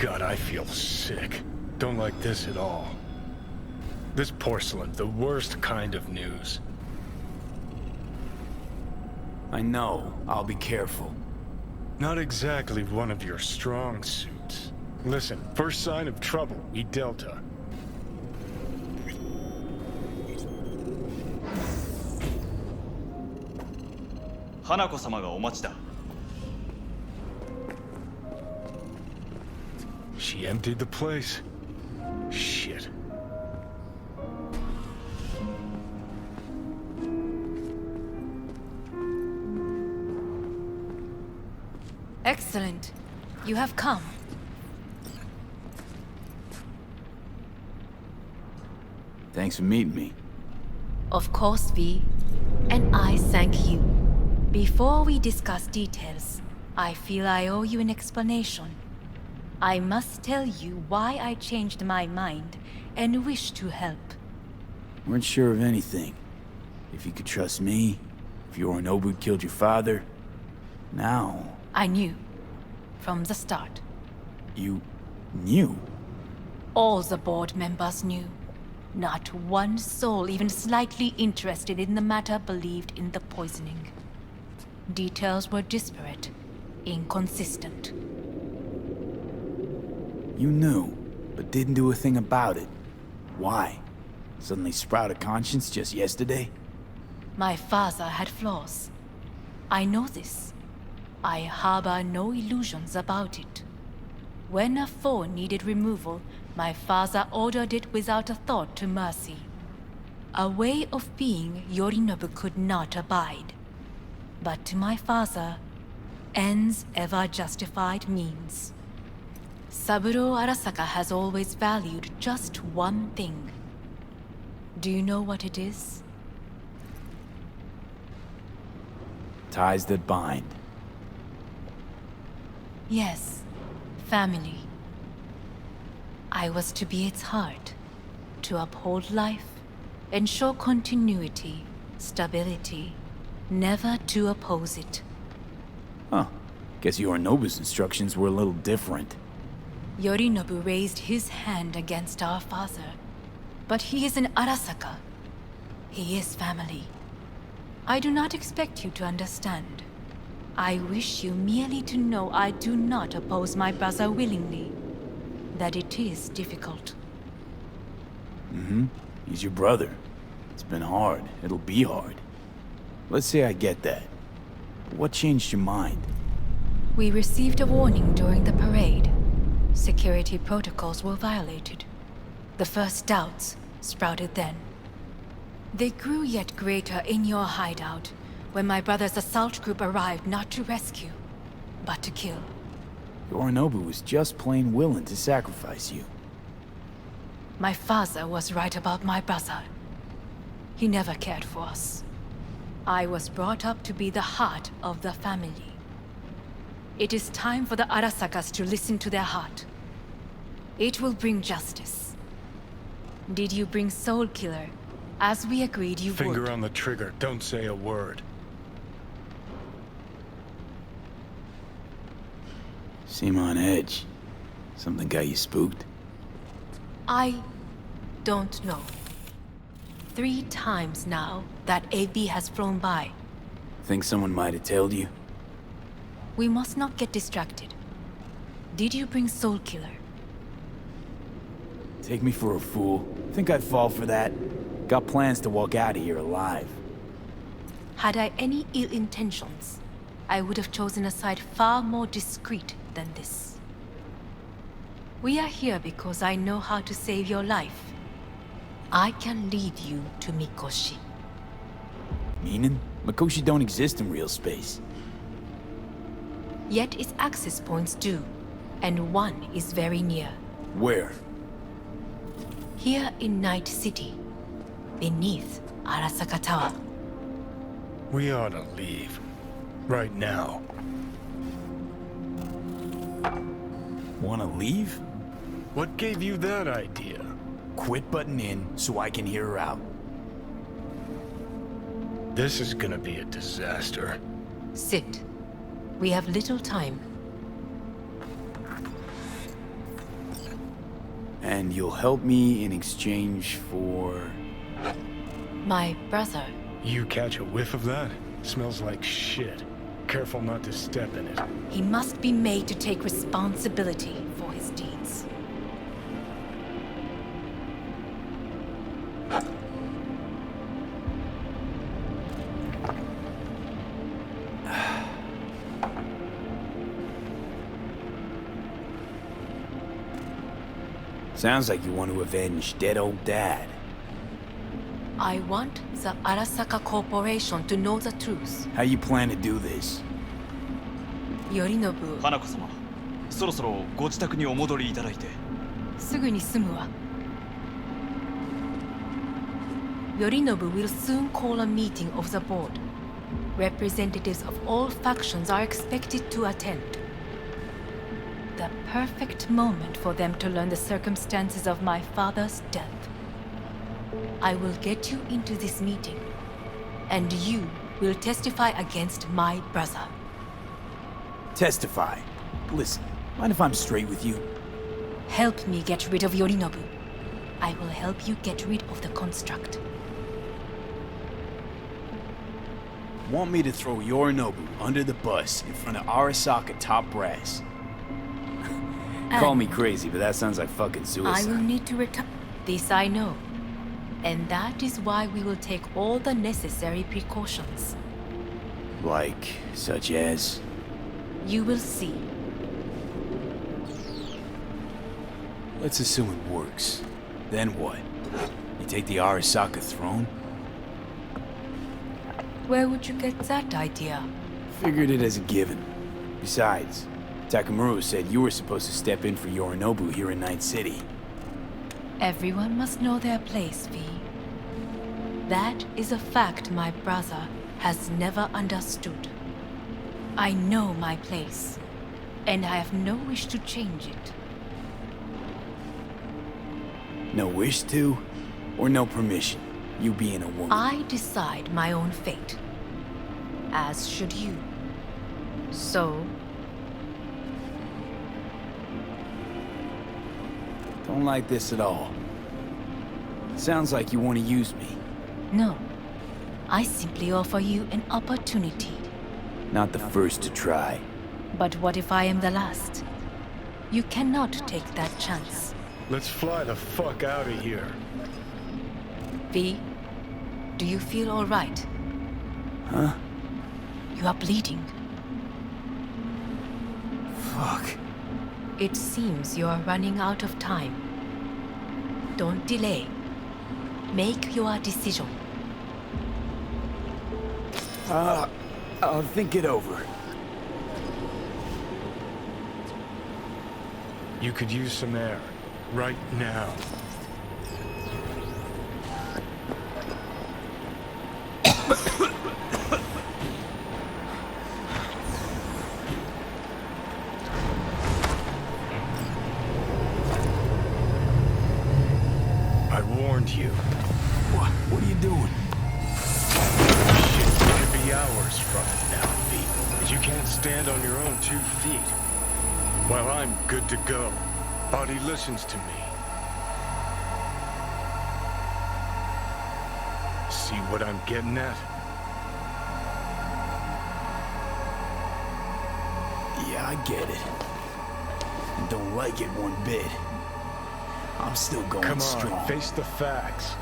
God, I feel sick. Don't like this at all. This porcelain, the worst kind of news. I know. I'll be careful. Not exactly one of your strong suits. Listen, first sign of trouble, we Delta. Hanako-sama がお待ちだ。 She emptied the place. Shit. Excellent. You have come. Thanks for meeting me. Of course, V. And I thank you. Before we discuss details, I feel I owe you an explanation. I must tell you why I changed my mind and wish to help. Weren't sure of anything. If you could trust me, if Yorinobu killed your father. Now... I knew. From the start. You... knew? All the board members knew. Not one soul even slightly interested in the matter believed in the poisoning. Details were disparate, inconsistent. You knew, but didn't do a thing about it. Why? Suddenly sprout a conscience just yesterday? My father had flaws. I know this. I harbor no illusions about it. When a foe needed removal, my father ordered it without a thought to mercy. A way of being Yorinobu could not abide. But to my father, ends ever justified means. Saburo Arasaka has always valued just one thing. Do you know what it is? Ties that bind. Yes, family. I was to be its heart, to uphold life, ensure continuity, stability, never to oppose it. Huh. Guess Yorinobu's instructions were a little different. Yorinobu raised his hand against our father, but he is an Arasaka. He is family. I do not expect you to understand. I wish you merely to know I do not oppose my brother willingly. That it is difficult. Mm-hmm. He's your brother. It's been hard. It'll be hard. Let's say I get that. But what changed your mind? We received a warning during the parade. Security protocols were violated. The first doubts sprouted then. They grew yet greater in your hideout, when my brother's assault group arrived not to rescue, but to kill. Yorinobu was just plain willing to sacrifice you. My father was right about my brother. He never cared for us. I was brought up to be the heart of the family. It is time for the Arasakas to listen to their heart. It will bring justice. Did you bring Soul Killer, as we agreed you would? Finger on the trigger, don't say a word. Seem on edge. Something got you spooked? I don't know. 3 times now that AB has flown by. Think someone might have tailed you? We must not get distracted. Did you bring Soul Killer? Take me for a fool. Think I'd fall for that? Got plans to walk out of here alive. Had I any ill intentions, I would have chosen a side far more discreet than this. We are here because I know how to save your life. I can lead you to Mikoshi. Meaning? Mikoshi don't exist in real space. Yet its access points do, and one is very near. Where? Here in Night City, beneath Arasaka Tower. We ought to leave. Right now. Wanna leave? What gave you that idea? Quit butting in so I can hear her out. This is gonna be a disaster. Sit. We have little time. And you'll help me in exchange for... My brother. You catch a whiff of that? Smells like shit. Careful not to step in it. He must be made to take responsibility for his deeds. Sounds like you want to avenge dead old dad. I want the Arasaka Corporation to know the truth. How you plan to do this? Yorinobu, 花子様、そろそろご自宅にお戻りいただいて。すぐに済むわ。Yorinobu will soon call a meeting of the board. Representatives of all factions are expected to attend. The perfect moment for them to learn the circumstances of my father's death. I will get you into this meeting, and you will testify against my brother. Testify. Listen, mind if I'm straight with you? Help me get rid of Yorinobu. I will help you get rid of the construct. Want me to throw Yorinobu under the bus in front of Arasaka top brass? Call me crazy, but that sounds like fucking suicide. I will need to return. This I know. And that is why we will take all the necessary precautions. Like, such as? You will see. Let's assume it works. Then what? You take the Arasaka throne? Where would you get that idea? Figured it as a given. Besides, Takamura said you were supposed to step in for Yorinobu here in Night City. Everyone must know their place, V. That is a fact my brother has never understood. I know my place, and I have no wish to change it. No wish to? Or no permission? You being a woman? I decide my own fate. As should you. So... Don't like this at all. Sounds like you want to use me. No. I simply offer you an opportunity. Not the first to try. But what if I am the last? You cannot take that chance. Let's fly the fuck out of here. V, do you feel all right? Huh? You are bleeding. Fuck. It seems you are running out of time. Don't delay. Make your decision. I'll think it over. You could use some air. Right now. I warned you. What are you doing? Shit, you could be hours from it now, V. You can't stand on your own 2 feet. Well, I'm good to go. Body listens to me. See what I'm getting at? Yeah, I get it. I don't like it one bit. I'm still going Come on, strong. face the facts.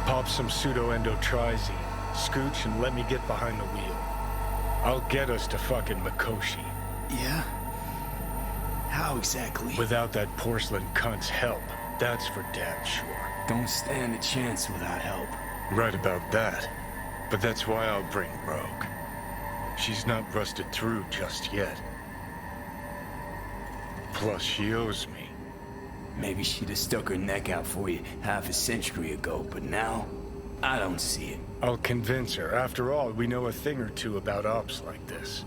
Pop some pseudo-endotrizine, scooch, and let me get behind the wheel. I'll get us to fucking Mikoshi. Yeah? How exactly? Without that porcelain cunt's help, that's for damn sure. Don't stand a chance without help. Right about that. But that's why I'll bring Rogue. She's not rusted through just yet. Plus, she owes me. Maybe she'd have stuck her neck out for you half a century ago, but now, I don't see it. I'll convince her. After all, we know a thing or two about ops like this.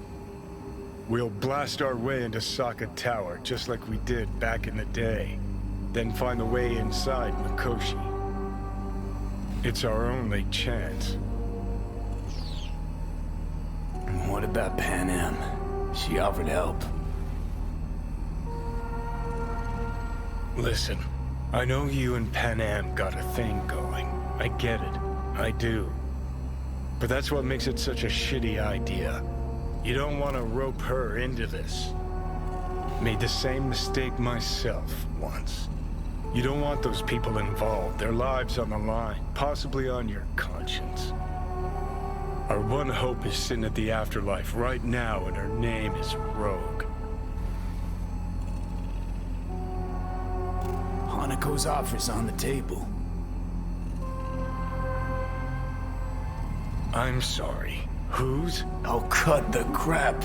We'll blast our way into Sokka Tower, just like we did back in the day. Then find the way inside Mikoshi. It's our only chance. What about PANAM? She offered help. Listen, I know you and PANAM got a thing going. I get it. I do. But that's what makes it such a shitty idea. You don't want to rope her into this. Made the same mistake myself once. You don't want those people involved, their lives on the line, possibly on your conscience. Our one hope is sitting at the afterlife right now, and her name is Rogue. Hanako's offer's on the table. I'm sorry. Whose? Oh, cut the crap.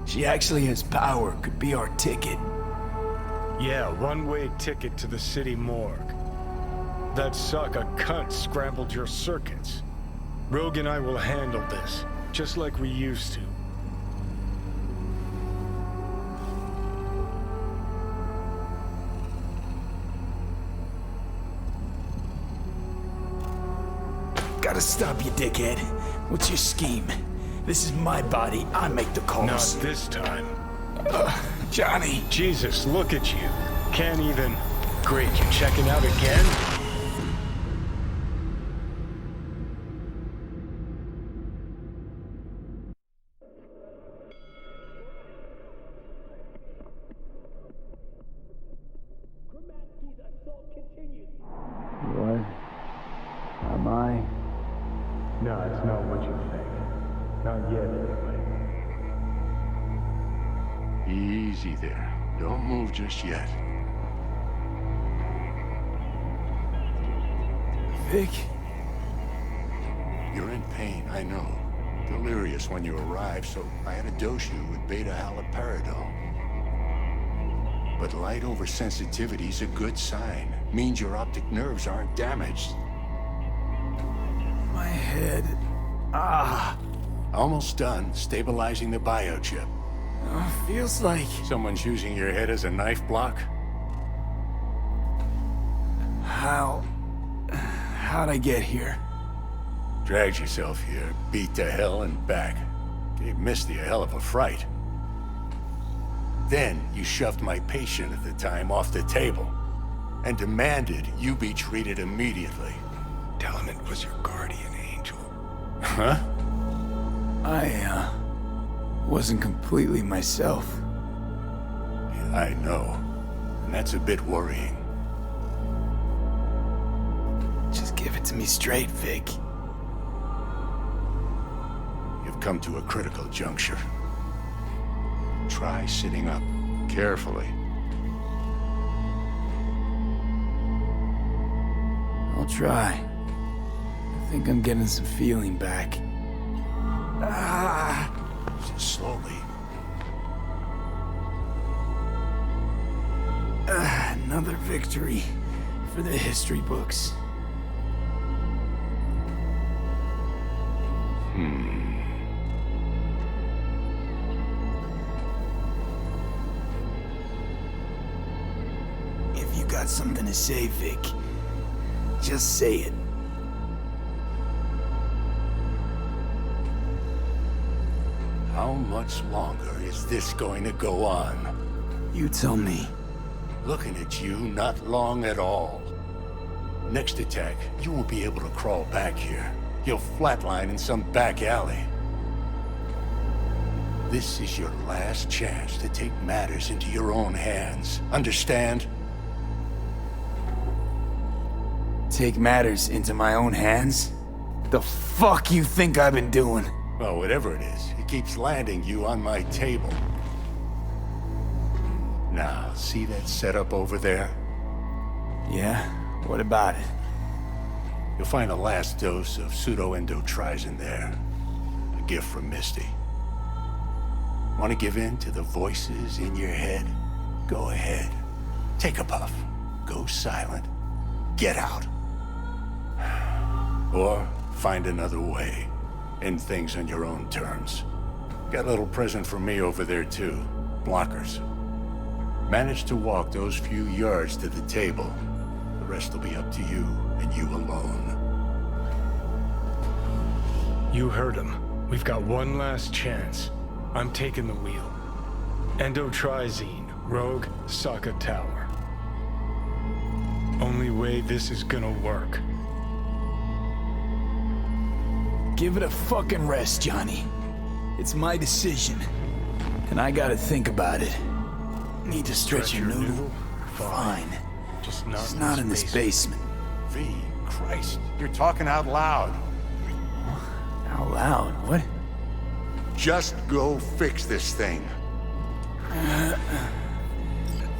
She actually has power, could be our ticket. Yeah, one-way ticket to the city morgue. That sucker cunt scrambled your circuits. Rogue and I will handle this, just like we used to. Gotta stop you, dickhead. What's your scheme? This is my body. I make the calls. Not this time. Johnny. Jesus, look at you. Can't even... Great, you checking out again? What? Am I? No, it's not what you think. Not yet, anyway. Easy there. Don't move just yet. Vic? You're in pain, I know. Delirious when you arrived, so I had to dose you with beta-haloperidol. But light oversensitivity's a good sign. Means your optic nerves aren't damaged. My head. Ah. Almost done stabilizing the biochip. Oh, feels like... Someone's using your head as a knife block? How'd I get here? Dragged yourself here, beat to hell and back. Gave Misty a hell of a fright. Then you shoved my patient at the time off the table and demanded you be treated immediately. Tell him it was your guardian angel. Huh? I, wasn't completely myself. Yeah, I know. And that's a bit worrying. Just give it to me straight, Vic. You've come to a critical juncture. Try sitting up carefully. I'll try. I think I'm getting some feeling back. Ah! Slowly. Another victory for the history books. If you got something to say, Vic, just say it. How much longer is this going to go on? You tell me. Looking at you, not long at all. Next attack, you won't be able to crawl back here. You'll flatline in some back alley. This is your last chance to take matters into your own hands. Understand? Take matters into my own hands? The fuck you think I've been doing? Well, whatever it is, it keeps landing you on my table. Now, see that setup over there? Yeah? What about it? You'll find the last dose of pseudo-endotrizin there. A gift from Misty. Want to give in to the voices in your head? Go ahead. Take a puff. Go silent. Get out. Or find another way. End things on your own terms. Got a little present for me over there too. Blockers. Manage to walk those few yards to the table. The rest will be up to you, and you alone. You heard him. We've got one last chance. I'm taking the wheel. Endotrizine, Rogue, Saka Tower. way this is gonna work. Give it a fucking rest, Johnny. It's my decision. And I gotta think about it. Need to stretch your noodle? Fine. Just It's not in this basement. V, Christ, you're talking out loud. Out loud? What? Just go fix this thing.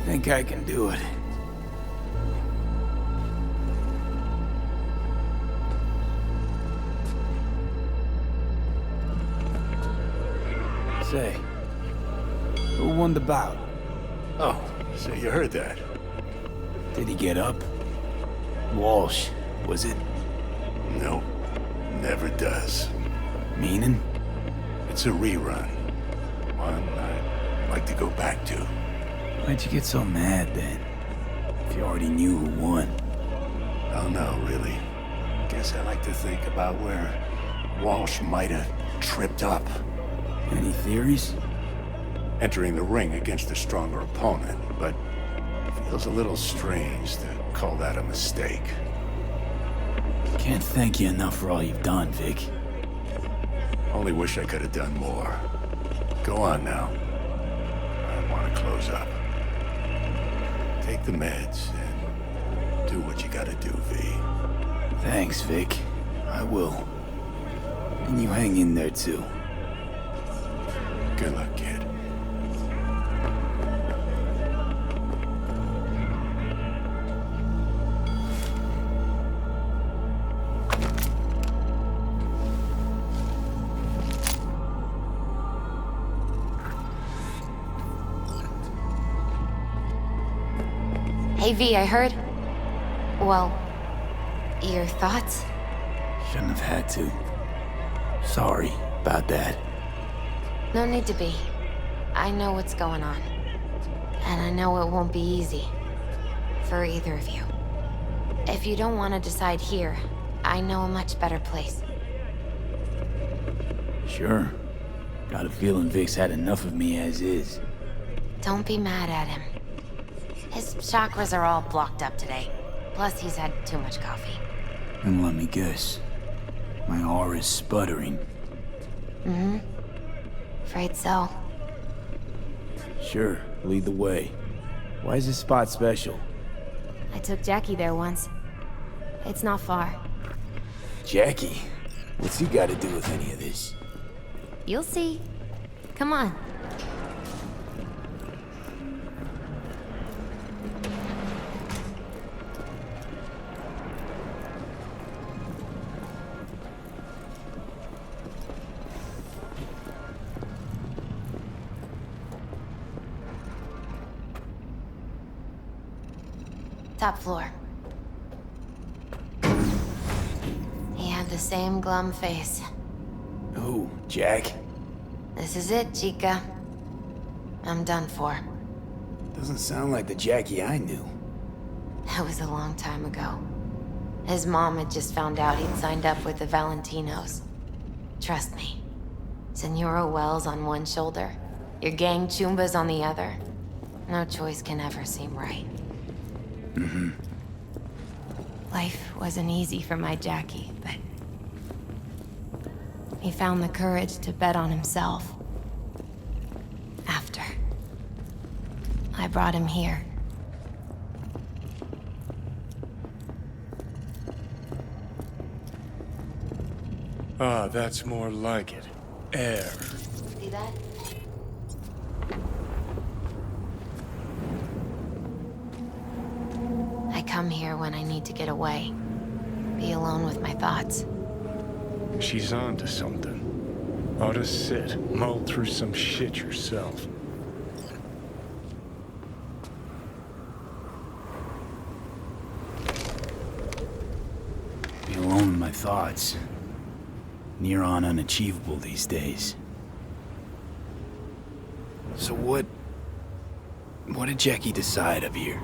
Think I can do it. Say, who won the bout? Oh, so you heard that. Did he get up? Walsh, was it? No, never does. Meaning? It's a rerun. One I'd like to go back to. Why'd you get so mad then? If you already knew who won. Oh no, really. Guess I like to think about where Walsh might have tripped up. Any theories? Entering the ring against a stronger opponent, but feels a little strange to call that a mistake. Can't thank you enough for all you've done, Vic. Only wish I could have done more. Go on now. I want to close up. Take the meds and do what you gotta do, V. Thanks, Vic. I will. And you hang in there, too. Good luck, kid. Hey V, I heard... Well, your thoughts? Shouldn't have had to. Sorry about that. No need to be. I know what's going on. And I know it won't be easy. For either of you. If you don't want to decide here, I know a much better place. Sure. Got a feeling Vic's had enough of me as is. Don't be mad at him. His chakras are all blocked up today. Plus, he's had too much coffee. And let me guess. My aura's sputtering. Mm-hmm. Afraid so. Sure, lead the way. Why is this spot special? I took Jackie there once. It's not far. Jackie? What's he got to do with any of this? You'll see. Come on. Top floor. He had the same glum face. Who, Jack? This is it, Chica. I'm done for. Doesn't sound like the Jackie I knew. That was a long time ago. His mom had just found out he'd signed up with the Valentinos. Trust me. Senora Wells on one shoulder, your gang Chumbas on the other. No choice can ever seem right. Mm-hmm. Life wasn't easy for my Jackie, but... he found the courage to bet on himself. After. I brought him here. Ah, that's more like it. Air. See that? I come here when I need to get away. Be alone with my thoughts. She's on to something. Ought to sit, mull through some shit yourself. Be alone with my thoughts. Near on unachievable these days. So what did Jackie decide up here?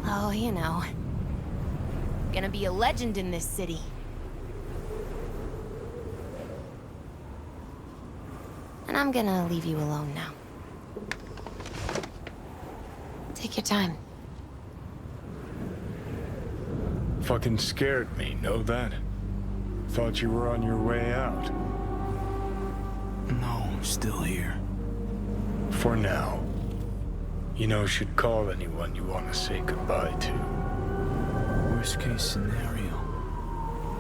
Oh, you know. Gonna be a legend in this city. And I'm gonna leave you alone now. Take your time. Fucking scared me, know that? Thought you were on your way out. No, I'm still here. For now. You know, should call anyone you want to say goodbye to. Worst case scenario.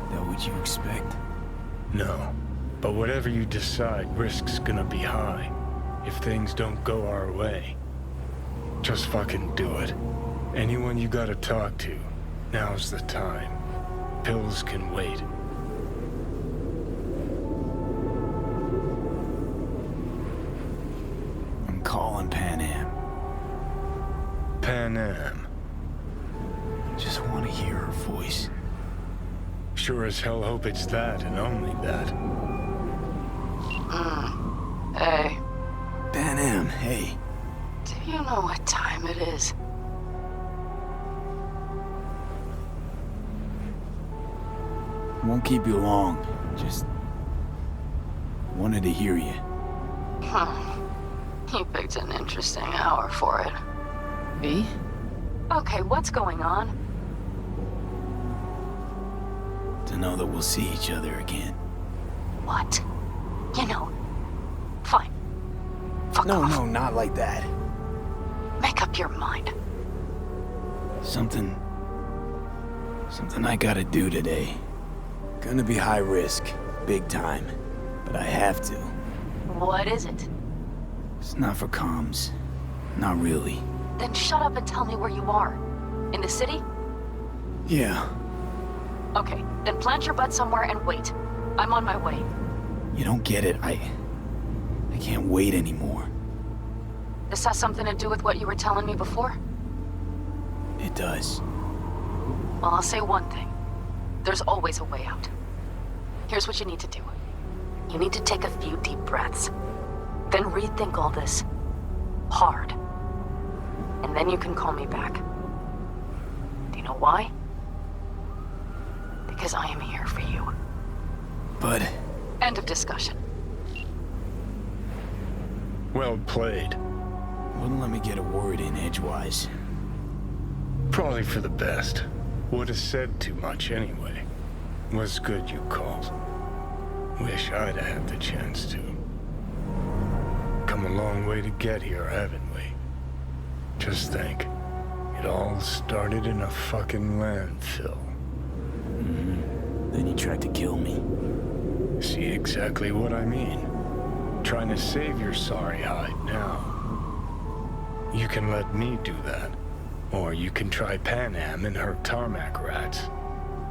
That what you expect? No. But whatever you decide, risk's gonna be high. If things don't go our way. Just fucking do it. Anyone you gotta talk to, now's the time. Pills can wait. I'm calling PANAM. PANAM. Just want to hear her voice. Sure as hell hope it's that and only that. Hey, PANAM, hey. do you know what time it is? Won't keep you long. Just wanted to hear you. You picked an interesting hour for it. Me? Okay, what's going on? To know that we'll see each other again. What? You know, fine. Fuck off. No, not like that. Make up your mind. Something I gotta do today. Gonna be high risk, big time, but I have to. What is it? It's not for comms. Not really. Then shut up and tell me where you are. In the city? Yeah, Okay, then plant your butt somewhere and wait. I'm on my way. you don't get it. I can't wait anymore. This has something to do with what you were telling me before? It does. Well, I'll say one thing. There's always a way out. Here's what you need to do. You need to take a few deep breaths. Then rethink all this. Hard. And then you can call me back. Do you know why? Because I am here for you. But End of discussion. Well played. wouldn't let me get a word in edgewise. Probably for the best. Would have said too much anyway. Was good you called. Wish I'd have had the chance to. Come a long way to get here, haven't we? Just think. It all started in a fucking landfill. Then you tried to kill me. See exactly what I mean? Trying to save your sorry hide now. You can let me do that. Or you can try PANAM and her tarmac rats.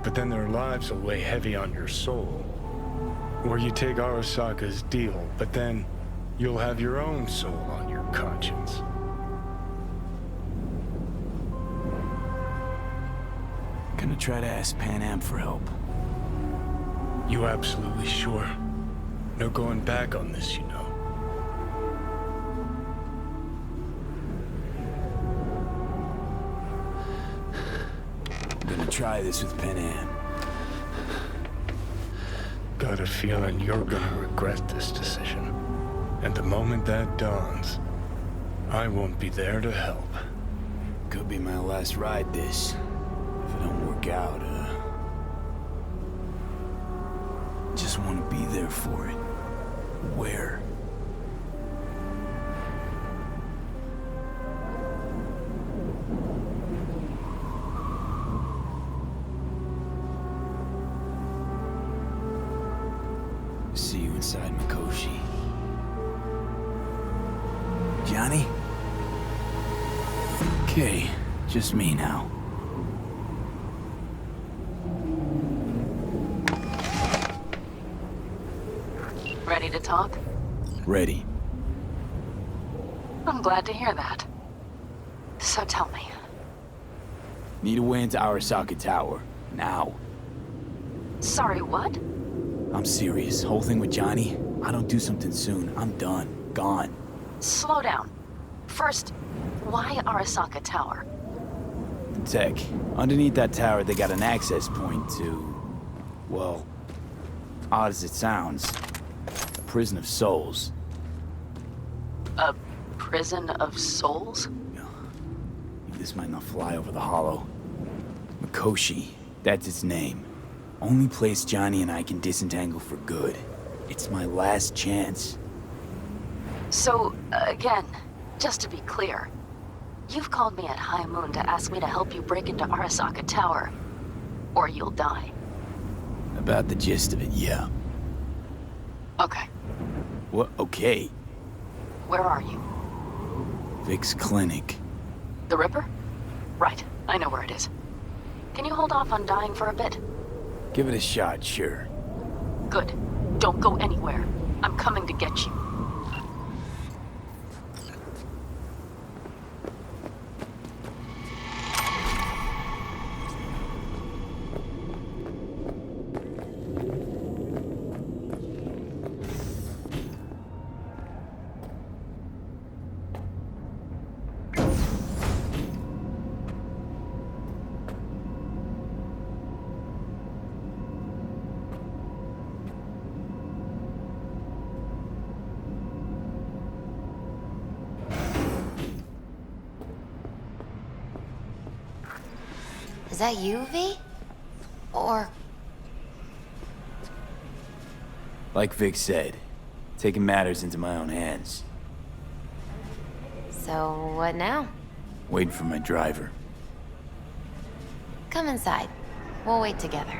But then their lives will weigh heavy on your soul. Or you take Arasaka's deal, but then you'll have your own soul on your conscience. Gonna try to ask PANAM for help. You absolutely sure? No going back on this, you know. Gonna try this with PANAM. Got a feeling you're gonna regret this decision. And the moment that dawns, I won't be there to help. Could be my last ride this. If it don't work out, just want to be there for it. Where? See you inside Mikoshi. Johnny? Okay, just me now. Ready to talk? Ready. I'm glad to hear that. So tell me. Need a way into Arasaka Tower. Now. Sorry, what? I'm serious. Whole thing with Johnny, I don't do something soon, I'm done. Gone. Slow down. First, why Arasaka Tower? Tech. Underneath that tower, they got an access point to... well, odd as it sounds, a prison of souls. A prison of souls? This might not fly over the hollow. Mikoshi, That's its name. Only place Johnny and I can disentangle for good. It's my last chance. So, again, just to be clear, you've called me at high moon to ask me to help you break into Arasaka Tower, or you'll die. About the gist of it, yeah. Okay, What? Okay. where are you? Vic's clinic. The Ripper? Right, I know where it is. Can you hold off on dying for a bit? Give it a shot, sure. Good. Don't go anywhere. I'm coming to get you. Is that you, V? Or... Like Vic said, taking matters into my own hands. So, what now? Waiting for my driver. Come inside. We'll wait together.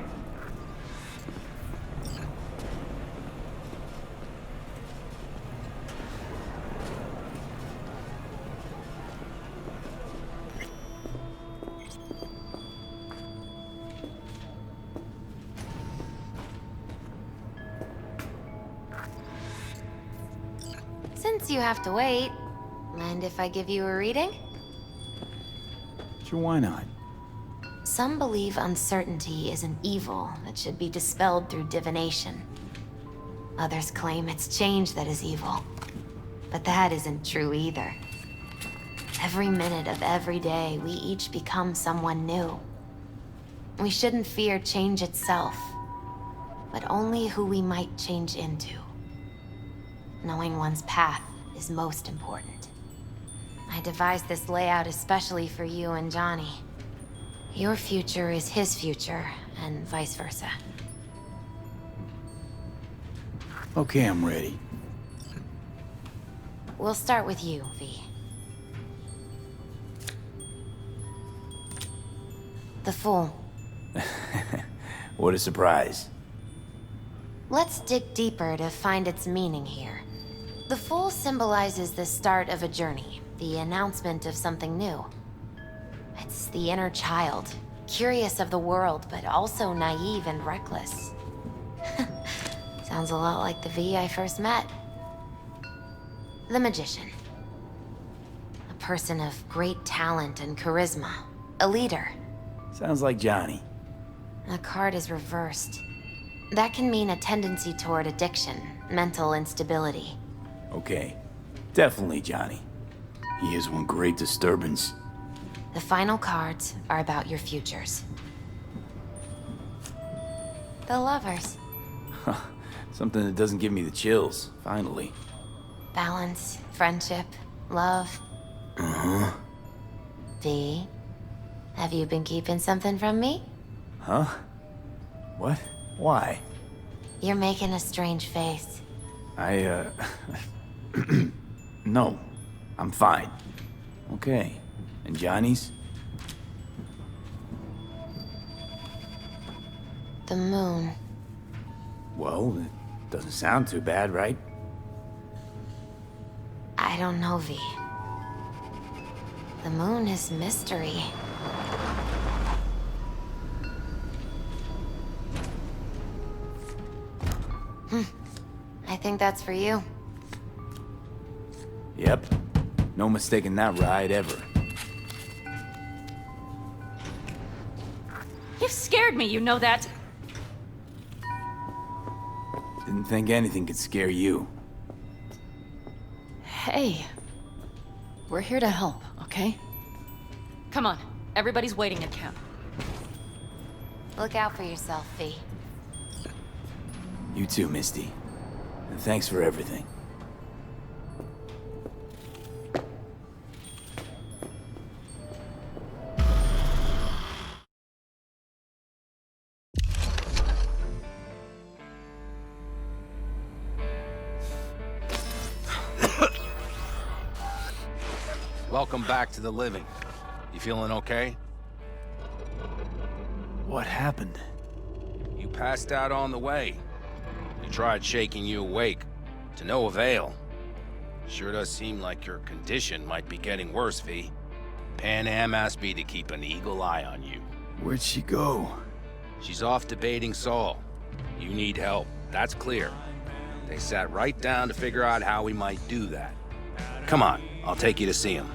Since you have to wait, mind if I give you a reading? Sure, why not? Some believe uncertainty is an evil that should be dispelled through divination. Others claim it's change that is evil. But that isn't true either. Every minute of every day, we each become someone new. We shouldn't fear change itself, but only who we might change into. Knowing one's path is most important. I devised this layout especially for you and Johnny. Your future is his future, and vice versa. Okay, I'm ready. We'll start with you, V. The Fool. What a surprise. Let's dig deeper to find its meaning here. The Fool symbolizes the start of a journey, the announcement of something new. It's the inner child, curious of the world, but also naive and reckless. Sounds a lot like the V I first met. The Magician. A person of great talent and charisma. A leader. Sounds like Johnny. The card is reversed. That can mean a tendency toward addiction, mental instability. Okay. Definitely Johnny. He is one great disturbance. The final cards are about your futures. The Lovers. Something that doesn't give me the chills, finally. Balance, friendship, love. Uh-huh. V, have you been keeping something from me? Huh? What? Why? You're making a strange face. No. I'm fine. Okay. And Johnny's? The moon. Well, it doesn't sound too bad, right? I don't know, V. The moon is mystery. I think that's for you. Yep. No mistaking that ride ever. You've scared me, you know that. Didn't think anything could scare you. Hey. We're here to help, okay? Come on. Everybody's waiting at camp. Look out for yourself, V. You too, Misty. And thanks for everything. Welcome back to the living. You feeling okay? What happened? You passed out on the way. We tried shaking you awake. To no avail. Sure does seem like your condition might be getting worse, V. PANAM asked me to keep an eagle eye on you. Where'd she go? She's off debating Saul. You need help, that's clear. They sat right down to figure out how we might do that. Come on, I'll take you to see him.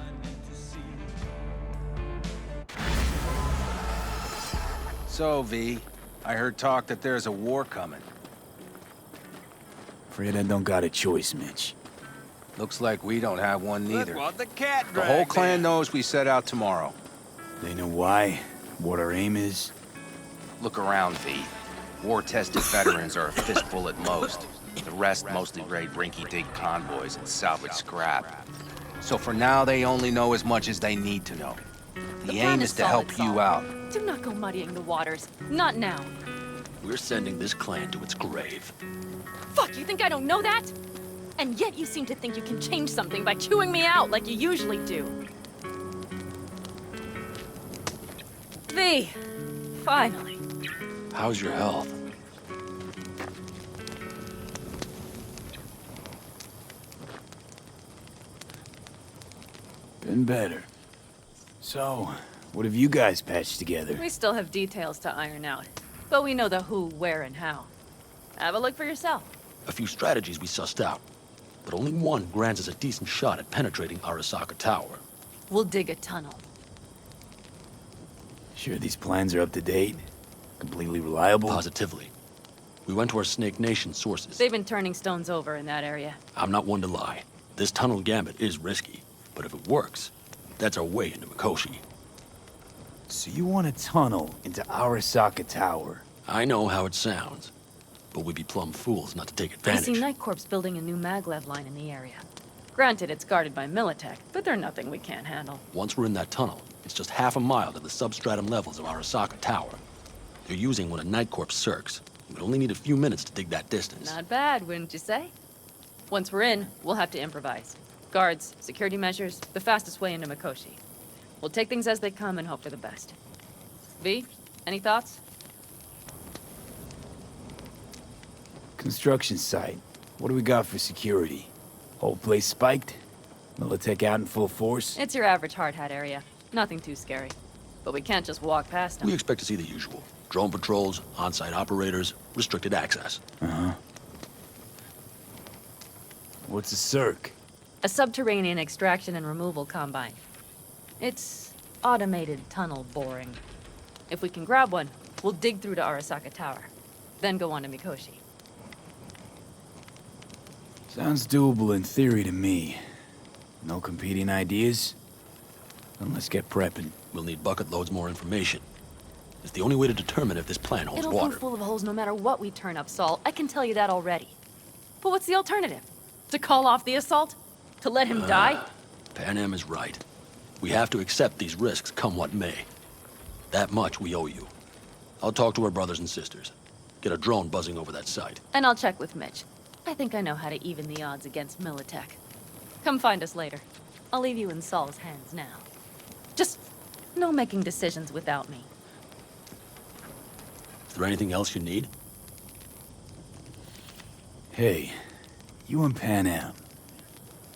So, V, I heard talk that there's a war coming. Afraid I don't got a choice, Mitch. Looks like we don't have one neither. What the cat The whole clan knows we set out tomorrow. They know why, what our aim is. Look around, V. War-tested veterans are a fistful at most. The rest mostly raid rinky-dink convoys and salvage scrap. So for now, they only know as much as they need to know. The aim is to help you out. Do not go muddying the waters. Not now. We're sending this clan to its grave. Fuck, you think I don't know that? And yet you seem to think you can change something by chewing me out like you usually do. V, finally. How's your health? Been better. So, what have you guys patched together? We still have details to iron out, but we know the who, where, and how. Have a look for yourself. A few strategies we sussed out, but only one grants us a decent shot at penetrating Arasaka Tower. We'll dig a tunnel. Sure these plans are up to date? Completely reliable? Positively. We went to our Snake Nation sources. They've been turning stones over in that area. I'm not one to lie. This tunnel gambit is risky, but if it works, that's our way into Mikoshi. So you want a tunnel into Arasaka Tower? I know how it sounds, but we'd be plumb fools not to take I advantage. see Night Corps building a new maglev line in the area. Granted, it's guarded by Militech, but they're nothing we can't handle. Once we're in that tunnel, it's just half a mile to the substratum levels of Arasaka Tower. They're using one of Night Corps' circs. We'd only need a few minutes to dig that distance. Not bad, wouldn't you say? Once we're in, we'll have to improvise. Guards, security measures, the fastest way into Mikoshi. We'll take things as they come and hope for the best. V, any thoughts? Construction site. What do we got for security? Whole place spiked? Militech out in full force? It's your average hard hat area. Nothing too scary. But we can't just walk past them. We expect to see the usual. Drone patrols, on-site operators, restricted access. Uh-huh. What's a circ? A subterranean extraction and removal combine. It's automated tunnel boring. If we can grab one, we'll dig through to Arasaka Tower, then go on to Mikoshi. Sounds doable in theory to me. No competing ideas? Then let's get prepping. We'll need bucket loads more information. It's the only way to determine if this plan holds It'll water. prove full of holes no matter what we turn up, Saul. I can tell you that already. But what's the alternative? To call off the assault? To let him die? PANAM is right. We have to accept these risks, come what may. That much we owe you. I'll talk to our brothers and sisters. Get a drone buzzing over that site. And I'll check with Mitch. I think I know how to even the odds against Militech. Come find us later. I'll leave you in Saul's hands now. Just no making decisions without me. Is there anything else you need? Hey, you and PANAM.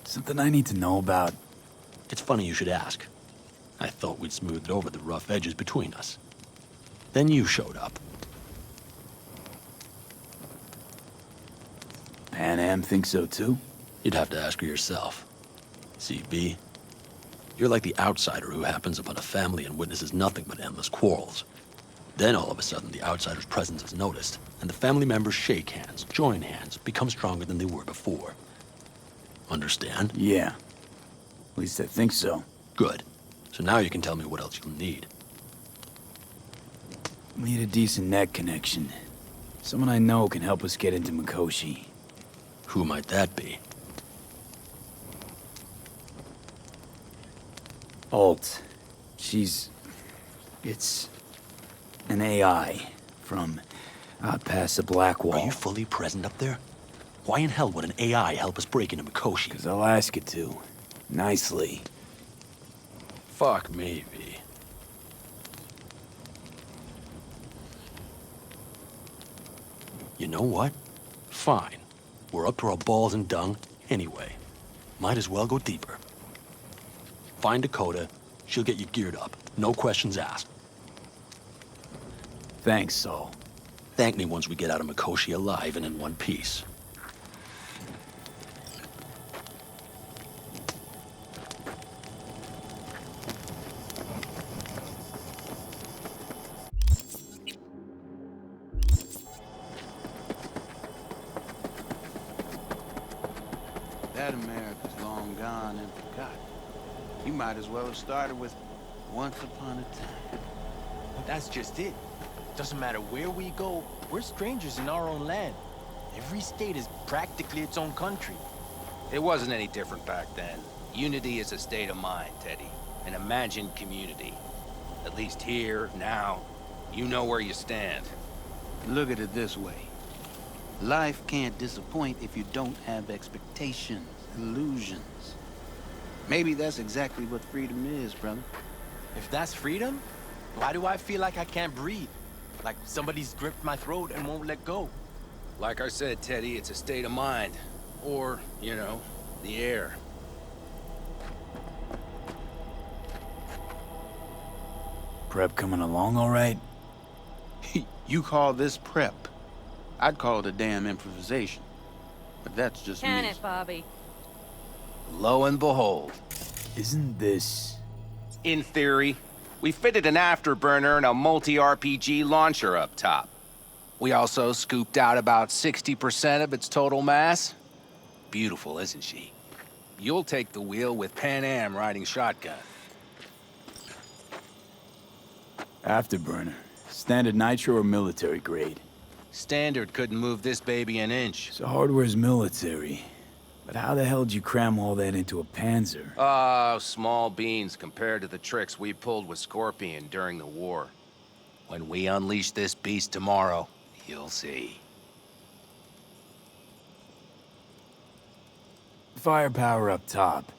Something I need to know about? It's funny you should ask. I thought we'd smoothed over the rough edges between us. Then you showed up. PANAM thinks so too? You'd have to ask her yourself. See, V, you're like the outsider who happens upon a family and witnesses nothing but endless quarrels. Then all of a sudden the outsider's presence is noticed, and the family members shake hands, join hands, become stronger than they were before. Understand? Yeah. At least I think so. Good. So now you can tell me what else you'll need. Need a decent net connection. Someone I know can help us get into Mikoshi. Who might that be? Alt. It's an AI from out past the Black Wall. Are you fully present up there? Why in hell would an AI help us break into Mikoshi? 'Cause I'll ask it to. Nicely. Fuck me, V. You know what? Fine. We're up to our balls in dung anyway. Might as well go deeper. Find Dakota. She'll get you geared up. No questions asked. Thanks, Saul. Thank me once we get out of Mikoshi alive and in one piece. That America's long gone and forgotten. You might as well have started with once upon a time. But that's just it. Doesn't matter where we go, we're strangers in our own land. Every state is practically its own country. It wasn't any different back then. Unity is a state of mind, Teddy. An imagined community. At least here, now, you know where you stand. Look at it this way. Life can't disappoint if you don't have expectations, illusions. Maybe that's exactly what freedom is, brother. If that's freedom, why do I feel like I can't breathe? Like somebody's gripped my throat and won't let go. Like I said, Teddy, it's a state of mind. Or, you know, the air. Prep coming along all right? You call this prep? I'd call it a damn improvisation. But that's just me. Can it, Bobby? Lo and behold. Isn't this... In theory, we fitted an afterburner and a multi-RPG launcher up top. We also scooped out about 60% of its total mass. Beautiful, isn't she? You'll take the wheel with PANAM riding shotgun. Afterburner. Standard nitro or military grade? Standard couldn't move this baby an inch. So hardware's military. But how the hell did you cram all that into a Panzer? Oh, small beans compared to the tricks we pulled with Scorpion during the war. When we unleash this beast tomorrow, you'll see. Firepower up top.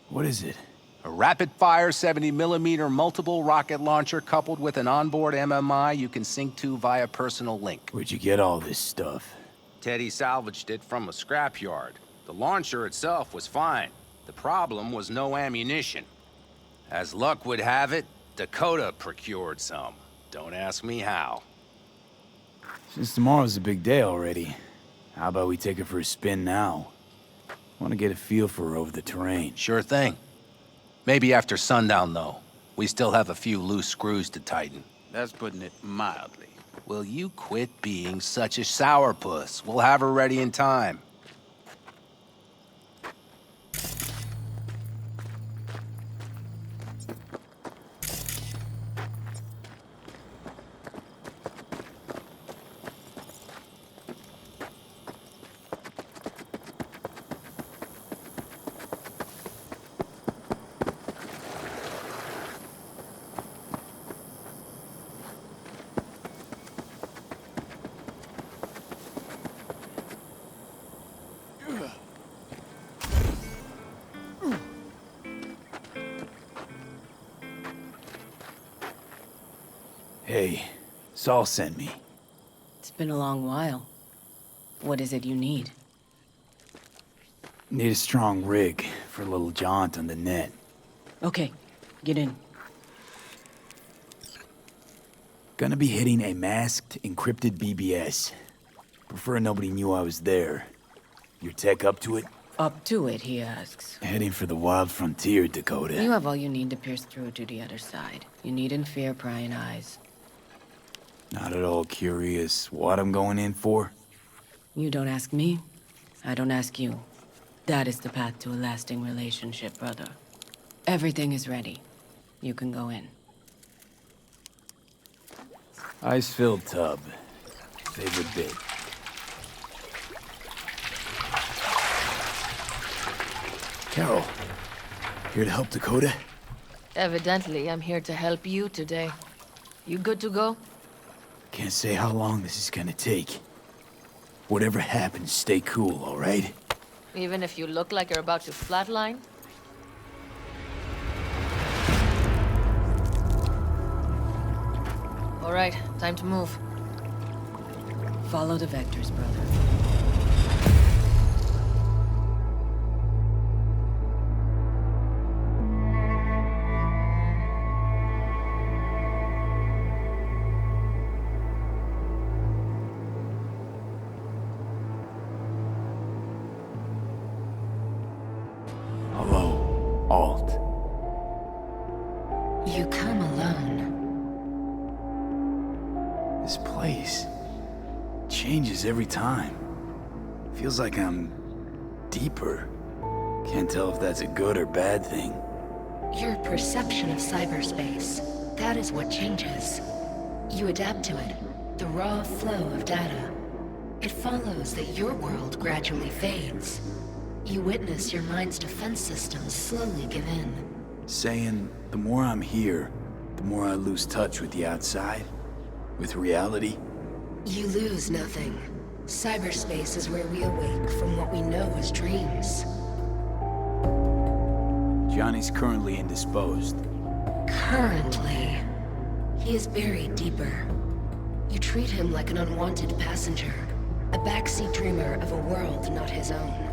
What is it? A rapid-fire 70mm multiple rocket launcher coupled with an onboard MMI you can sync to via personal link. Where'd you get all this stuff? Teddy salvaged it from a scrapyard. The launcher itself was fine. The problem was no ammunition. As luck would have it, Dakota procured some. Don't ask me how. Since tomorrow's a big day already, how about we take her for a spin now? Want to get a feel for her over the terrain. Sure thing. Maybe after sundown, though. We still have a few loose screws to tighten. That's putting it mildly. Will you quit being such a sourpuss? We'll have her ready in time. Hey, Saul sent me. It's been a long while. What is it you need? Need a strong rig for a little jaunt on the net. Okay, get in. Gonna be hitting a masked, encrypted BBS. Prefer nobody knew I was there. Your tech up to it? Up to it, he asks. Heading for the wild frontier, Dakota. You have all you need to pierce through to the other side. You needn't fear prying eyes. Not at all curious what I'm going in for? You don't ask me, I don't ask you. That is the path to a lasting relationship, brother. Everything is ready. You can go in. Ice-filled tub. Favorite bit. Carol, here to help Dakota? Evidently, I'm here to help you today. You good to go? Can't say how long this is gonna take. Whatever happens, stay cool, all right? Even if you look like you're about to flatline? right, time to move. Follow the vectors, brother. Hello, Alt. You come alone. This place changes every time. Feels like I'm deeper. Can't tell if that's a good or bad thing. Your perception of cyberspace, that is what changes. You adapt to it, the raw flow of data. It follows that your world gradually fades. You witness your mind's defense systems slowly give in. Saying the more I'm here, the more I lose touch with the outside, with reality. You lose nothing. Cyberspace is where we awake from what we know as dreams. Johnny's currently indisposed. Currently. He is buried deeper. You treat him like an unwanted passenger, a backseat dreamer of a world not his own.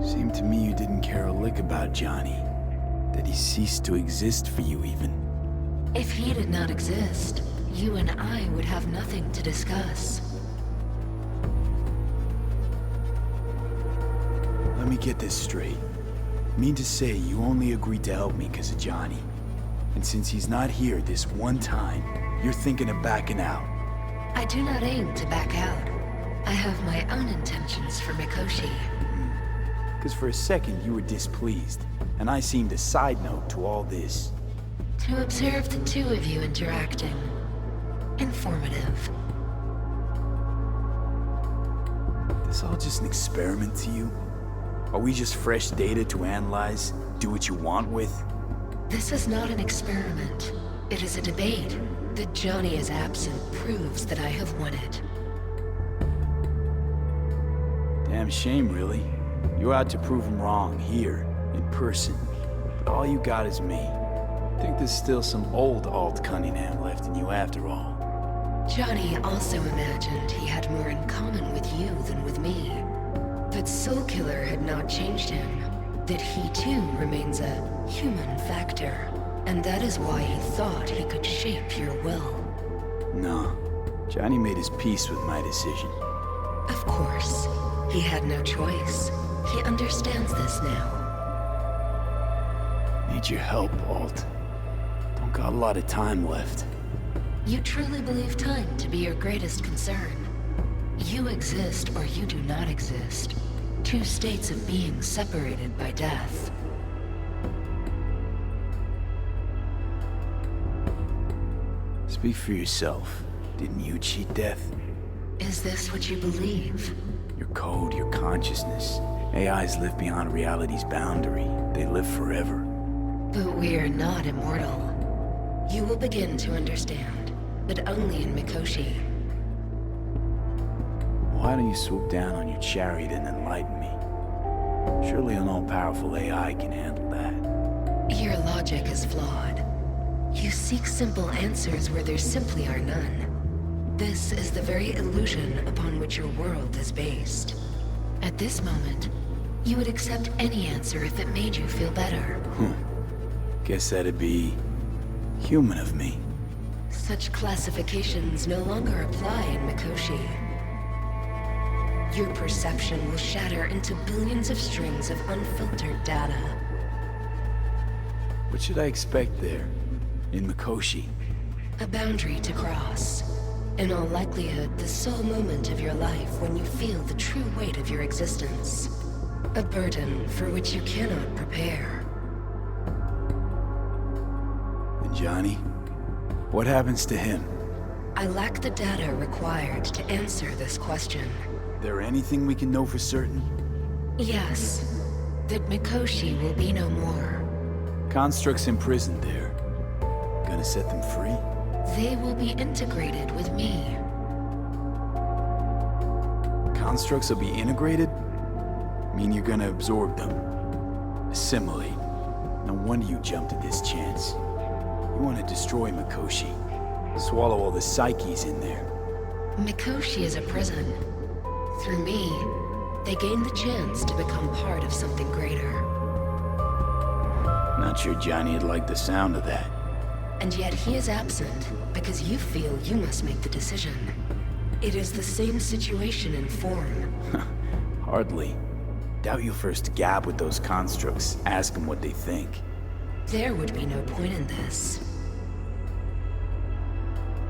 Seemed to me you didn't care a lick about Johnny. That he ceased to exist for you even. If he did not exist, you and I would have nothing to discuss. Let me get this straight. Mean to say you only agreed to help me because of Johnny. And since he's not here this one time, you're thinking of backing out. I do not aim to back out. I have my own intentions for Mikoshi. Because for a second you were displeased, and I seemed a side note to all this. To observe the two of you interacting. Informative. This all just an experiment to you? Are we just fresh data to analyze, do what you want with? This is not an experiment. It is a debate. That Johnny is absent proves that I have won it. Damn shame, really. You're out to prove him wrong, here, in person. But all you got is me. Think there's still some old Alt Cunningham left in you after all. Johnny also imagined he had more in common with you than with me. That Soul Killer had not changed him. That he too remains a human factor. And that is why he thought he could shape your will. No. Johnny made his peace with my decision. Of course. He had no choice. He understands this now. Need your help, Alt. Don't got a lot of time left. You truly believe time to be your greatest concern. You exist or you do not exist. Two states of being separated by death. Speak for yourself. Didn't you cheat death? Is this what you believe? Your code, your consciousness. AIs live beyond reality's boundary. They live forever. But we are not immortal. You will begin to understand, but only in Mikoshi. Why don't you swoop down on your chariot and enlighten me? Surely an all-powerful AI can handle that. Your logic is flawed. You seek simple answers where there simply are none. This is the very illusion upon which your world is based. At this moment, you would accept any answer if it made you feel better. Guess that'd be human of me. Such classifications no longer apply in Mikoshi. Your perception will shatter into billions of strings of unfiltered data. What should I expect there, in Mikoshi? A boundary to cross. In all likelihood, the sole moment of your life when you feel the true weight of your existence. A burden for which you cannot prepare. And Johnny? What happens to him? I lack the data required to answer this question. There anything we can know for certain? Yes. That Mikoshi will be no more. Constructs imprisoned there. Gonna set them free? They will be integrated with me. Constructs will be integrated? Mean you're gonna absorb them? Assimilate? No wonder you jumped at this chance. You want to destroy Mikoshi. Swallow all the psyches in there. Mikoshi is a prison. Through me, they gain the chance to become part of something greater. Not sure Johnny'd like the sound of that. And yet he is absent because you feel you must make the decision. It is the same situation in form. Hardly. Doubt you'll first gab with those constructs, ask them what they think. There would be no point in this.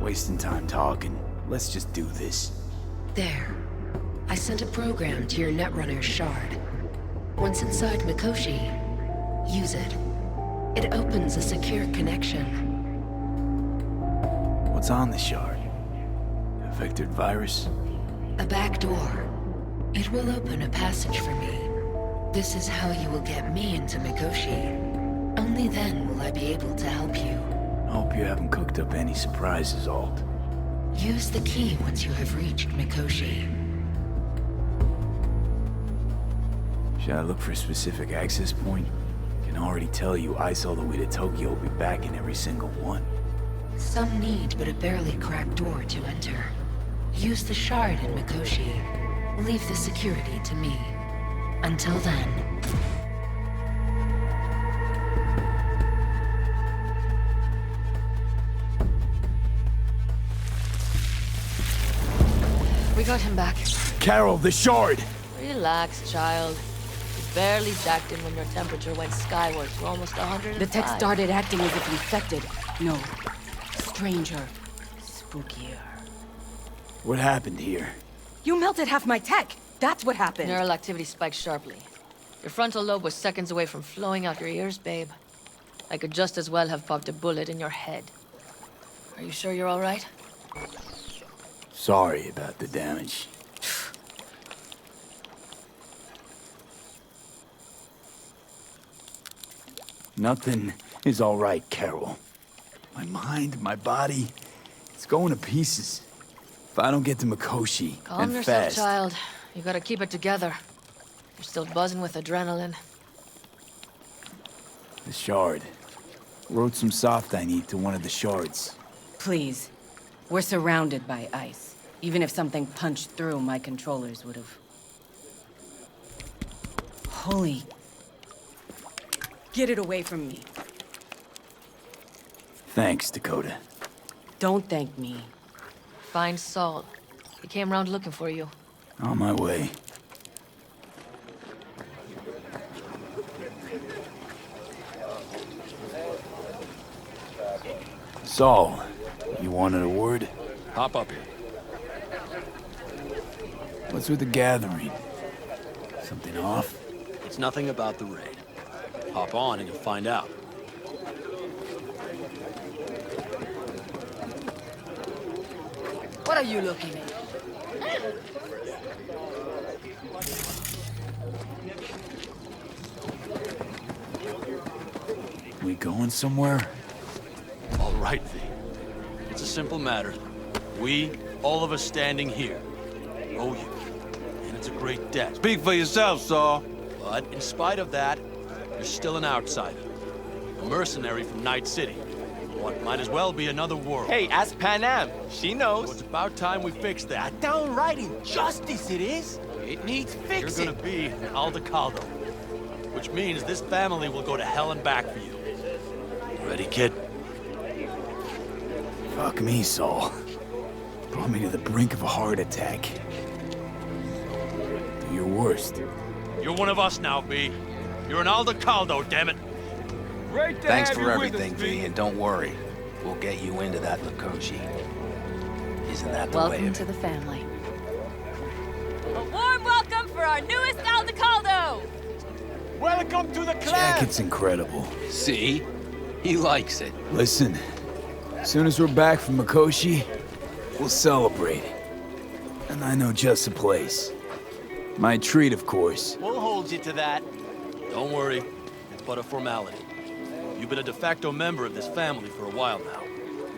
Wasting time talking. Let's just do this. There. I sent a program to your Netrunner's shard. Once inside Mikoshi, use it. It opens a secure connection. What's on the shard? A vectored virus? A back door. It will open a passage for me. This is how you will get me into Mikoshi. Only then will I be able to help you. I hope you haven't cooked up any surprises, Alt. Use the key once you have reached Mikoshi. Should I look for a specific access point? Can already tell you ICE all the way to Tokyo will be back in every single one. Some need but a barely cracked door to enter. Use the shard in Mikoshi. Leave the security to me. Until then... We got him back. Carol, the shard! Relax, child. You barely jacked in when your temperature went skyward to almost 105. The tech started acting as if infected. No. Stranger. Spookier. What happened here? You melted half my tech! That's what happened! Neural activity spiked sharply. Your frontal lobe was seconds away from flowing out your ears, babe. I could just as well have popped a bullet in your head. Are you sure you're all right? Sorry about the damage. Nothing is all right, Carol. My mind, my body, it's going to pieces. If I don't get to Mikoshi, Calm and yourself, fast. child. You gotta keep it together. You're still buzzing with adrenaline. The shard. Wrote some soft I need to one of the shards. Please. We're surrounded by ice. Even if something punched through, my controllers would have... Holy... Get it away from me. Thanks, Dakota. Don't thank me. Find Saul. He came around looking for you. On my way. Saul, you wanted a word? Hop up here. What's with the gathering? Something off? It's nothing about the raid. Hop on and you'll find out. What are you looking at? We going somewhere? All right, V. It's a simple matter. We, all of us standing here, owe you. And it's a great debt. Speak for yourself, Saul. But in spite of that, you're still an outsider. A mercenary from Night City. What might as well be another world. Hey, ask PANAM. She knows. So it's about time we fix that. Downright injustice it is. It needs fixing. You're gonna be an Aldecaldo. Which means this family will go to hell and back for you. Ready, kid? Fuck me, Saul. Brought me to the brink of a heart attack. Do your worst. You're one of us now, V. You're an Aldecaldo, damn it. Great to Thanks have for you with everything, us, V, and don't worry. We'll get you into that Mikoshi. Isn't that the way Welcome of to the family. A warm welcome for our newest Aldecaldo! Welcome to the clan! Jacket's incredible. See? He likes it. Listen, as soon as we're back from Mikoshi, we'll celebrate. And I know just the place. My treat, of course. We'll hold you to that. Don't worry. It's but a formality. You've been a de facto member of this family for a while now.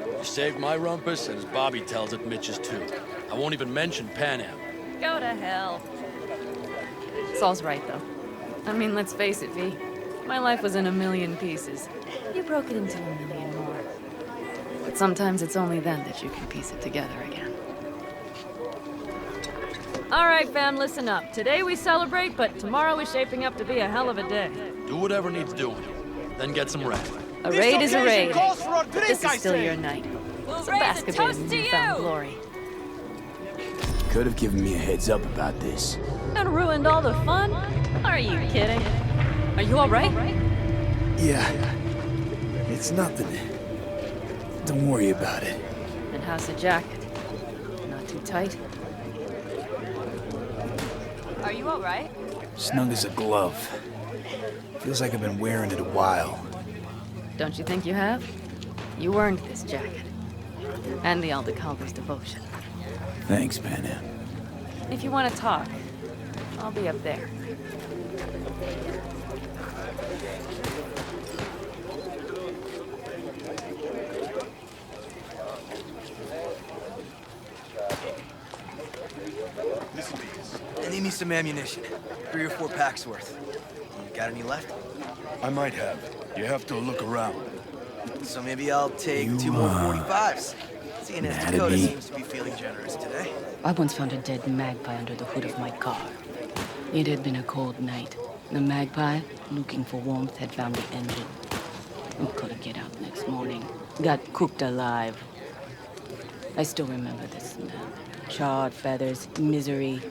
You saved my rumpus, and as Bobby tells it, Mitch's too. I won't even mention PANAM. Go to hell. Saul's right, though. I mean, let's face it, V. My life was in a million pieces. You broke it into a million more. But sometimes it's only then that you can piece it together again. All right, fam, listen up. Today we celebrate, but tomorrow is shaping up to be a hell of a day. Do whatever needs doing. Then get some rest. A raid is a raid. This is still your night. So bask a bit in newfound glory. Could have given me a heads up about this. And ruined all the fun? Are you kidding? Are you all right? Yeah. It's nothing. Don't worry about it. And how's the jacket? Not too tight? Are you all right? Snug as a glove. Feels like I've been wearing it a while. Don't you think you have? You earned this jacket. And the Aldecalder's devotion. Thanks, PANAM. If you want to talk, I'll be up there. I need me some ammunition. 3 or 4 packs worth. You got any left? I might have. You have to look around. So maybe I'll take 2 more 45s. Seeing as Dakota seems to be feeling generous today. I once found a dead magpie under the hood of my car. It had been a cold night. The magpie, looking for warmth, had found the engine. And couldn't get out next morning. Got cooked alive. I still remember the smell. Charred feathers, misery,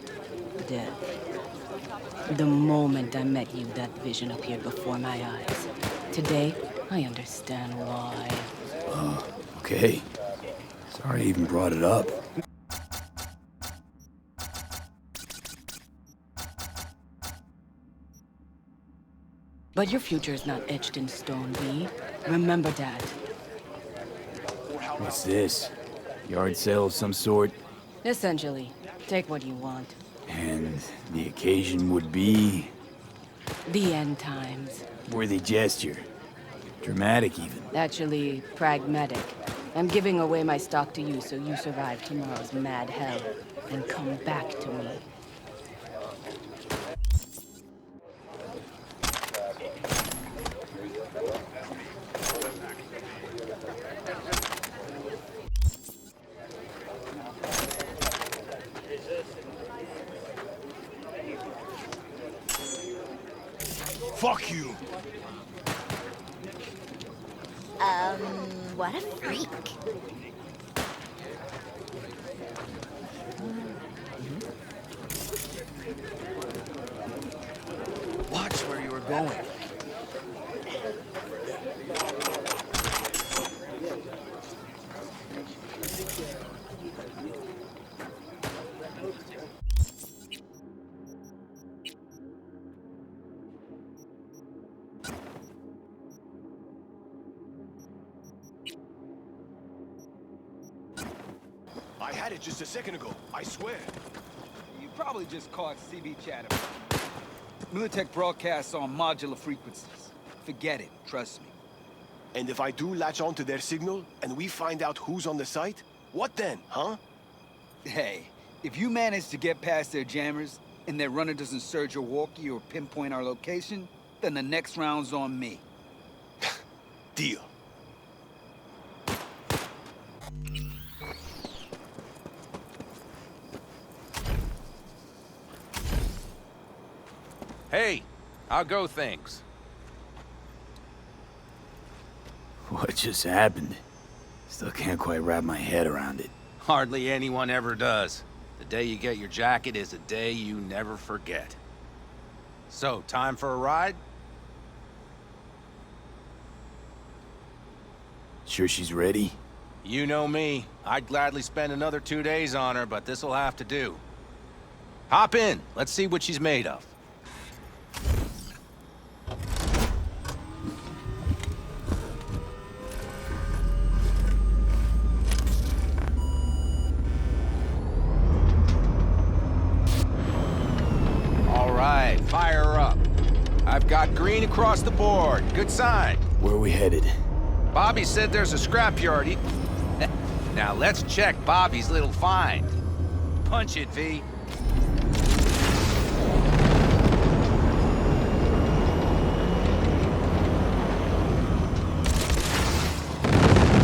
death. The moment I met you, that vision appeared before my eyes. Today, I understand why. Okay. Sorry I even brought it up. But your future is not etched in stone, V. Remember that. What's this? Yard sale of some sort? Essentially, take what you want. And the occasion would be... The end times. worthy gesture. Dramatic, even. Actually, pragmatic. I'm giving away my stock to you so you survive tomorrow's mad hell and come back to me. Fuck you! What a freak. Watch where you were going. I had it just a second ago, I swear. You probably just caught CB chatter. Militech broadcasts on modular frequencies. Forget it, trust me. And if I do latch onto their signal, and we find out who's on the site, what then, huh? Hey, if you manage to get past their jammers, and their runner doesn't surge your walkie or pinpoint our location, then the next round's on me. Deal. Hey, how go things? What just happened? Still can't quite wrap my head around it. Hardly anyone ever does. The day you get your jacket is a day you never forget. So, time for a ride? Sure she's ready? You know me. I'd gladly spend another 2 days on her, but this'll have to do. Hop in. Let's see what she's made of. Fire her up. I've got green across the board. Good sign. Where are we headed? Bobby said there's a scrapyard. Now let's check Bobby's little find. Punch it, V.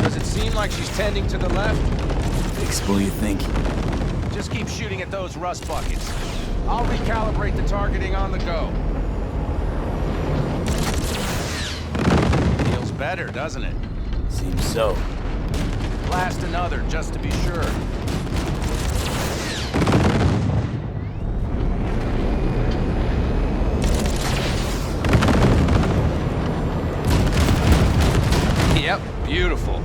Does it seem like like she's tending to the left? Fixable, you think? Just keep shooting at those rust buckets. I'll recalibrate the targeting on the go. Feels better, doesn't it? Seems so. Blast another, just to be sure. Yep, beautiful.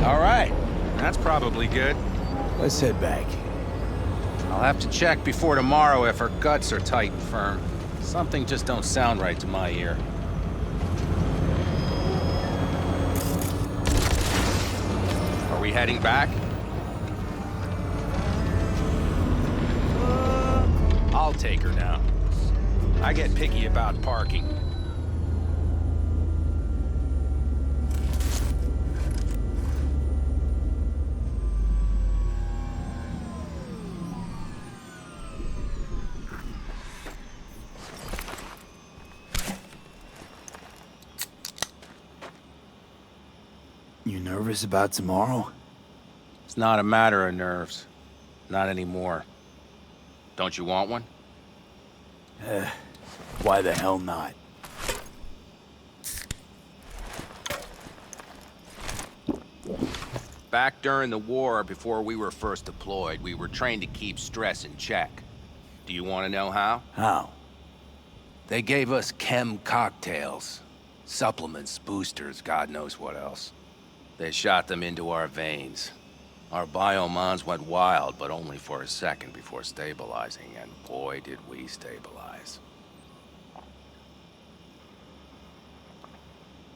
All right, that's probably good. Let's head back. I'll have to check before tomorrow if her guts are tight and firm. Something just don't sound right to my ear. Are we heading back? I'll take her now. I get picky about parking. You nervous about tomorrow? It's not a matter of nerves. Not anymore. Don't you want one? Why the hell not? Back during the war, before we were first deployed, we were trained to keep stress in check. Do you want to know how? How? They gave us chem cocktails. Supplements, boosters, God knows what else. They shot them into our veins. Our biomons went wild, but only for a second before stabilizing, and boy did we stabilize.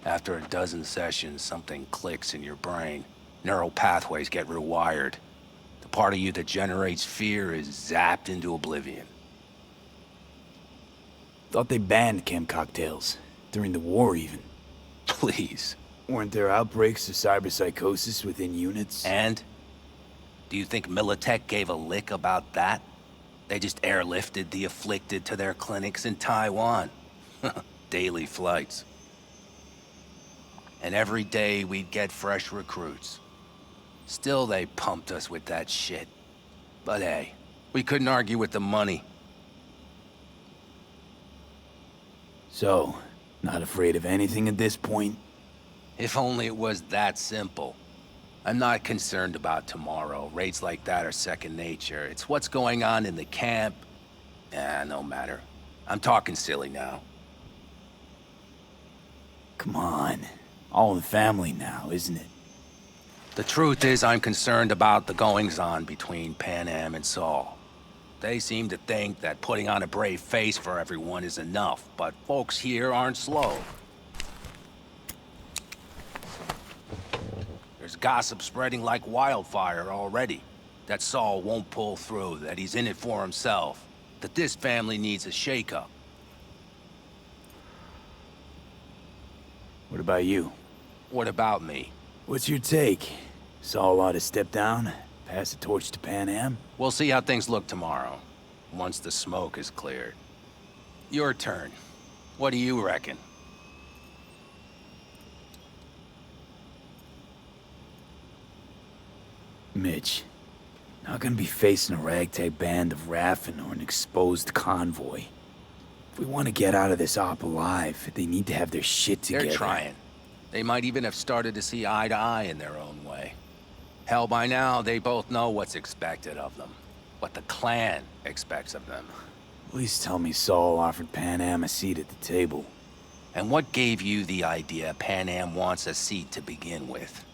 After a dozen sessions, something clicks in your brain. Neural pathways get rewired. The part of you that generates fear is zapped into oblivion. Thought they banned chem cocktails. During the war, even. Please. Weren't there outbreaks of cyberpsychosis within units? And? Do you think Militech gave a lick about that? They just airlifted the afflicted to their clinics in Taiwan. Daily flights. And every day we'd get fresh recruits. Still they pumped us with that shit. But hey, we couldn't argue with the money. So, not afraid of anything at this point? If only it was that simple. I'm not concerned about tomorrow. Raids like that are second nature. It's what's going on in the camp. No matter. I'm talking silly now. Come on. All in the family now, isn't it? The truth is I'm concerned about the goings-on between PANAM and Saul. They seem to think that putting on a brave face for everyone is enough, but folks here aren't slow. There's gossip spreading like wildfire already. That Saul won't pull through, that he's in it for himself, that this family needs a shakeup. What about you? What about me? What's your take? Saul ought to step down, pass the torch to PANAM? We'll see how things look tomorrow, once the smoke is cleared. Your turn. What do you reckon? Mitch, not gonna be facing a ragtag band of Raffen or an exposed convoy. If we want to get out of this op alive, they need to have their shit together. They're trying. They might even have started to see eye to eye in their own way. Hell, by now, they both know what's expected of them. What the clan expects of them. Please tell me Saul offered PANAM a seat at the table. And what gave you the idea PANAM wants a seat to begin with?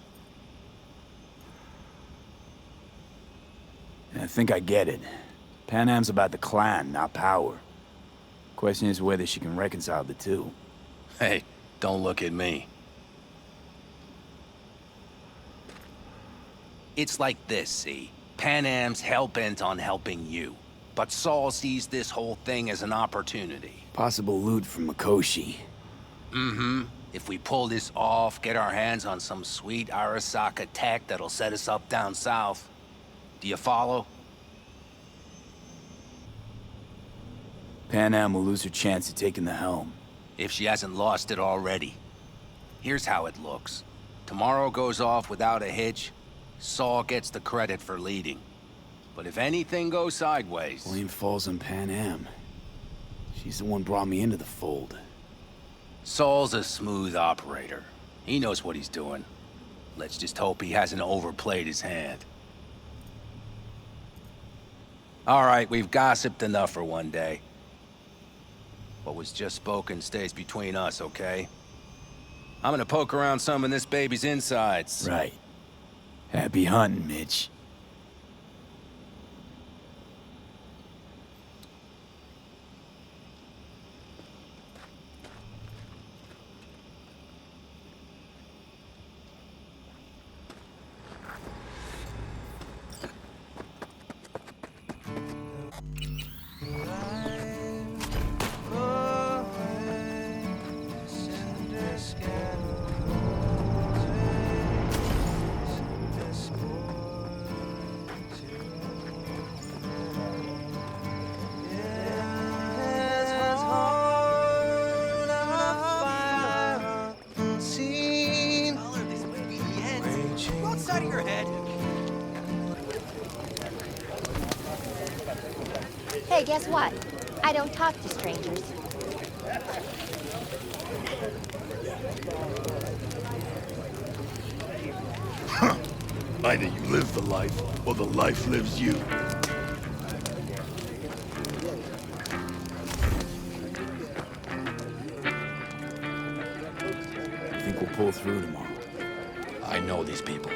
I think I get it. PANAM's about the clan, not power. Question is whether she can reconcile the two. Hey, don't look at me. It's like this, see? PANAM's hell-bent on helping you. But Saul sees this whole thing as an opportunity. Possible loot from Mikoshi. Mm-hmm. If we pull this off, get our hands on some sweet Arasaka tech that'll set us up down south. Do you follow? PANAM will lose her chance of taking the helm. If she hasn't lost it already. Here's how it looks. Tomorrow goes off without a hitch. Saul gets the credit for leading. But if anything goes sideways... Blame falls on PANAM. She's the one brought me into the fold. Saul's a smooth operator. He knows what he's doing. Let's just hope he hasn't overplayed his hand. All right, we've gossiped enough for one day. What was just spoken stays between us, okay? I'm gonna poke around some of this baby's insides. Right. Happy hunting, Mitch. Hey, guess what? I don't talk to strangers. Either you live the life, or the life lives you. I think we'll pull through tomorrow. I know these people.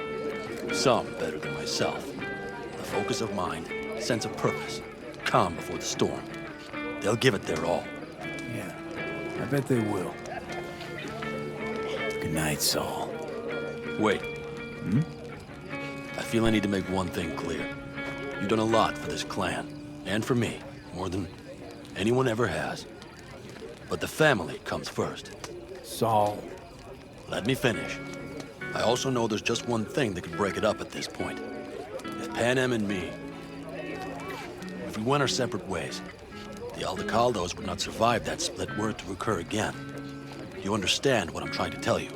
Some better than myself. A focus of mind, sense of purpose, calm before the storm. They'll give it their all. Yeah, I bet they will. Good night, Saul. Wait. I feel I need to make one thing clear. You've done a lot for this clan, and for me, more than anyone ever has. But the family comes first. Saul. Let me finish. I also know there's just one thing that could break it up at this point. If PANAM and me... If we went our separate ways, the Aldecaldos would not survive that split were it to occur again. You understand what I'm trying to tell you?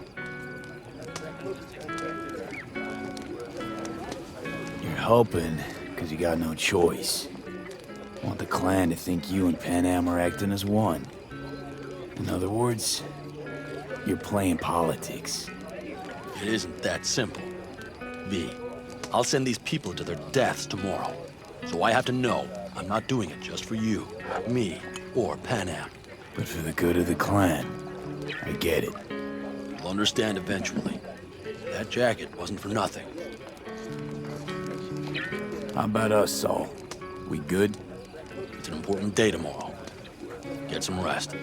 You're helping, because you got no choice. Want the clan to think you and PANAM are acting as one. In other words, you're playing politics. It isn't that simple. V, I'll send these people to their deaths tomorrow. So I have to know I'm not doing it just for you, me, or PANAM. But for the good of the clan. I get it. You'll understand eventually. That jacket wasn't for nothing. How about us, Saul? We good? It's an important day tomorrow. Get some rest.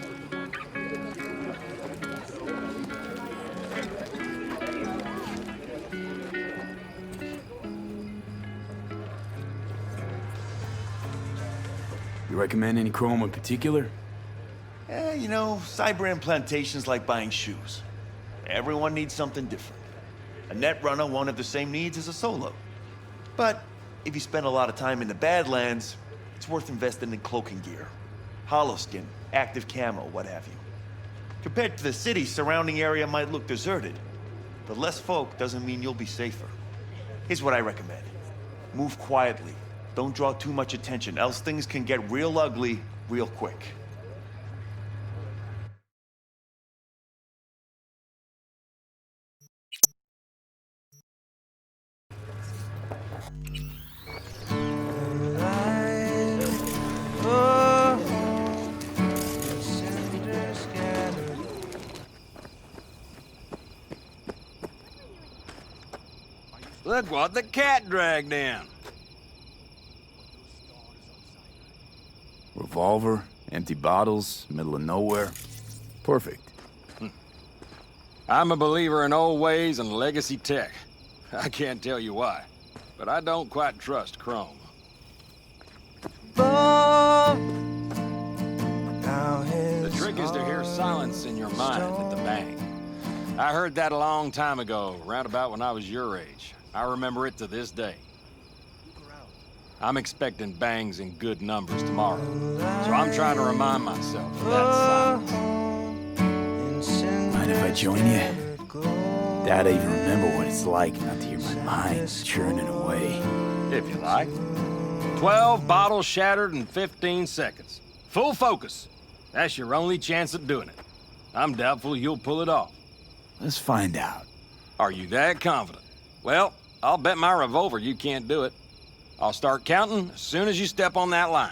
You recommend any chrome in particular? You know, cyber implantation's like buying shoes. Everyone needs something different. A net runner won't have the same needs as a solo. But if you spend a lot of time in the Badlands, it's worth investing in cloaking gear. Hollow skin, active camo, what have you. Compared to the city, surrounding area might look deserted. But less folk doesn't mean you'll be safer. Here's what I recommend. Move quietly. Don't draw too much attention, else things can get real ugly real quick. Look what the cat dragged in. Revolver, empty bottles, middle of nowhere. Perfect. I'm a believer in old ways and legacy tech. I can't tell you why, but I don't quite trust Chrome. The trick is to hear silence in your mind at the bang. I heard that a long time ago, round about when I was your age. I remember it to this day. I'm expecting bangs in good numbers tomorrow, so I'm trying to remind myself of that silence. Mind if I join you? Doubt I even remember what it's like not to hear my mind churning away. If you like. 12 bottles shattered in 15 seconds. Full focus. That's your only chance at doing it. I'm doubtful you'll pull it off. Let's find out. Are you that confident? Well, I'll bet my revolver you can't do it. I'll start counting as soon as you step on that line.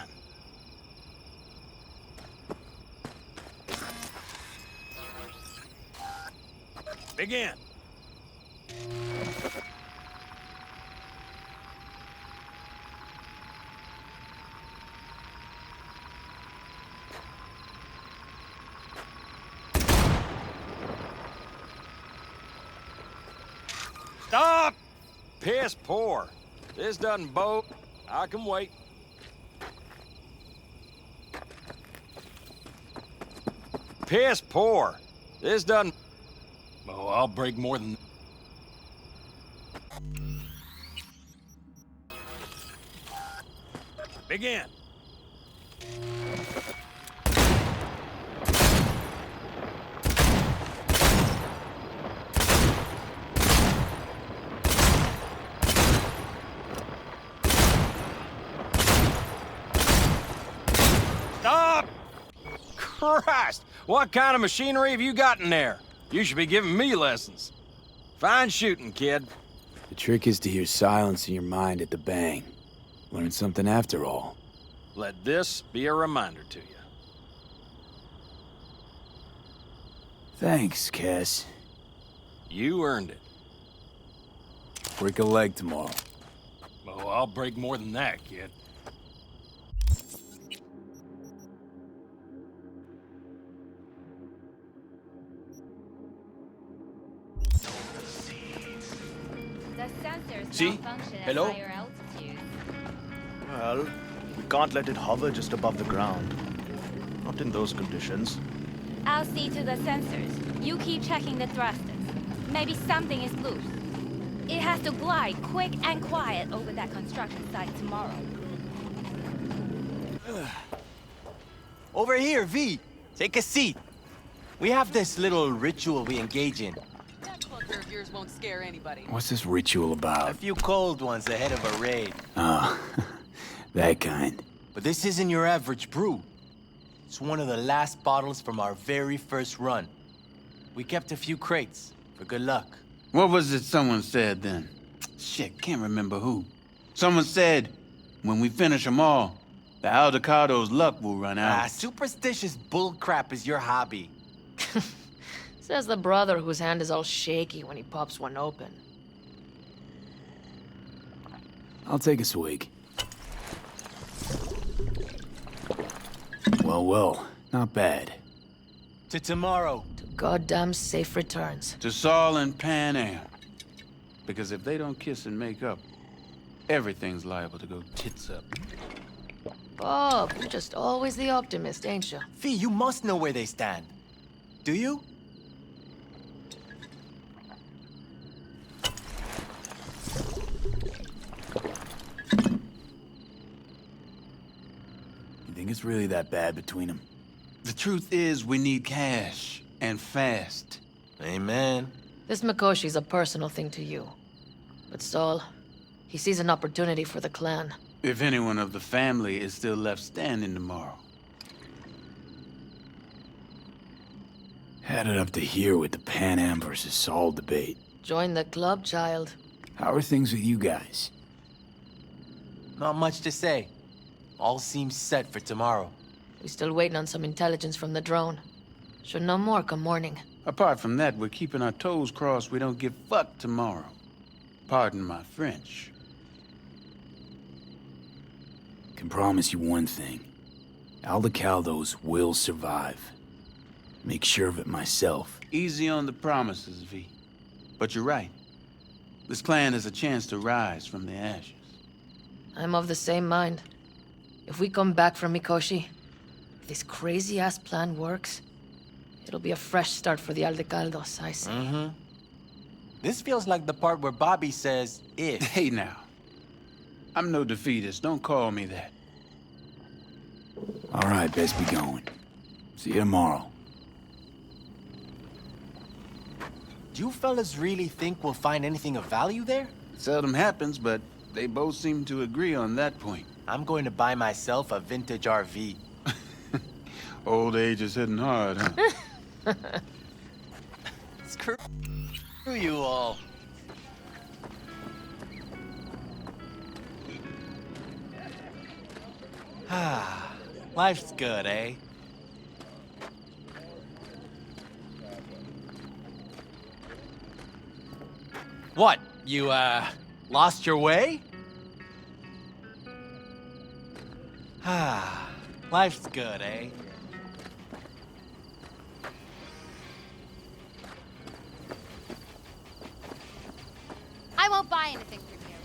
Begin. Stop! Piss poor. This doesn't bode. I can wait. Piss poor. This doesn't... Oh, I'll break more than... Begin. Stop! Christ! What kind of machinery have you got in there? You should be giving me lessons. Fine shooting, kid. The trick is to hear silence in your mind at the bang. Learn something after all. Let this be a reminder to you. Thanks, Cass. You earned it. Break a leg tomorrow. Oh, I'll break more than that, kid. See? Hello? Well, we can't let it hover just above the ground. Not in those conditions. I'll see to the sensors. You keep checking the thrusters. Maybe something is loose. It has to glide quick and quiet over that construction site tomorrow. Over here, V. Take a seat. We have this little ritual we engage in. Of yours won't scare anybody. What's this ritual about? A few cold ones ahead of a raid. Oh, that kind. But this isn't your average brew. It's one of the last bottles from our very first run. We kept a few crates for good luck. What was it someone said then? Shit, can't remember who. Someone said, when we finish them all, the Aldecado's luck will run out. Superstitious bullcrap is your hobby. Says the brother whose hand is all shaky when he pops one open. I'll take a swig. Well, not bad. To tomorrow. To goddamn safe returns. To Saul and PANAM. Because if they don't kiss and make up, everything's liable to go tits up. Bob, you're just always the optimist, ain't you? Fee, you must know where they stand. Do you? You think it's really that bad between them? The truth is, we need cash. And fast. Amen. This Mikoshi's a personal thing to you. But Saul, he sees an opportunity for the clan. If anyone of the family is still left standing tomorrow. Had it up to here with the PANAM versus Saul debate. Join the club, child. How are things with you guys? Not much to say. All seems set for tomorrow. We still waiting on some intelligence from the drone. Should know more come morning. Apart from that, we're keeping our toes crossed we don't give fuck tomorrow. Pardon my French. Can promise you one thing. Aldecaldos will survive. Make sure of it myself. Easy on the promises, V. But you're right. This clan has a chance to rise from the ashes. I'm of the same mind. If we come back from Mikoshi, if this crazy-ass plan works, It'll be a fresh start for the Aldecaldos, I say. Mm-hmm. This feels like the part where Bobby says, if. Hey now. I'm no defeatist. Don't call me that. All right, best be going. See you tomorrow. Do you fellas really think we'll find anything of value there? Seldom happens, but they both seem to agree on that point. I'm going to buy myself a vintage RV. Old age is hitting hard, huh? Screw you all. Ah, life's good, eh? What? You, lost your way? Ah, life's good, eh? I won't buy anything from you.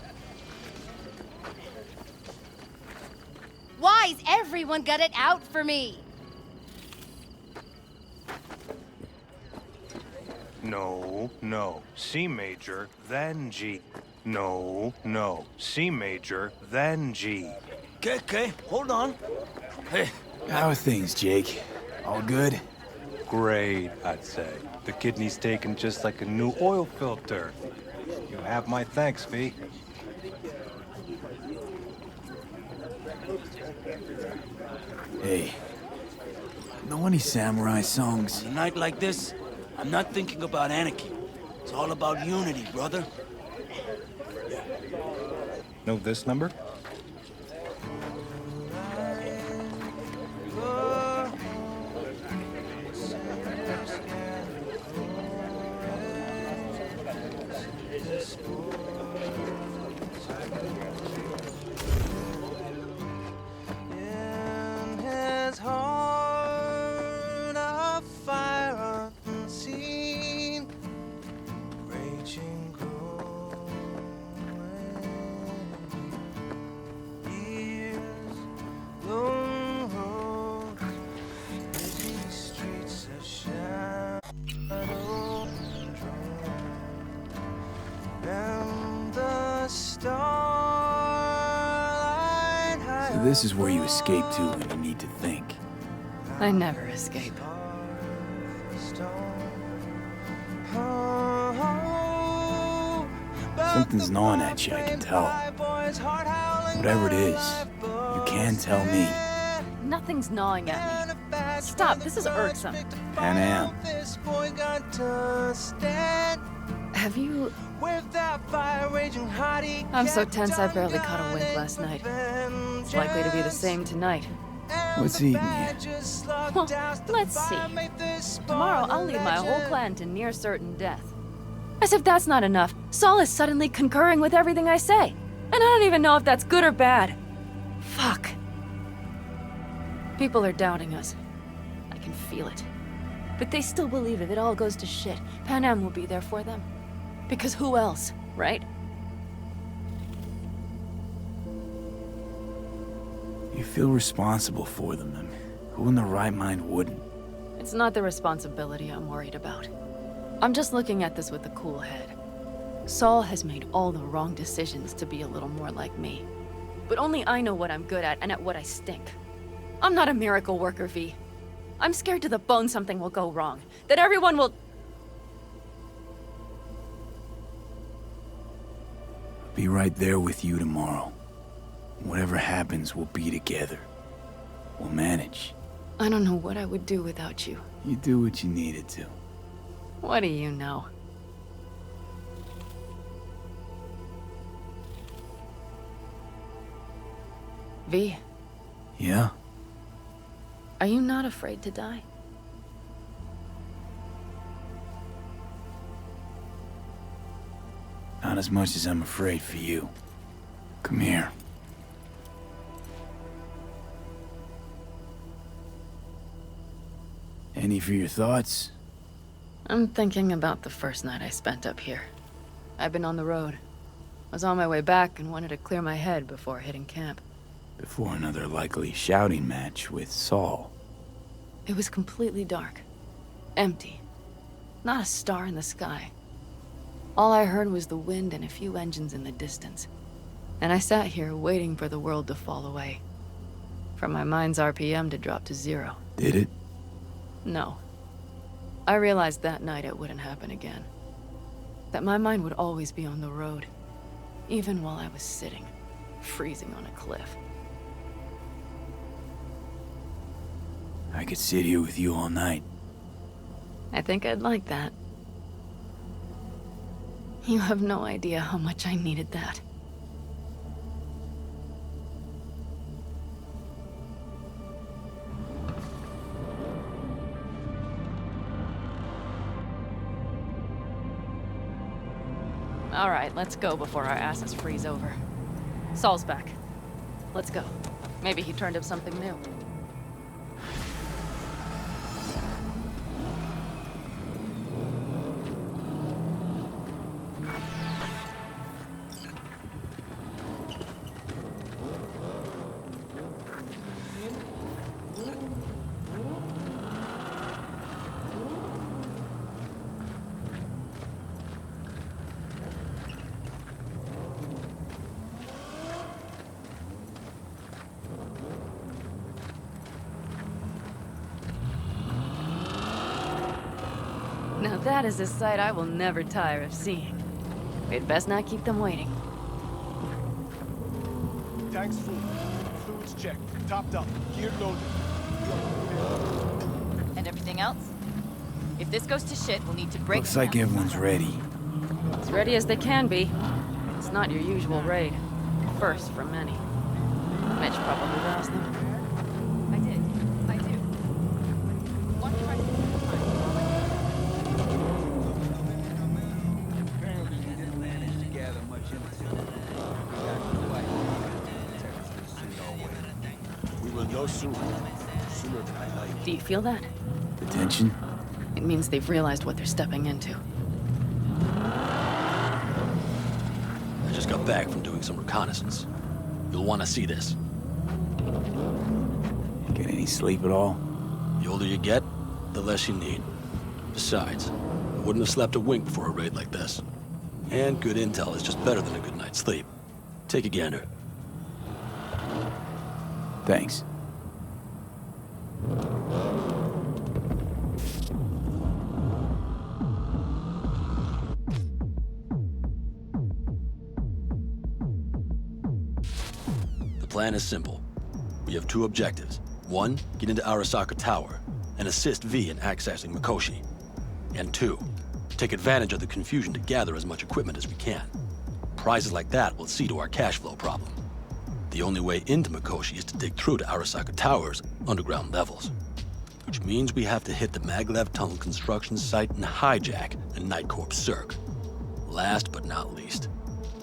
Why's everyone got it out for me? No, no. C major, then G. No, no. C major, then G. Okay, hold on. Hey. How are things, Jake? All good? Great, I'd say. The kidney's taken just like a new oil filter. You have my thanks, V. Hey. Know any samurai songs? A night like this, I'm not thinking about anarchy. It's all about unity, brother. Know this number? So this is where you escape to when you need to think. I never escape. Something's gnawing at you, I can tell. Whatever it is, you can tell me. Nothing's gnawing at me. Stop, this is irksome. PANAM. Have you... I'm so tense I barely caught a wink last night. It's likely to be the same tonight. What's eating you? Well, let's see. Tomorrow I'll lead my whole clan to near certain death. As if that's not enough, Saul is suddenly concurring with everything I say. And I don't even know if that's good or bad. Fuck. People are doubting us. I can feel it. But they still believe if it all goes to shit, PANAM will be there for them. Because who else, right? You feel responsible for them, and who in their right mind wouldn't? It's not the responsibility I'm worried about. I'm just looking at this with a cool head. Saul has made all the wrong decisions to be a little more like me. But only I know what I'm good at and at what I stink. I'm not a miracle worker, V. I'm scared to the bone something will go wrong. That everyone will... Be right there with you tomorrow. Whatever happens, we'll be together. We'll manage. I don't know what I would do without you. You do what you needed to. What do you know? V, Yeah? are you not afraid to die? Not as much as I'm afraid for you. Come here. Any for your thoughts? I'm thinking about the first night I spent up here. I've been on the road. I was on my way back and wanted to clear my head before hitting camp. Before another likely shouting match with Saul. It was completely dark. Empty. Not a star in the sky. All I heard was the wind and a few engines in the distance. And I sat here waiting for the world to fall away. For my mind's RPM to drop to 0. Did it? No. I realized that night it wouldn't happen again. That my mind would always be on the road. Even while I was sitting, freezing on a cliff. I could sit here with you all night. I think I'd like that. You have no idea how much I needed that. All right, let's go before our asses freeze over. Saul's back. Let's go. Maybe he turned up something new. Now that is a sight I will never tire of seeing. We'd best not keep them waiting. Tanks full. Fluids checked. Topped up. Gear loaded. And everything else? If this goes to shit, we'll need to break Looks like everyone's ready. As ready as they can be. It's not your usual raid. First for many. Mitch probably roused them. I did. I do. One crisis at a time. Apparently we didn't manage to gather much intel. We got quite We will know soon. Sooner than I like. Do you feel that? The tension? It means they've realized what they're stepping into. I just got back from doing some reconnaissance. You'll want to see this. Get any sleep at all? The older you get, the less you need. Besides, I wouldn't have slept a wink before a raid like this. And good intel is just better than a good night's sleep. Take a gander. Thanks. The plan is simple. We have two objectives. One, get into Arasaka Tower and assist V in accessing Mikoshi. And two, take advantage of the confusion to gather as much equipment as we can. Prizes like that will see to our cash flow problem. The only way into Mikoshi is to dig through to Arasaka Tower's underground levels. Which means we have to hit the maglev tunnel construction site and hijack a Night Corps Cirque. Last but not least,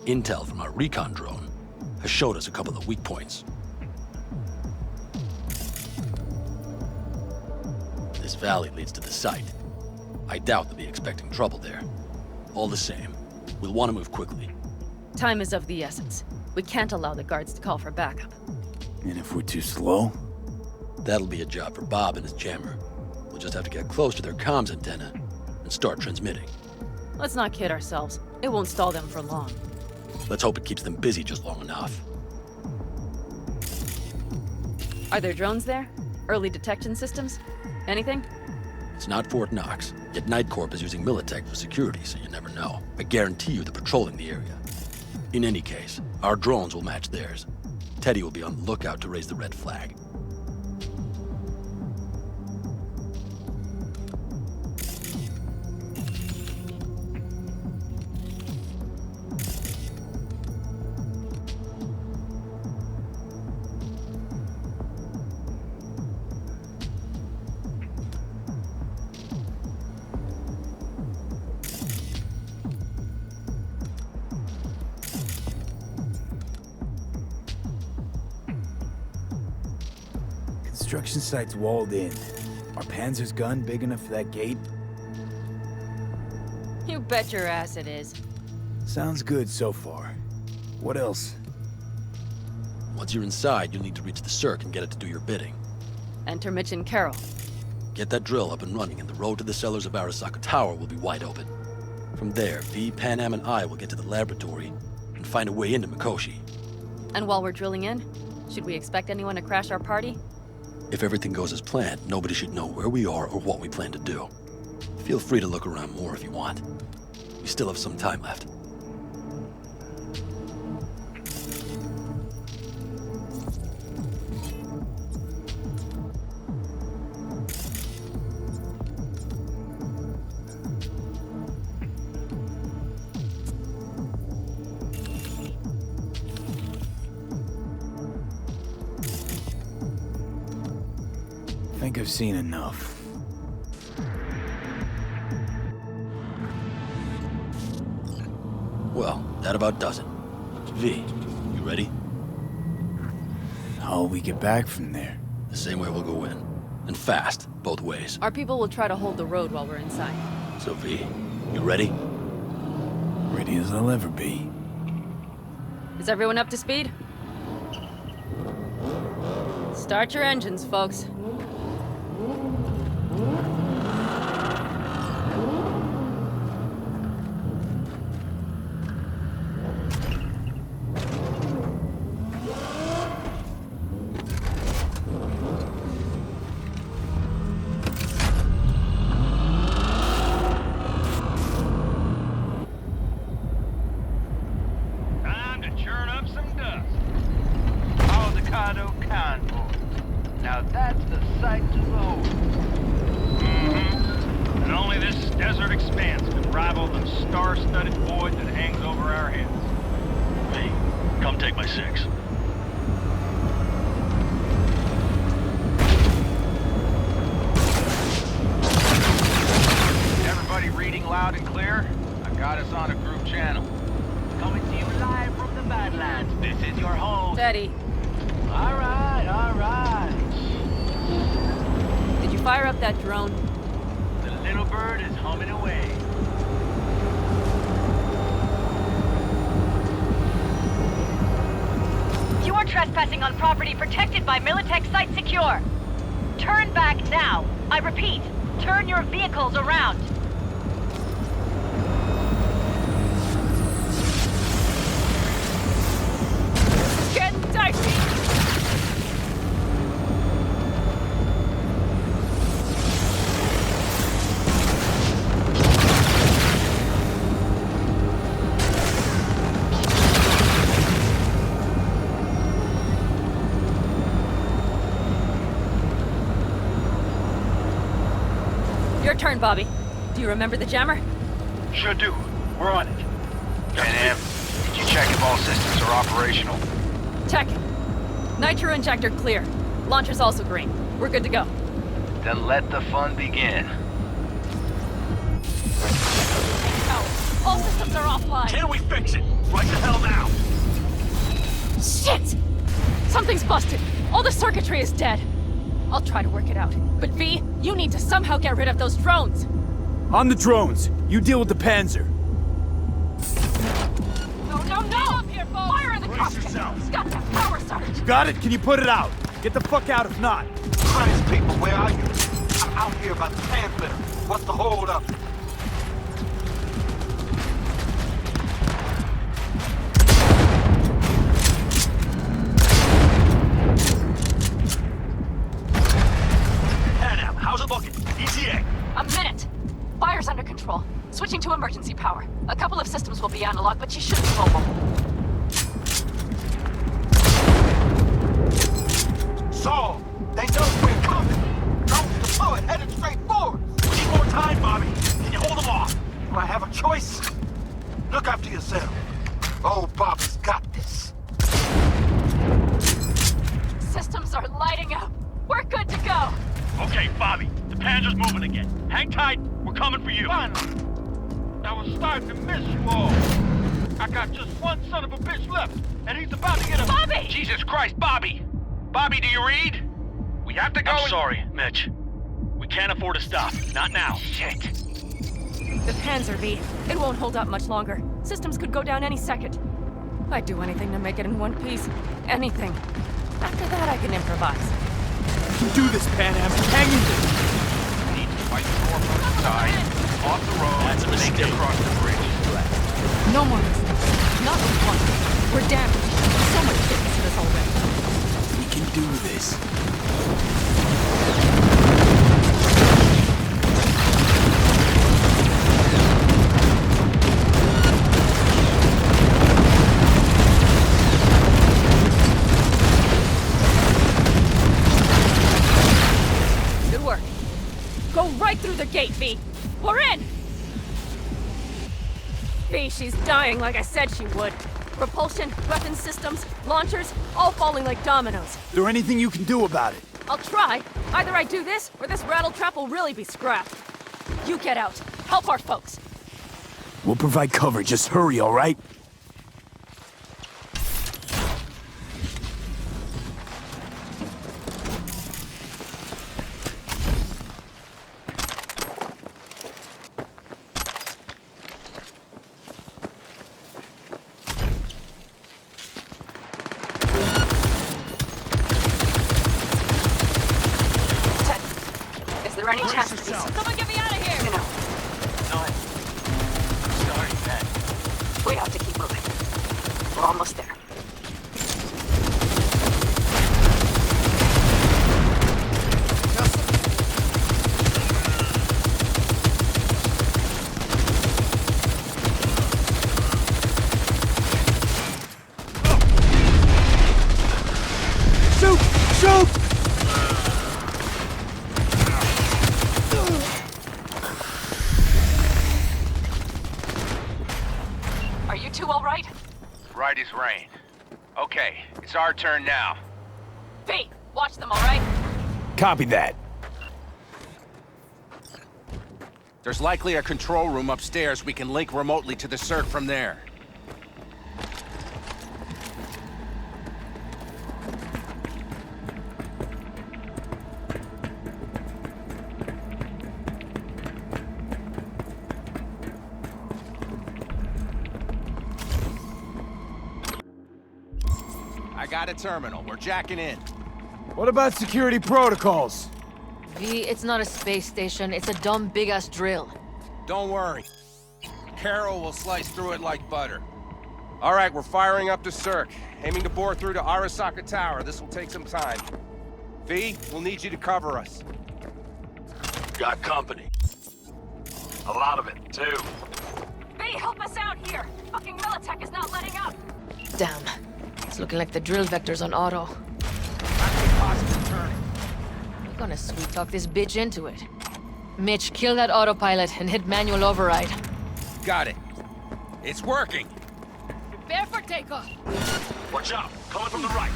intel from our recon drone has showed us a couple of weak points. This valley leads to the site. I doubt they'll be expecting trouble there. All the same, we'll want to move quickly. Time is of the essence. We can't allow the guards to call for backup. And if we're too slow? That'll be a job for Bob and his jammer. We'll just have to get close to their comms antenna and start transmitting. Let's not kid ourselves. It won't stall them for long. Let's hope it keeps them busy just long enough. Are there drones there? Early detection systems? Anything? It's not Fort Knox, yet Night Corp is using Militech for security, so you never know. I guarantee you they're patrolling the area. In any case, our drones will match theirs. Teddy will be on the lookout to raise the red flag. Construction site's walled in. Are Panzer's gun big enough for that gate? You bet your ass it is. Sounds good so far. What else? Once you're inside, you'll need to reach the Cirque and get it to do your bidding. Enter Mitch and Carol. Get that drill up and running, and the road to the cellars of Arasaka Tower will be wide open. From there, V, Panam, and I will get to the laboratory and find a way into Mikoshi. And while we're drilling in, should we expect anyone to crash our party? If everything goes as planned, nobody should know where we are or what we plan to do. Feel free to look around more if you want. We still have some time left. I think I've seen enough. Well, that about does it. V, you ready? How'll we get back from there? The same way we'll go in. And fast, both ways. Our people will try to hold the road while we're inside. So V, you ready? Ready as I'll ever be. Is everyone up to speed? Start your engines, folks. Now that's the sight to behold. Mm-hmm. And only this desert expanse can rival the star-studded void that hangs over our heads. Hey, come take my 6. Everybody reading loud and clear? I got us on a group channel. Coming to you live from the Badlands. This is your home. Steady. All right, all right. Did you fire up that drone? The little bird is humming away. You are trespassing on property protected by Militech Site Secure. Turn back now. I repeat, turn your vehicles around. Getting dicey. Your turn, Bobby. Do you remember the jammer? Sure do. We're on it. PANAM, did you check if all systems are operational? Check. Nitro injector clear. Launcher's also green. We're good to go. Then let the fun begin. Oh, all systems are offline. Can we fix it? Right the hell now! Shit! Something's busted. All the circuitry is dead. I'll try to work it out. But V, you need to somehow get rid of those drones. On the drones. You deal with the Panzer. No, no, no! Up here, folks. Fire in the cockpit. Got that power surge. Got it? Can you put it out? Get the fuck out if not. Christ, people, where are you? I'm out here about the pamphlet. What's the hold up? PANAM, how's it looking? ETA. A minute. Fire's under control. Switching to emergency power. A couple of systems will be analog, but you should be mobile. So, they know we're coming. Drones deployed, headed straight forward. We need more time, Bobby. Can you hold them off? Do I have a choice? Look after yourself. Oh, Bobby's got this. Systems are lighting up. We're good to go. Okay, Bobby. The Panzer's moving again. Hang tight. We're coming for you. Finally. I was starting to miss you all. I got just one son of a bitch left, and he's about to get a— Bobby! Jesus Christ, Bobby! Bobby, do you read? We have to go— I'm sorry, Mitch. We can't afford to stop. Not now. Shit. The Panzer, V. It won't hold up much longer. Systems could go down any second. I'd do anything to make it in one piece. Anything. After that, I can improvise. You can do this, PANAM. Hang in there. White door from the side. Off the road. That's a mistake. Make it across the bridge. No more mistakes. Not with one. We're damaged. So much fitness to this already. We can do this. Good work. Go right through the gate, V. We're in! V, she's dying like I said she would. Propulsion, weapon systems, launchers, all falling like dominoes. Is there anything you can do about it? I'll try. Either I do this, or this rattletrap will really be scrapped. You get out. Help our folks. We'll provide cover. Just hurry, all right? Is there any chance? Someone get me out of here! You know. Sorry, man. We have to keep moving. We're almost there. Shoot! Shoot! Are you two all right? Right as rain. Okay, it's our turn now. V, watch them, all right? Copy that. There's likely a control room upstairs we can link remotely to the circ from there. I got a terminal. We're jacking in. What about security protocols? V, it's not a space station. It's a dumb big-ass drill. Don't worry. Carol will slice through it like butter. All right, we're firing up the circ. Aiming to bore through to Arasaka Tower. This will take some time. V, we'll need you to cover us. Got company. A lot of it, too. V, help us out here! Fucking Militech is not letting up! Damn. It's looking like the drill vector's on auto. We're gonna sweet-talk this bitch into it. Mitch, kill that autopilot and hit manual override. Got it. It's working. Prepare for takeoff! Watch out! Coming from the right.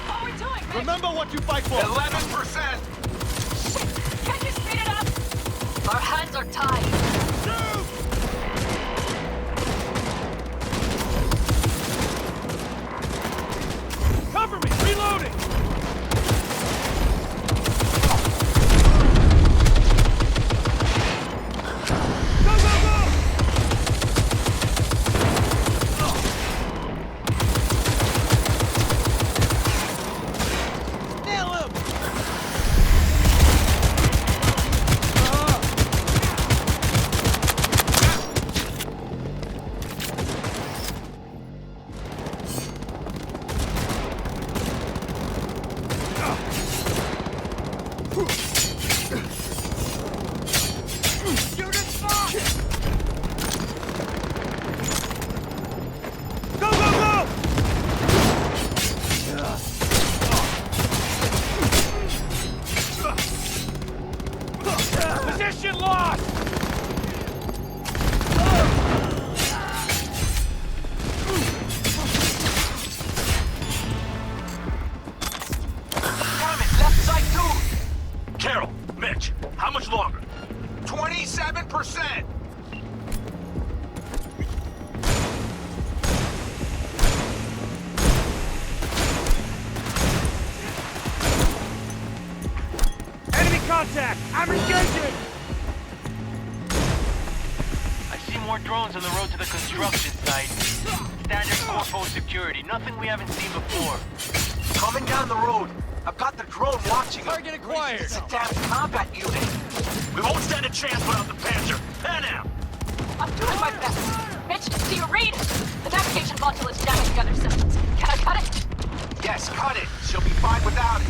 How are we doing, Mitch? Remember what you fight for! 11%! Shit! Can't you speed it up? Our hands are tied. Cover me! Reloading! Go, go, go! Nail him! Position lost! Damn it, left side too! Carol, Mitch, how much longer? 27%! Enemy contact! I'm engaging! I see more drones on the road to the construction site. Standard corpo security, nothing we haven't seen before. Coming down the road. I've got the drone watching us. Target acquired. It's a damn combat unit. We won't stand a chance without the Panzer. PANAM! I'm doing my best. Mitch, do you read? The navigation module is jamming the other systems. Can I cut it? Yes, cut it. She'll be fine without it.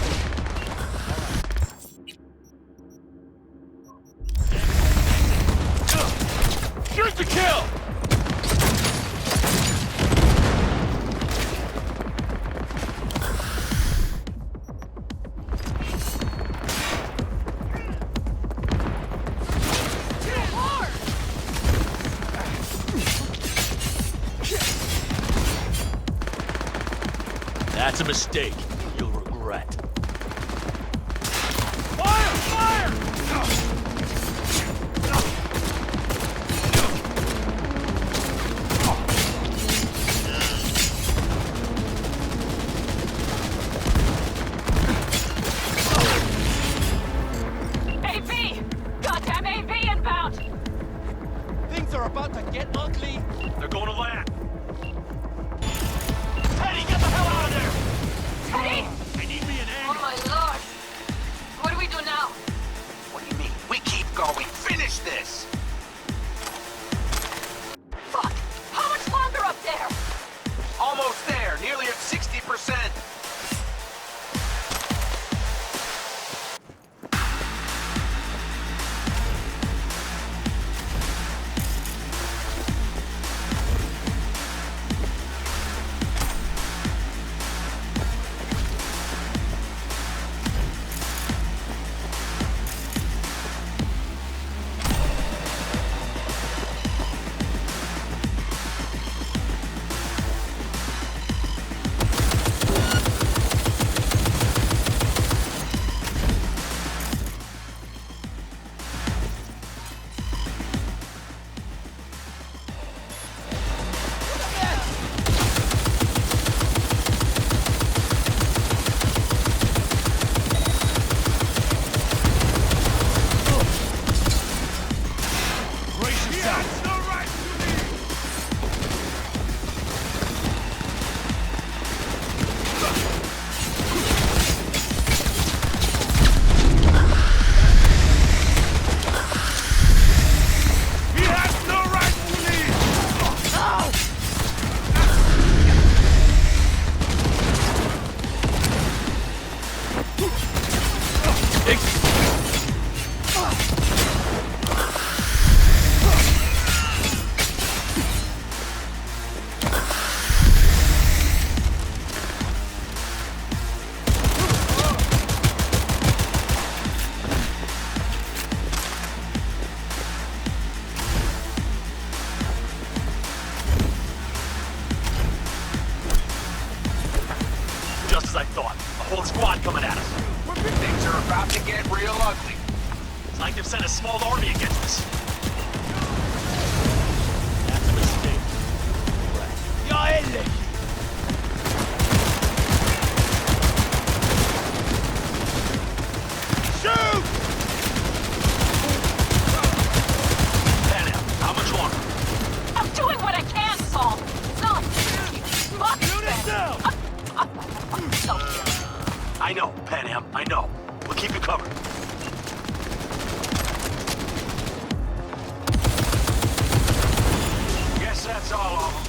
Shoot to kill! That's a mistake. You'll regret. Fire! Fire! AV! Goddamn AV inbound! Things are about to get ugly. They're going to land. Teddy, get the hell out of there! Teddy! They need me in Oh anger. my lord! What do we do now? What do you mean? We keep going. Finish this! Fuck! How much longer up there? Almost there. Nearly at 60%. Just as I thought. A whole squad coming at us. Things are about to get real ugly. It's like they've sent a small army against us. That's a mistake. Shoot! PANAM, how much longer? I'm doing what I can, Saul. No! Fuck! I'm so scared. I know, PANAM, I know. We'll keep you covered. Guess that's all of them.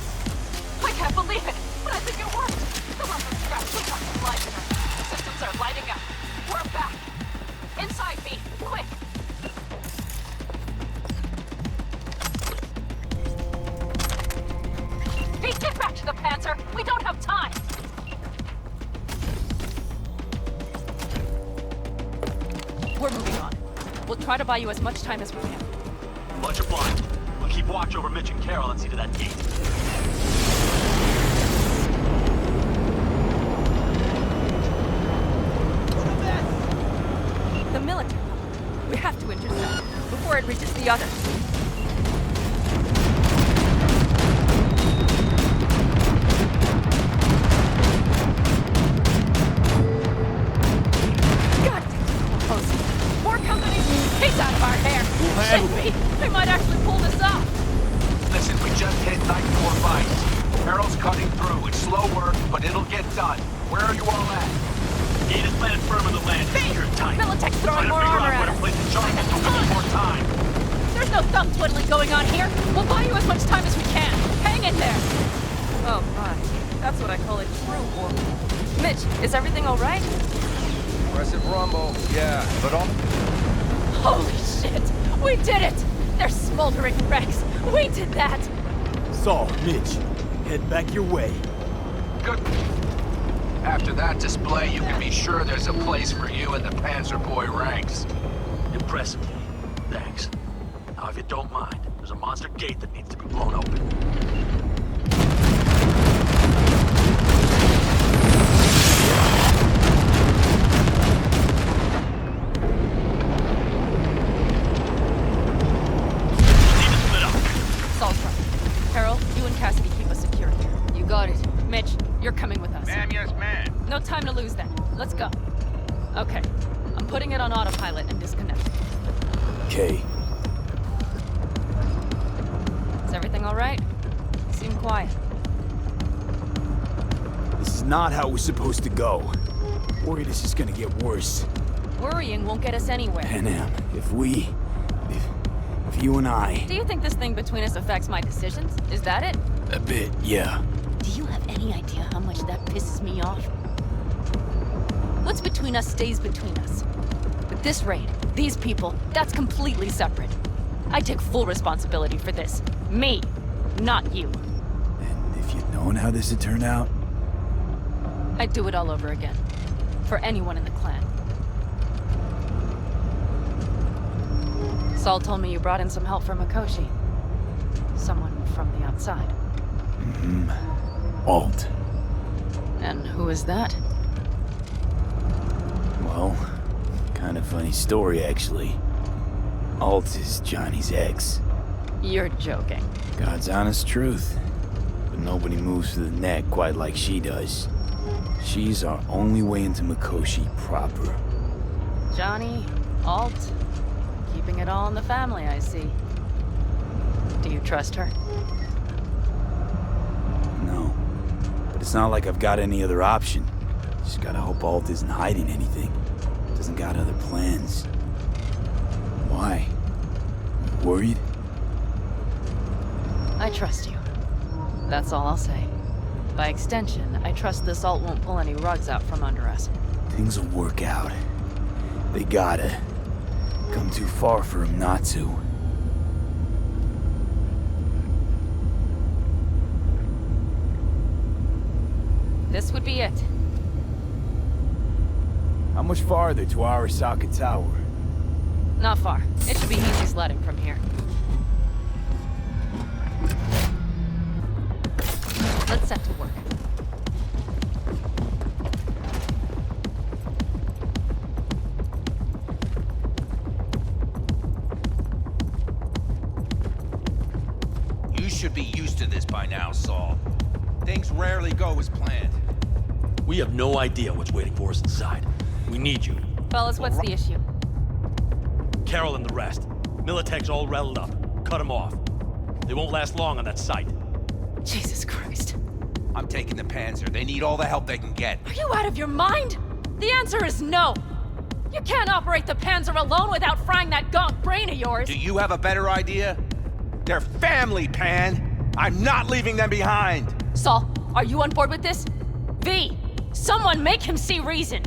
I can't believe it, but I think it worked. The lumber scraps we got some light in her. Systems are lighting up. We're back. Inside me, quick. Pete, get back to the Panzer. We don't have time. We're moving on. We'll try to buy you as much time as we can. Much obliged. We'll keep watch over Mitch and Carol and see to that gate. The military. We have to intercept before it reaches the others. God damn, close. More companies. He's out of our hair. Shit, Pete. We might actually pull this off. Listen, we just hit Night 4 Vice. Carol's cutting through. It's slow work, but it'll get done. Where are you all at? Gate is planted firm in the land. Secure it tight. Militech's throwing Trying to more figure armor out where at to us. place the charges so we can more as much time as we can. Hang in there! Oh, my. That's what I call a true war. Mitch, is everything all right? Aggressive rumble, yeah, but all... Holy shit! We did it! They're smoldering wrecks. We did that! Saul, Mitch, head back your way. Good. After that display, you can be sure there's a place for you in the Panzer Boy ranks. Impressive. Thanks. Now, if you don't mind, there's a monster gate that needs to be blown open. Saul's right. Carol, you and Cassidy keep us secure here. You got it. Mitch, you're coming with us. Ma'am, yes, ma'am. No time to lose then. Let's go. Okay. I'm putting it on autopilot and disconnecting. Okay. Is everything all right? Seem quiet. This is not how we're supposed to go. Worried this is gonna get worse. Worrying won't get us anywhere. PANAM, if you and I... Do you think this thing between us affects my decisions? Is that it? A bit, yeah. Do you have any idea how much that pisses me off? What's between us stays between us. But this raid, these people, that's completely separate. I take full responsibility for this. Me, not you. And if you'd known how this would turn out... I'd do it all over again. For anyone in the clan. Saul told me you brought in some help from Mikoshi. Someone from the outside. Alt. And who is that? Well, kind of funny story, actually. Alt is Johnny's ex. You're joking. God's honest truth. But nobody moves to the neck quite like she does. She's our only way into Mikoshi proper. Johnny, Alt, keeping it all in the family, I see. Do you trust her? No. But it's not like I've got any other option. Just gotta hope Alt isn't hiding anything. Doesn't got other plans. Why? You worried? I trust you. That's all I'll say. By extension, I trust this Alt won't pull any rugs out from under us. Things will work out. They gotta. Come too far for him not to. This would be it. How much farther to Arasaka Tower? Not far. It should be easy sledding from here. Let's set to work. You should be used to this by now, Saul. Things rarely go as planned. We have no idea what's waiting for us inside. We need you. Fellas, what's the issue? Carol and the rest. Militech's all rattled up. Cut them off. They won't last long on that site. Jesus Christ. I'm taking the Panzer. They need all the help they can get. Are you out of your mind? The answer is no. You can't operate the Panzer alone without frying that gaunt brain of yours. Do you have a better idea? They're family, Pan. I'm not leaving them behind. Saul, are you on board with this? V, someone make him see reason.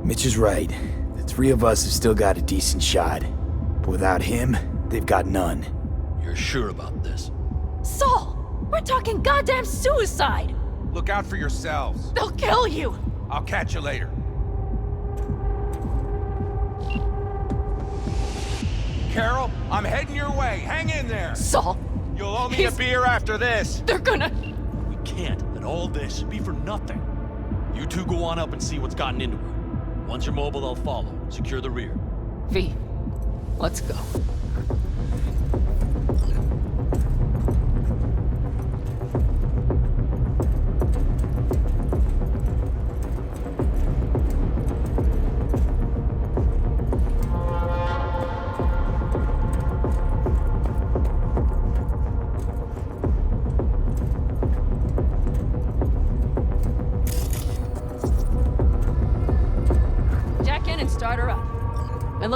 Mitch is right. The three of us have still got a decent shot. But without him, they've got none. You're sure about this? Saul, we're talking goddamn suicide. Look out for yourselves. They'll kill you. I'll catch you later. Carol, I'm heading your way. Hang in there. Saul. You'll owe me a beer after this. They're gonna... We can't let all this be for nothing. You two go on up and see what's gotten into her. Once you're mobile, they'll follow. Secure the rear. V, let's go.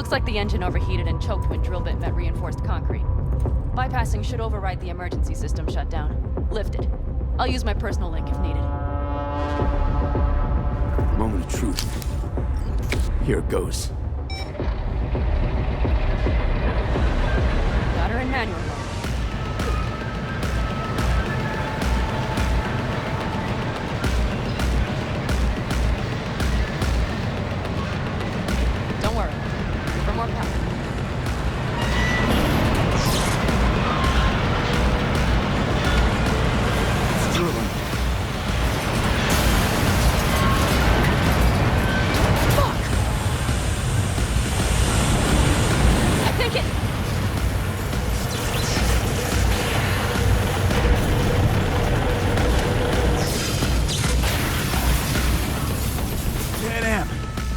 Looks like the engine overheated and choked when drill bit met reinforced concrete. Bypassing should override the emergency system shutdown. Lift it. I'll use my personal link if needed. Moment of truth. Here it goes. Got her in manual mode. Don't worry. Give her more power. It's drilling.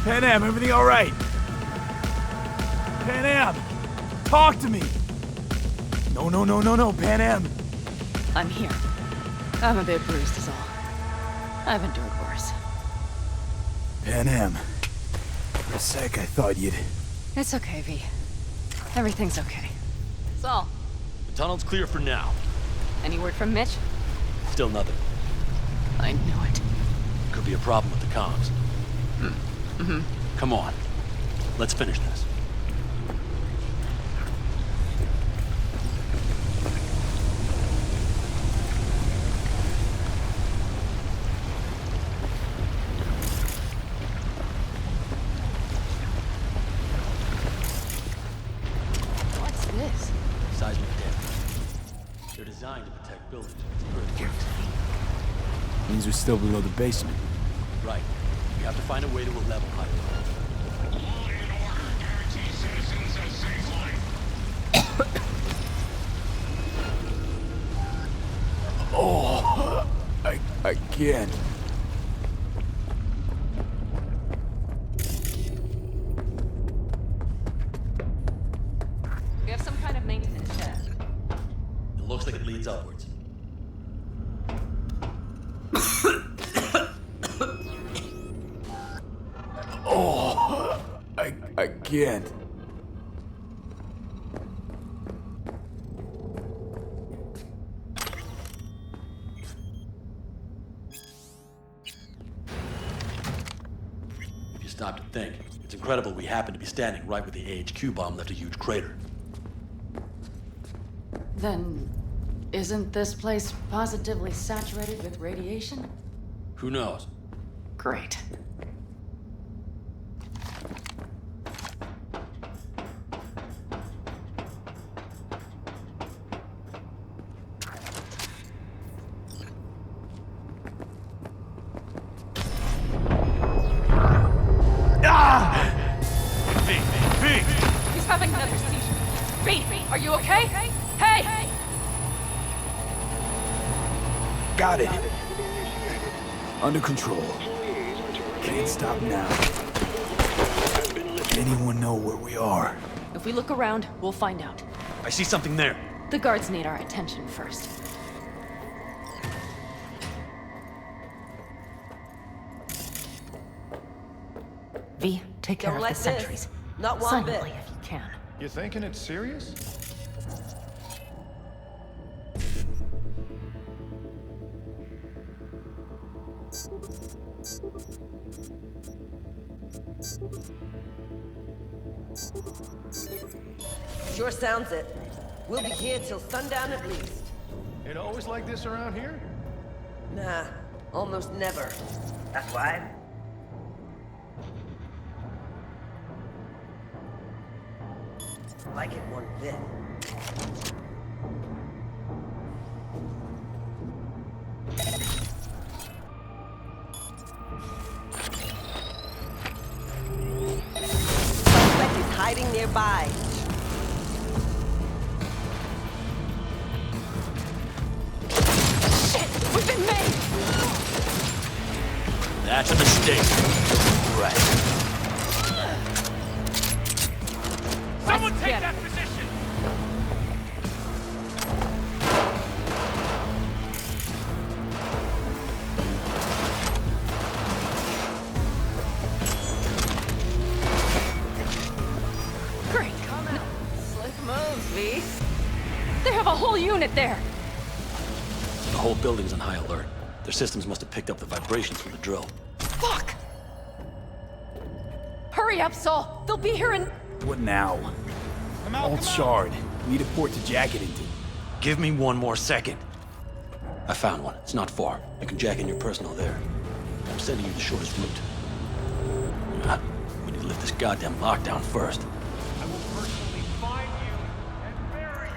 PANAM, everything all right? PANAM, talk to me. No, PANAM. I'm here. I'm a bit bruised is all. I've endured worse. PANAM, for a sec I thought you'd... It's okay, V. Everything's okay. Saul. The tunnel's clear for now. Any word from Mitch? Still nothing. I knew it. Could be a problem with the comms. Mm-hmm. Come on. Let's finish this. What's this? Seismic data. They're designed to protect buildings with earthquakes. Means we're still below the basement. Right. We have to find a way to a level higher. Oh, I can't. We have some kind of maintenance shed. It looks like it leads upwards. Oh, I can't. If you stop to think, it's incredible we happen to be standing right where the AHQ bomb left a huge crater. Then, isn't this place positively saturated with radiation? Who knows? Great. He's having another seizure. B, are you okay? Hey! Got it. Under control. Can't stop now. Anyone know where we are? If we look around, we'll find out. I see something there. The guards need our attention first. V, take care of the sentries. Not one bit. Silently if you can. You thinking it's serious? Sure sounds it. We'll be here till sundown at least. It always like this around here? Nah, almost never. That's why. Like it one bit. Suspect is hiding nearby. Shit! We've been made! That's a mistake. Right. Someone take that position! place! They have a whole unit there! The whole building's on high alert. Their systems must have picked up the vibrations from the drill. Fuck! Hurry up, Saul! They'll be here in... What now? Alt shard. Need a port to jack it into. Give me one more second. I found one. It's not far. You can jack in your personal there. I'm sending you the shortest route. We need to lift this goddamn lockdown first. I will personally find you and bury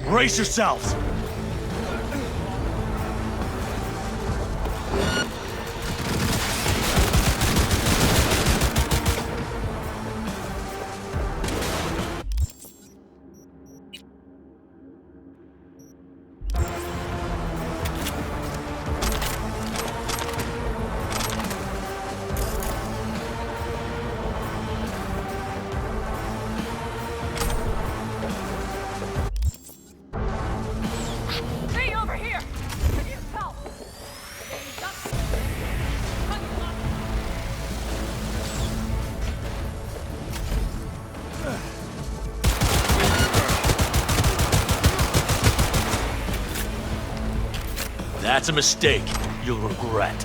you. Brace yourselves! Stay over here! Can you help? That's a mistake. You'll regret.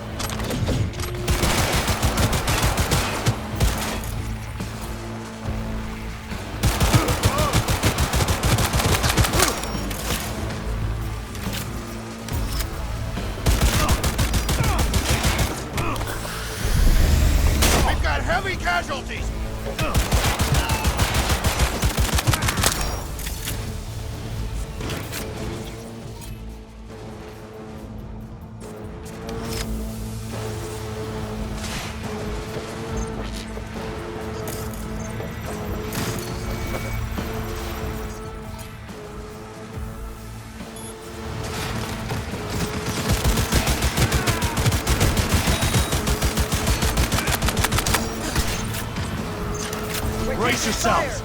We've got heavy casualties! Brace yourselves!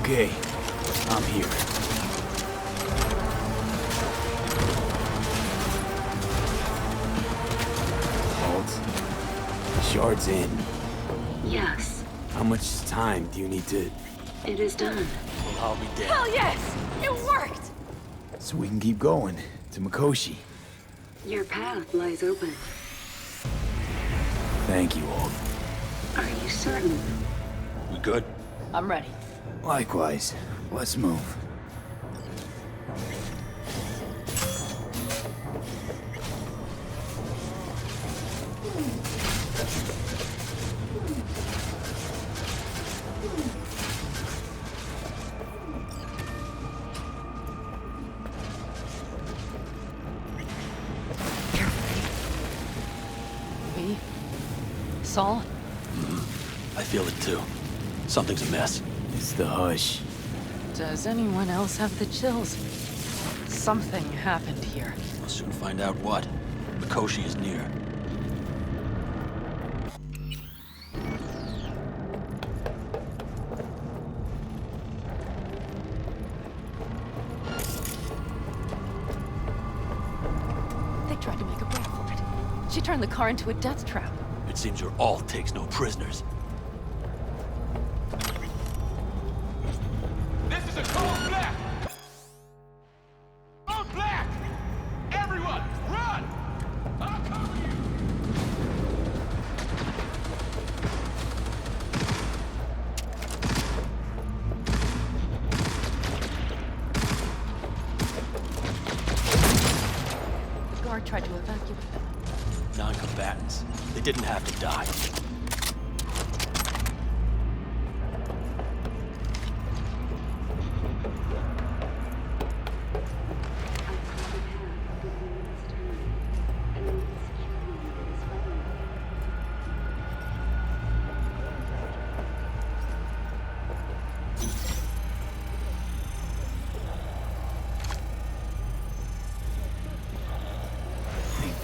Okay, I'm here. Alt. Shard's in. Yes, How much time do you need to... it is done. Well, I'll be dead. Hell yes! It worked! So we can keep going to Mikoshi. Your path lies open. Thank you, Alt. Are you certain? We good? I'm ready. Likewise. Let's move. V? Saul? I feel it too. Something's amiss. It's the hush. Does anyone else have the chills? Something happened here. We'll soon find out what. Mikoshi is near. They tried to make a break for it. She turned the car into a death trap. It seems your alt takes no prisoners. This is a code black! Code black! guard tried to evacuate them. Non-combatants. They didn't have to die.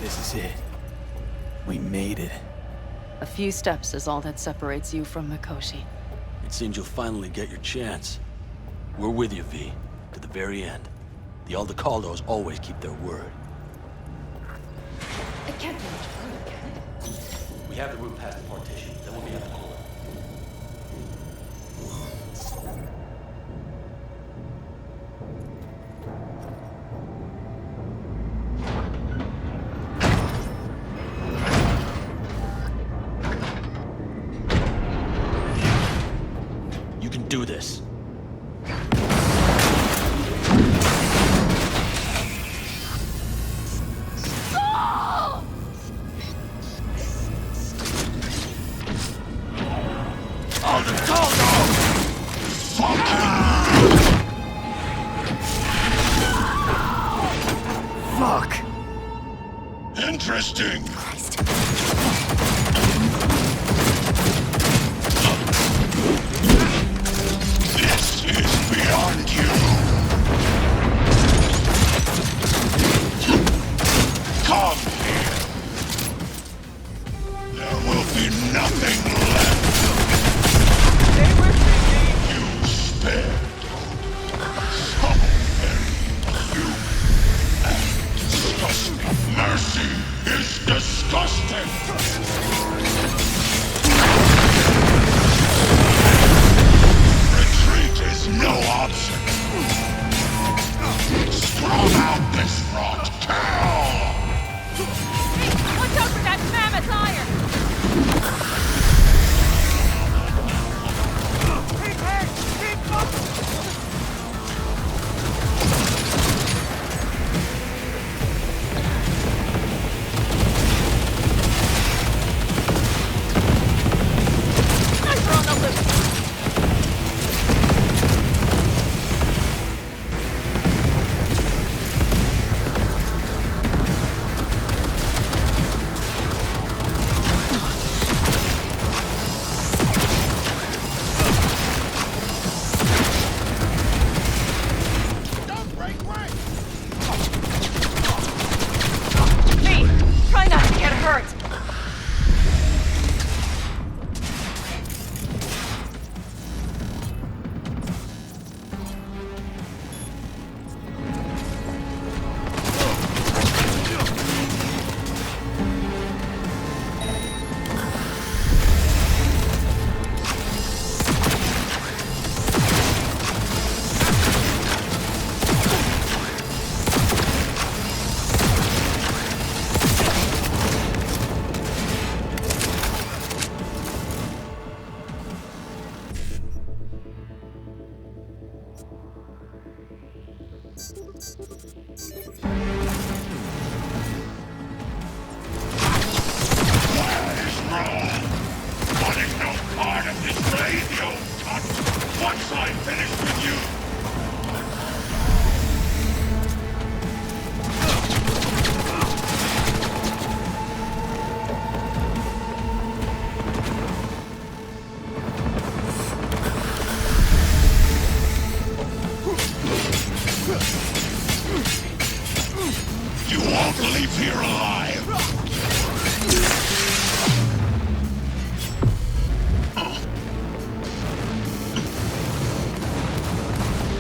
This is it. We made it. A few steps is all that separates you from Mikoshi. It seems you'll finally get your chance. We're with you, V, to the very end. The Aldecaldos always keep their word. It can't be much further, can it? We have the route past the partition, then we'll be at the corner. You can do this. Fuck! Interesting. This is beyond you. Come here. There will be nothing left. Stay with me. You spared. So very human and disgusting. Mercy is disgusting. Retreat is no option. Scrub out this rot cow. Watch out for that mammoth liar! Keep back! Keep up! Sniper on the loose! Try not to get hurt! Wanting no part of this raid, you cunt! Once I'm finished with you! You won't leave here alive!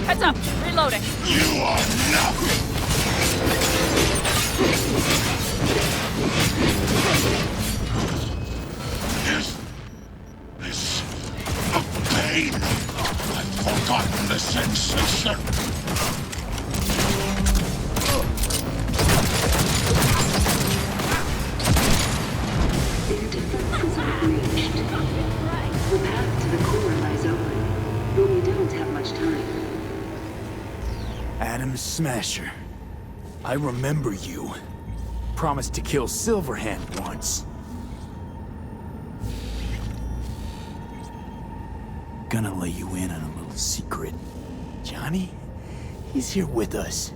Heads up! Reloading! You are nothing! This pain! I've forgotten the sensation! Their defenses are breached. The path to the core lies open, but we don't have much time. Adam Smasher. I remember you. promised to kill Silverhand once. Gonna let you in on a little secret. Johnny, he's here with us.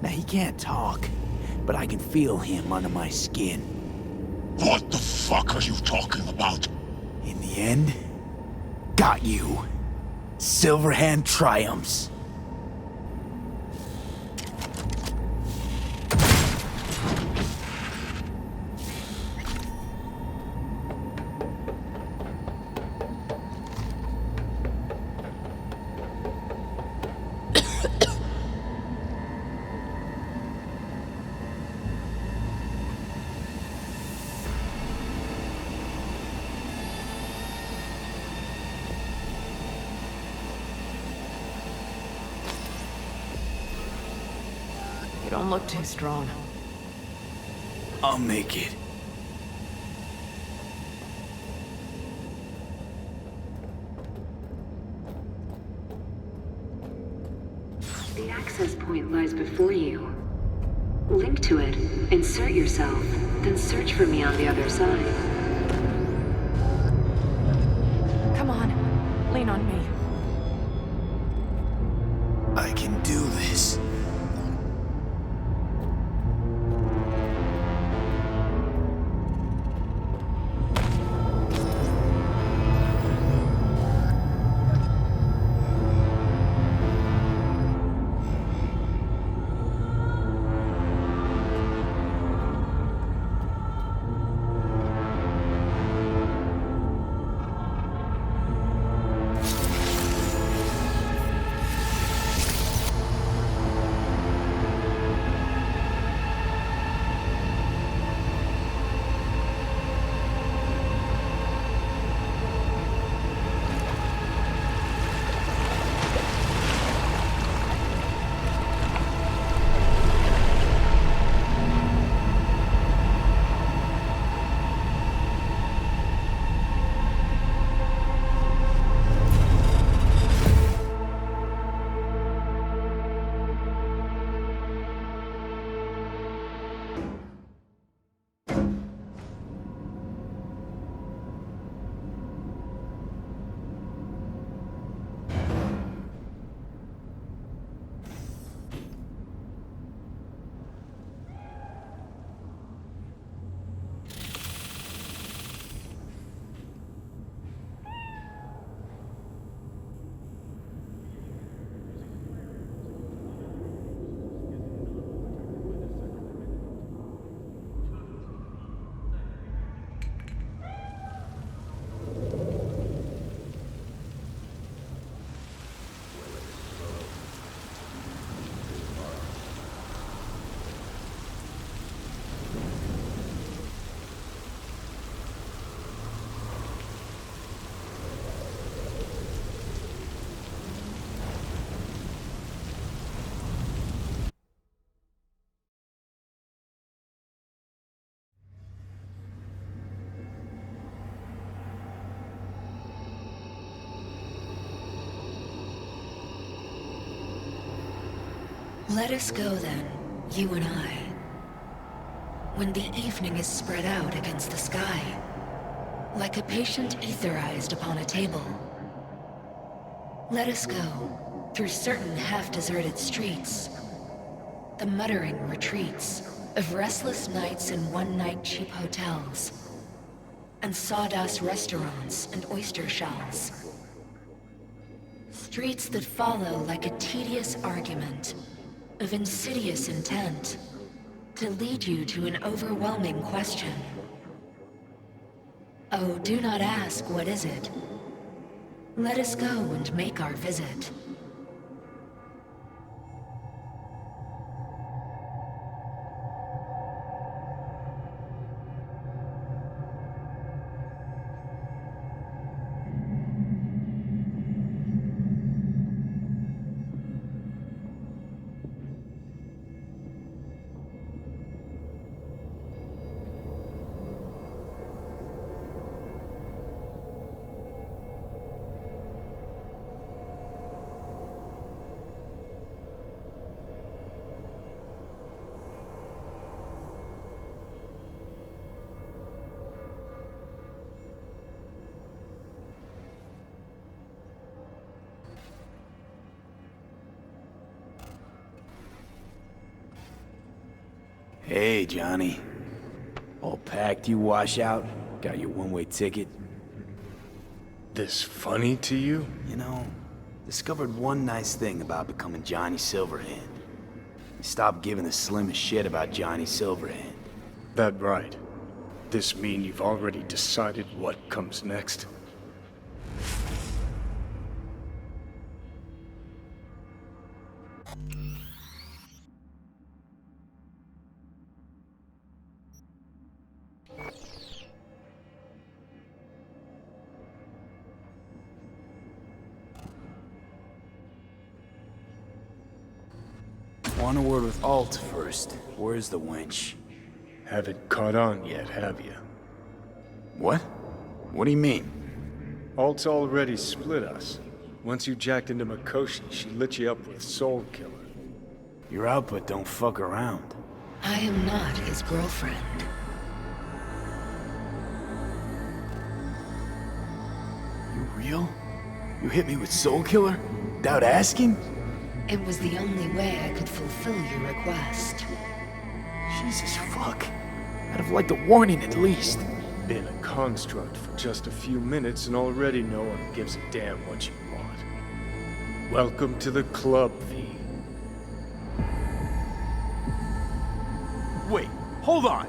Now, he can't talk, but I can feel him under my skin. What the fuck are you talking about? In the end, got you. Silverhand triumphs. You don't look too strong. I'll make it. The access point lies before you. Link to it, insert yourself, then search for me on the other side. Come on, lean on me. I can do this. Let us go then, you and I. When the evening is spread out against the sky, like a patient etherized upon a table. Let us go through certain half-deserted streets, the muttering retreats of restless nights in one-night cheap hotels, and sawdust restaurants and oyster shells. Streets that follow like a tedious argument of insidious intent to lead you to an overwhelming question. Oh, do not ask, what is it? Let us go and make our visit. Hey, Johnny. All packed, you wash out? Got your one-way ticket? This funny to you? You know, discovered one nice thing about becoming Johnny Silverhand. You stopped giving the slimmest shit about Johnny Silverhand. That right. This mean you've already decided what comes next? Want a word with Alt first. Where's the wench? Haven't caught on yet, have you? What? What do you mean? Alt's already split us. Once you jacked into Mikoshi, she lit you up with Soul Killer. Your output don't fuck around. I am not his girlfriend. You real? You hit me with Soul Killer? Without asking? It was the only way I could fulfill your request. Jesus fuck. I'd have liked a warning at least. Been a construct for just a few minutes and already no one gives a damn what you want. Welcome to the club, V. Wait, hold on.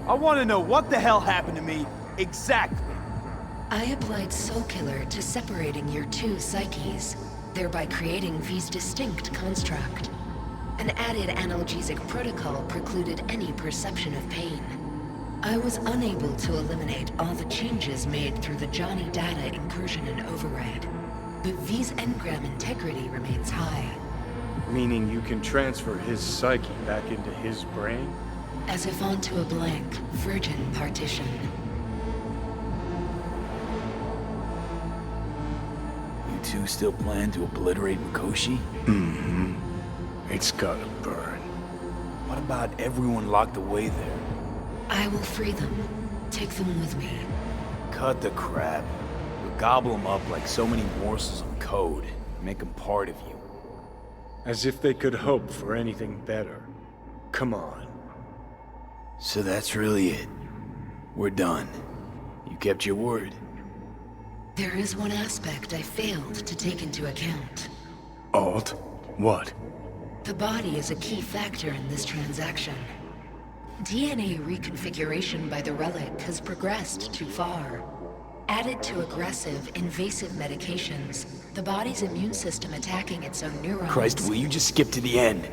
I want to know what the hell happened to me exactly. I applied Soul Killer to separating your two psyches, thereby creating V's distinct construct. An added analgesic protocol precluded any perception of pain. I was unable to eliminate all the changes made through the Johnny data incursion and override. But V's engram integrity remains high. Meaning you can transfer his psyche back into his brain? As if onto a blank, virgin partition. You two still plan to obliterate Mikoshi? Mm-hmm. It's gotta burn. What about everyone locked away there? I will free them. Take them with me. Cut the crap. You'll gobble them up like so many morsels of code. Make them part of you. As if they could hope for anything better. Come on. So that's really it. We're done. You kept your word. There is one aspect I failed to take into account. Alt? What? The body is a key factor in this transaction. DNA reconfiguration by the relic has progressed too far. Added to aggressive, invasive medications, the body's immune system attacking its own neurons... Christ, will you just skip to the end?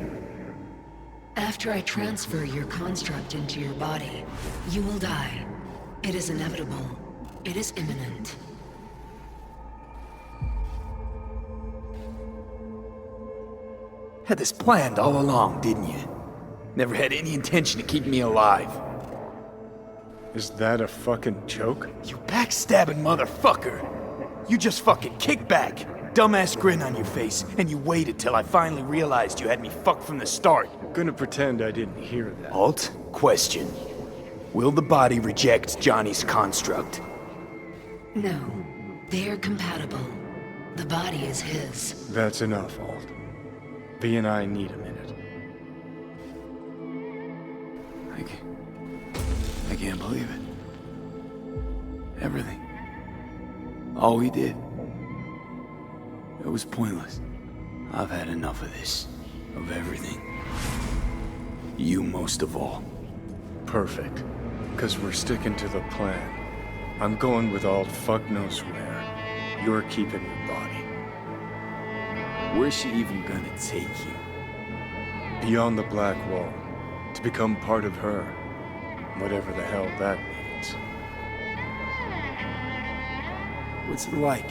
After I transfer your construct into your body, you will die. It is inevitable. It is imminent. Had this planned all along, didn't you? Never had any intention to keep me alive. Is that a fucking joke? You backstabbing motherfucker! You just fucking kick back, dumbass grin on your face, and you waited till I finally realized you had me fucked from the start. Gonna pretend I didn't hear that. Alt, question. Will the body reject Johnny's construct? No. They are compatible. The body is his. That's enough, Alt. V and I need a minute. I can't believe it. Everything. All we did. It was pointless. I've had enough of this. Of everything. You most of all. Perfect. Because we're sticking to the plan. I'm going with Alt fuck knows where. You're keeping your body. Where's she even gonna take you? Beyond the Black Wall. To become part of her. Whatever the hell that means. What's it like?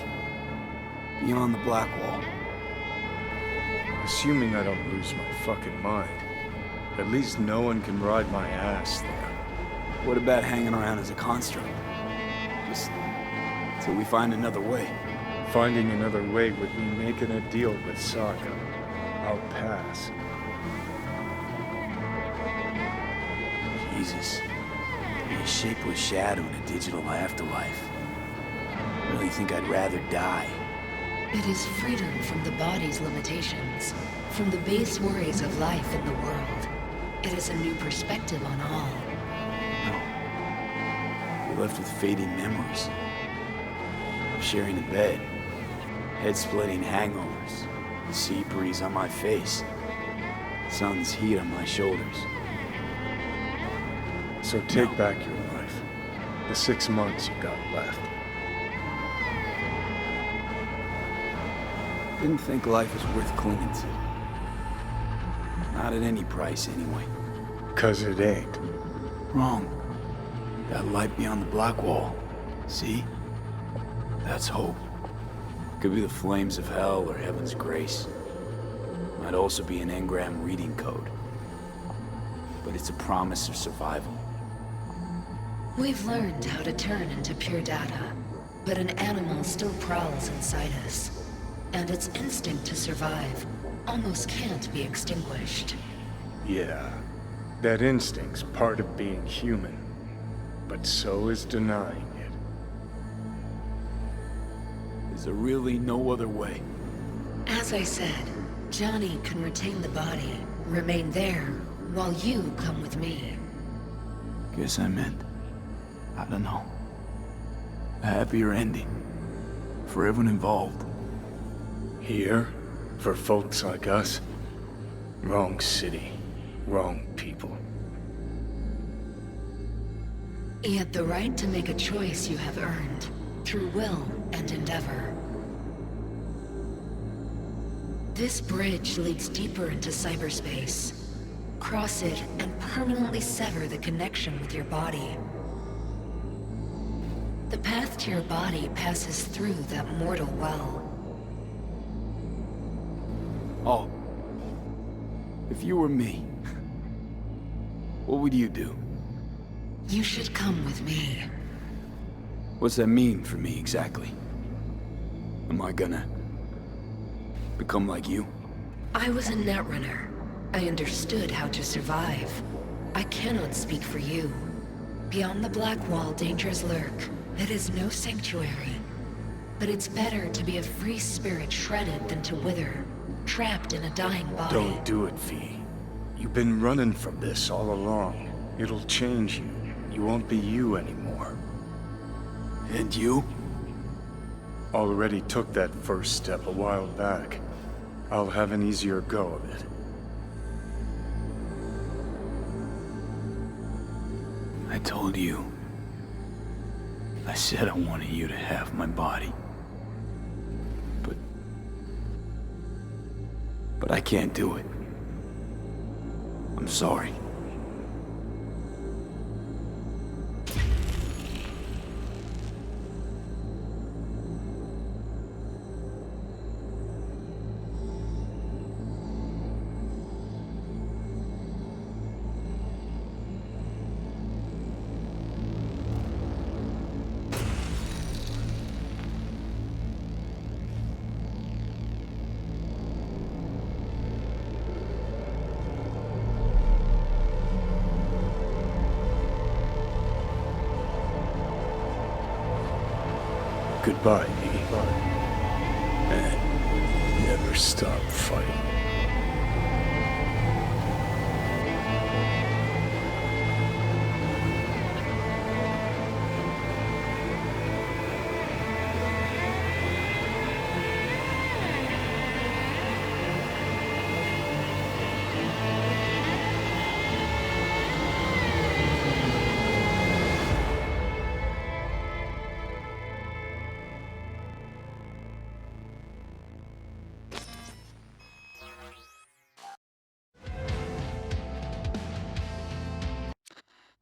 Beyond the Black Wall? Assuming I don't lose my fucking mind. At least no one can ride my ass there. What about hanging around as a construct? Just till we find another way. Finding another way would mean making a deal with Sokka. I'll pass. Jesus. To be a shapeless shadow in a digital afterlife. Really think I'd rather die. It is freedom from the body's limitations, from the base worries of life in the world. It is a new perspective on all. You're left with fading memories. I'm sharing a bed, head-splitting hangovers, the sea breeze on my face, sun's heat on my shoulders. So take back your life. The 6 months you got left. Didn't think life was worth clinging to. Not at any price, anyway. 'Cause it ain't. Wrong. That light beyond the black wall. See? That's hope. Could be the flames of hell or heaven's grace. Might also be an engram reading code. But it's a promise of survival. We've learned how to turn into pure data, but an animal still prowls inside us. And its instinct to survive almost can't be extinguished. Yeah. That instinct's part of being human. But so is denying it. Is there really no other way? As I said, Johnny can retain the body, remain there, while you come with me. Guess I meant, I don't know, a happier ending for everyone involved. Here, for folks like us, wrong city, wrong people. Yet the right to make a choice you have earned, through will and endeavor. This bridge leads deeper into cyberspace. Cross it and permanently sever the connection with your body. The path to your body passes through that mortal well. Oh. If you were me, what would you do? You should come with me. What's that mean for me, exactly? Am I gonna become like you? I was a netrunner. I understood how to survive. I cannot speak for you. Beyond the Black Wall, dangers lurk. It is no sanctuary. But it's better to be a free spirit shredded than to wither, trapped in a dying body. Don't do it, V. You've been running from this all along. It'll change you. You won't be you anymore. And you? Already took that first step a while back. I'll have an easier go of it. I told you. I said I wanted you to have my body. But I can't do it. I'm sorry. Goodbye, V. And never stop fighting.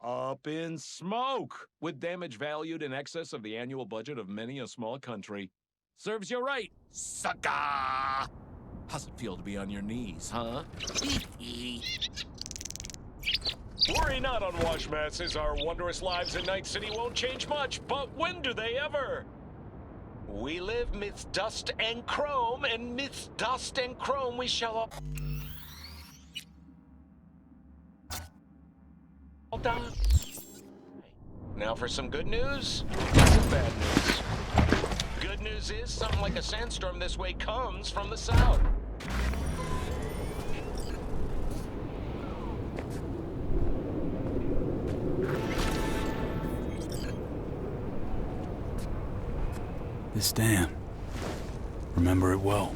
Up in smoke, with damage valued in excess of the annual budget of many a small country. Serves you right, sucker! How's it feel to be on your knees, huh? Worry not, unwashed masses. Our wondrous lives in Night City won't change much, but when do they ever? We live midst dust and chrome, and midst dust and chrome we shall all die. Now for some good news, and some bad news. Good news is something like a sandstorm this way comes from the south. This dam. Remember it well.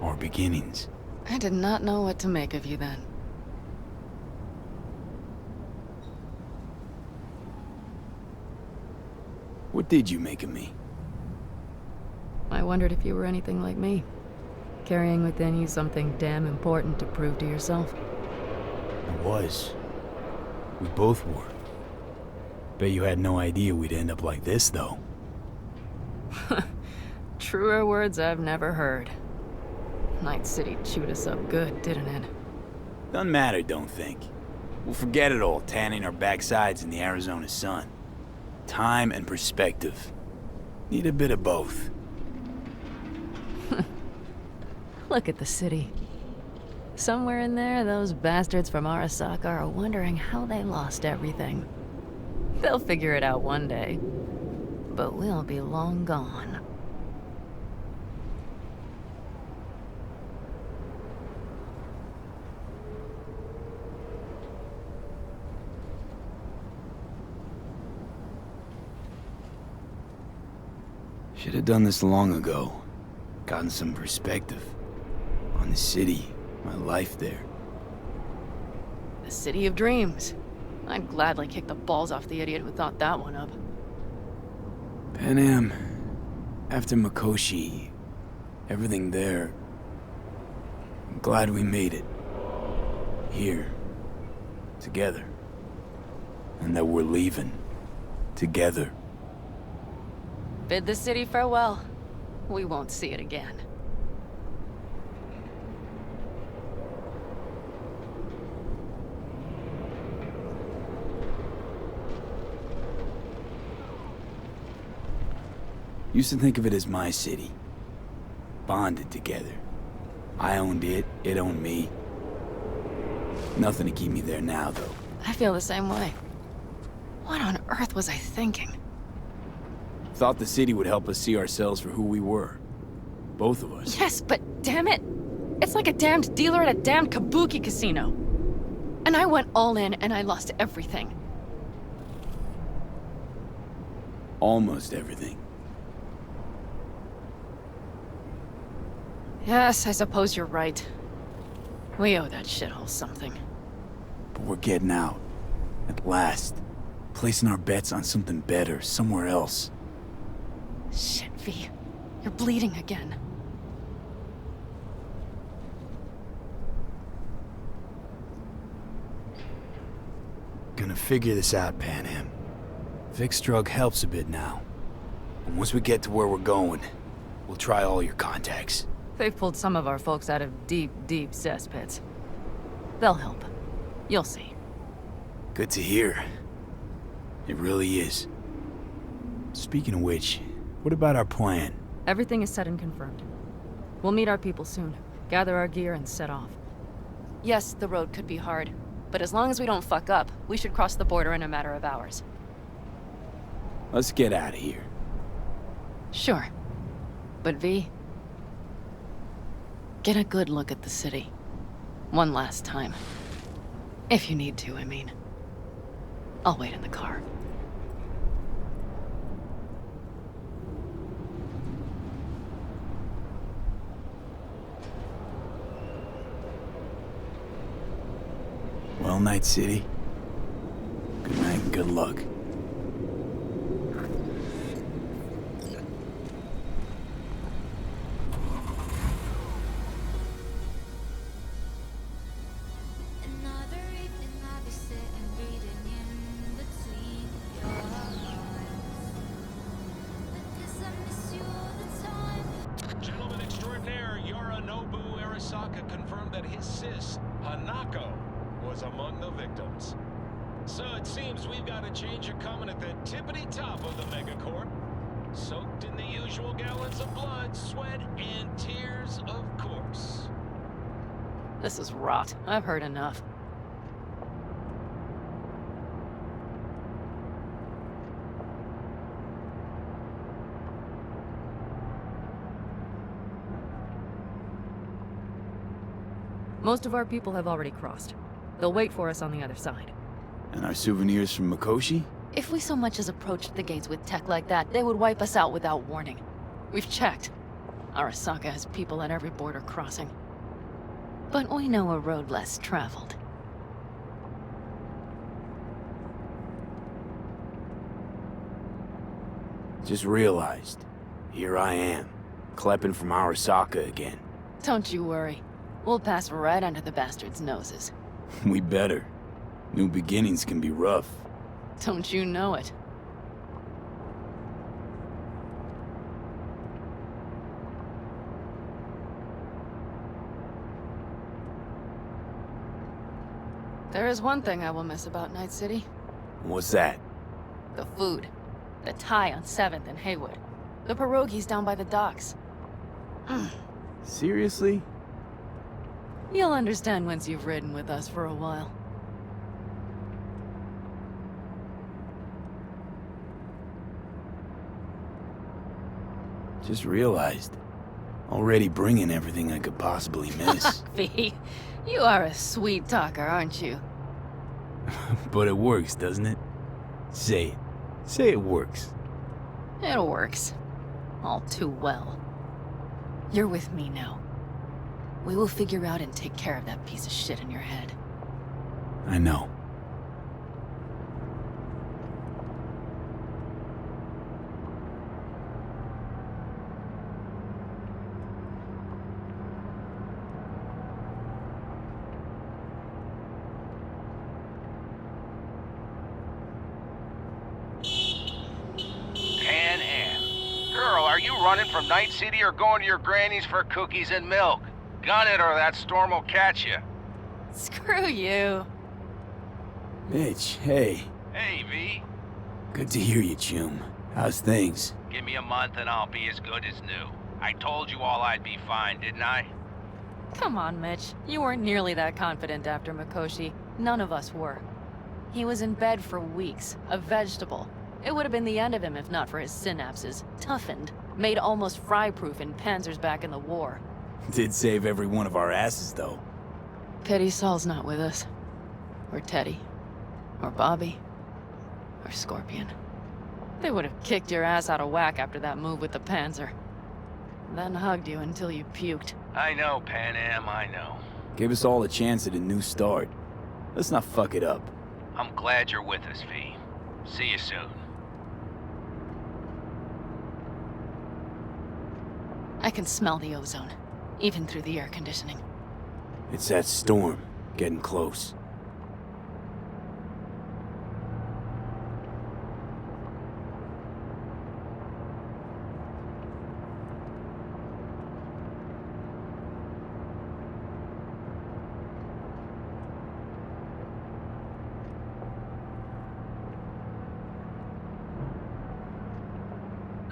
Our beginnings. I did not know what to make of you then. What did you make of me? I wondered if you were anything like me. Carrying within you something damn important to prove to yourself. I was. We both were. Bet you had no idea we'd end up like this, though. Truer words I've never heard. Night City chewed us up good, didn't it? Doesn't matter, don't think. We'll forget it all, tanning our backsides in the Arizona sun. Time and perspective. Need a bit of both. Look at the city. Somewhere in there, those bastards from Arasaka are wondering how they lost everything. They'll figure it out one day. But we'll be long gone. Should have done this long ago. Gotten some perspective. On the city, my life there. The city of dreams. I'd gladly kick the balls off the idiot who thought that one up. PANAM. After Mikoshi, everything there. I'm glad we made it. Here. Together. And that we're leaving. Together. Bid the city farewell. We won't see it again. Used to think of it as my city. Bonded together. I owned it, it owned me. Nothing to keep me there now, though. I feel the same way. What on earth was I thinking? Thought the city would help us see ourselves for who we were. Both of us. Yes, but damn it! It's like a damned dealer at a damned kabuki casino. And I went all in and I lost everything. Almost everything. Yes, I suppose you're right. We owe that shithole something. But we're getting out. At last. Placing our bets on something better, somewhere else. Shit, V. You're bleeding again. Gonna figure this out, PANAM. Vic's drug helps a bit now. And once we get to where we're going, we'll try all your contacts. They've pulled some of our folks out of deep, deep cesspits. They'll help. You'll see. Good to hear. It really is. Speaking of which, what about our plan? Everything is set and confirmed. We'll meet our people soon, gather our gear, and set off. Yes, the road could be hard, but as long as we don't fuck up, we should cross the border in a matter of hours. Let's get out of here. Sure. But V, get a good look at the city. One last time. If you need to, I mean. I'll wait in the car. Well, Night City. Good night and good luck. Gentleman extraordinaire Yorinobu Arasaka confirmed that his sis, Hanako, was among the victims. So it seems we've got a change of coming at the tippity top of the megacorp. Soaked in the usual gallons of blood, sweat, and tears, of course. This is rot. I've heard enough. Most of our people have already crossed. They'll wait for us on the other side. And our souvenirs from Mikoshi? If we so much as approached the gates with tech like that, they would wipe us out without warning. We've checked. Arasaka has people at every border crossing. But we know a road less traveled. Just realized, here I am, klepping from Arasaka again. Don't you worry. We'll pass right under the bastards' noses. We better. New beginnings can be rough. Don't you know it? There is one thing I will miss about Night City. What's that? The food. The Thai on 7th and Haywood. The pierogies down by the docks. Seriously? You'll understand once you've ridden with us for a while. Just realized. Already bringing everything I could possibly miss. V, you are a sweet talker, aren't you? But it works, doesn't it? Say it. Say it works. It works. All too well. You're with me now. We will figure out and take care of that piece of shit in your head. I know. Are you running from Night City or going to your granny's for cookies and milk? Gun it or that storm will catch you. Screw you. Mitch, hey. Hey, V. Good to hear you, Chum. How's things? Give me a month and I'll be as good as new. I told you all I'd be fine, didn't I? Come on, Mitch. You weren't nearly that confident after Mikoshi. None of us were. He was in bed for weeks, a vegetable. It would have been the end of him if not for his synapses. Toughened. Made almost fry-proof in panzers back in the war. Did save every one of our asses, though. Pity Saul's not with us. Or Teddy. Or Bobby. Or Scorpion. They would have kicked your ass out of whack after that move with the panzer. Then hugged you until you puked. I know, PANAM, I know. Give us all a chance at a new start. Let's not fuck it up. I'm glad you're with us, V. See you soon. I can smell the ozone, even through the air conditioning. It's that storm, getting close.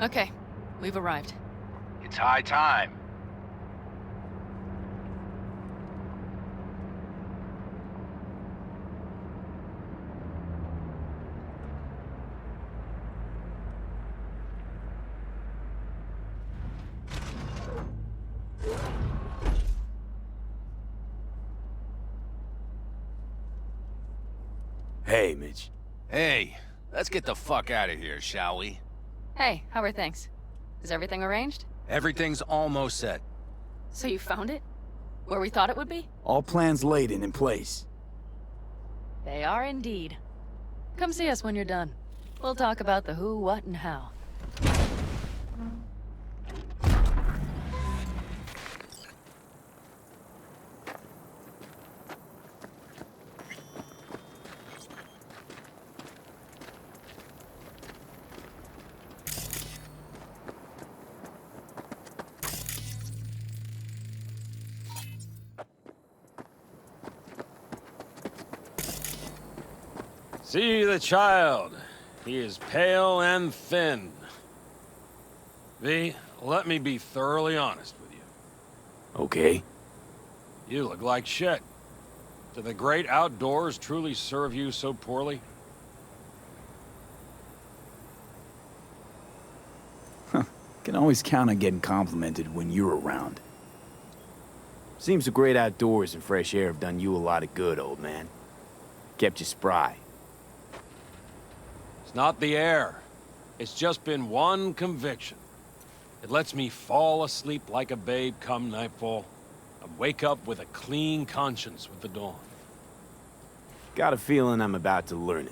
Okay, we've arrived. It's high time. Hey, Mitch. Hey, let's get the fuck out of here, shall we? Hey, how are things? Is everything arranged? Everything's almost set. So you found it? Where we thought it would be? All plans laid and in place. They are indeed. Come see us when you're done. We'll talk about the who, what, and how. See the child. He is pale and thin. V, let me be thoroughly honest with you. Okay. You look like shit. Do the great outdoors truly serve you so poorly? Can always count on getting complimented when you're around. Seems the great outdoors and fresh air have done you a lot of good, old man. Kept you spry. It's not the air. It's just been one conviction. It lets me fall asleep like a babe come nightfall, and wake up with a clean conscience with the dawn. Got a feeling I'm about to learn it.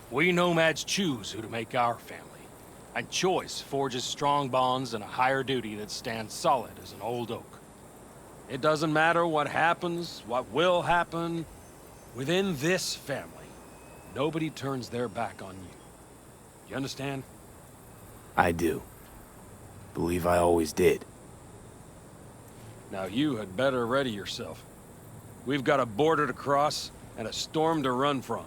We Nomads choose who to make our family. And choice forges strong bonds and a higher duty that stands solid as an old oak. It doesn't matter what happens, what will happen. Within this family, nobody turns their back on you. You understand? I do. Believe I always did. Now you had better ready yourself. We've got a border to cross and a storm to run from.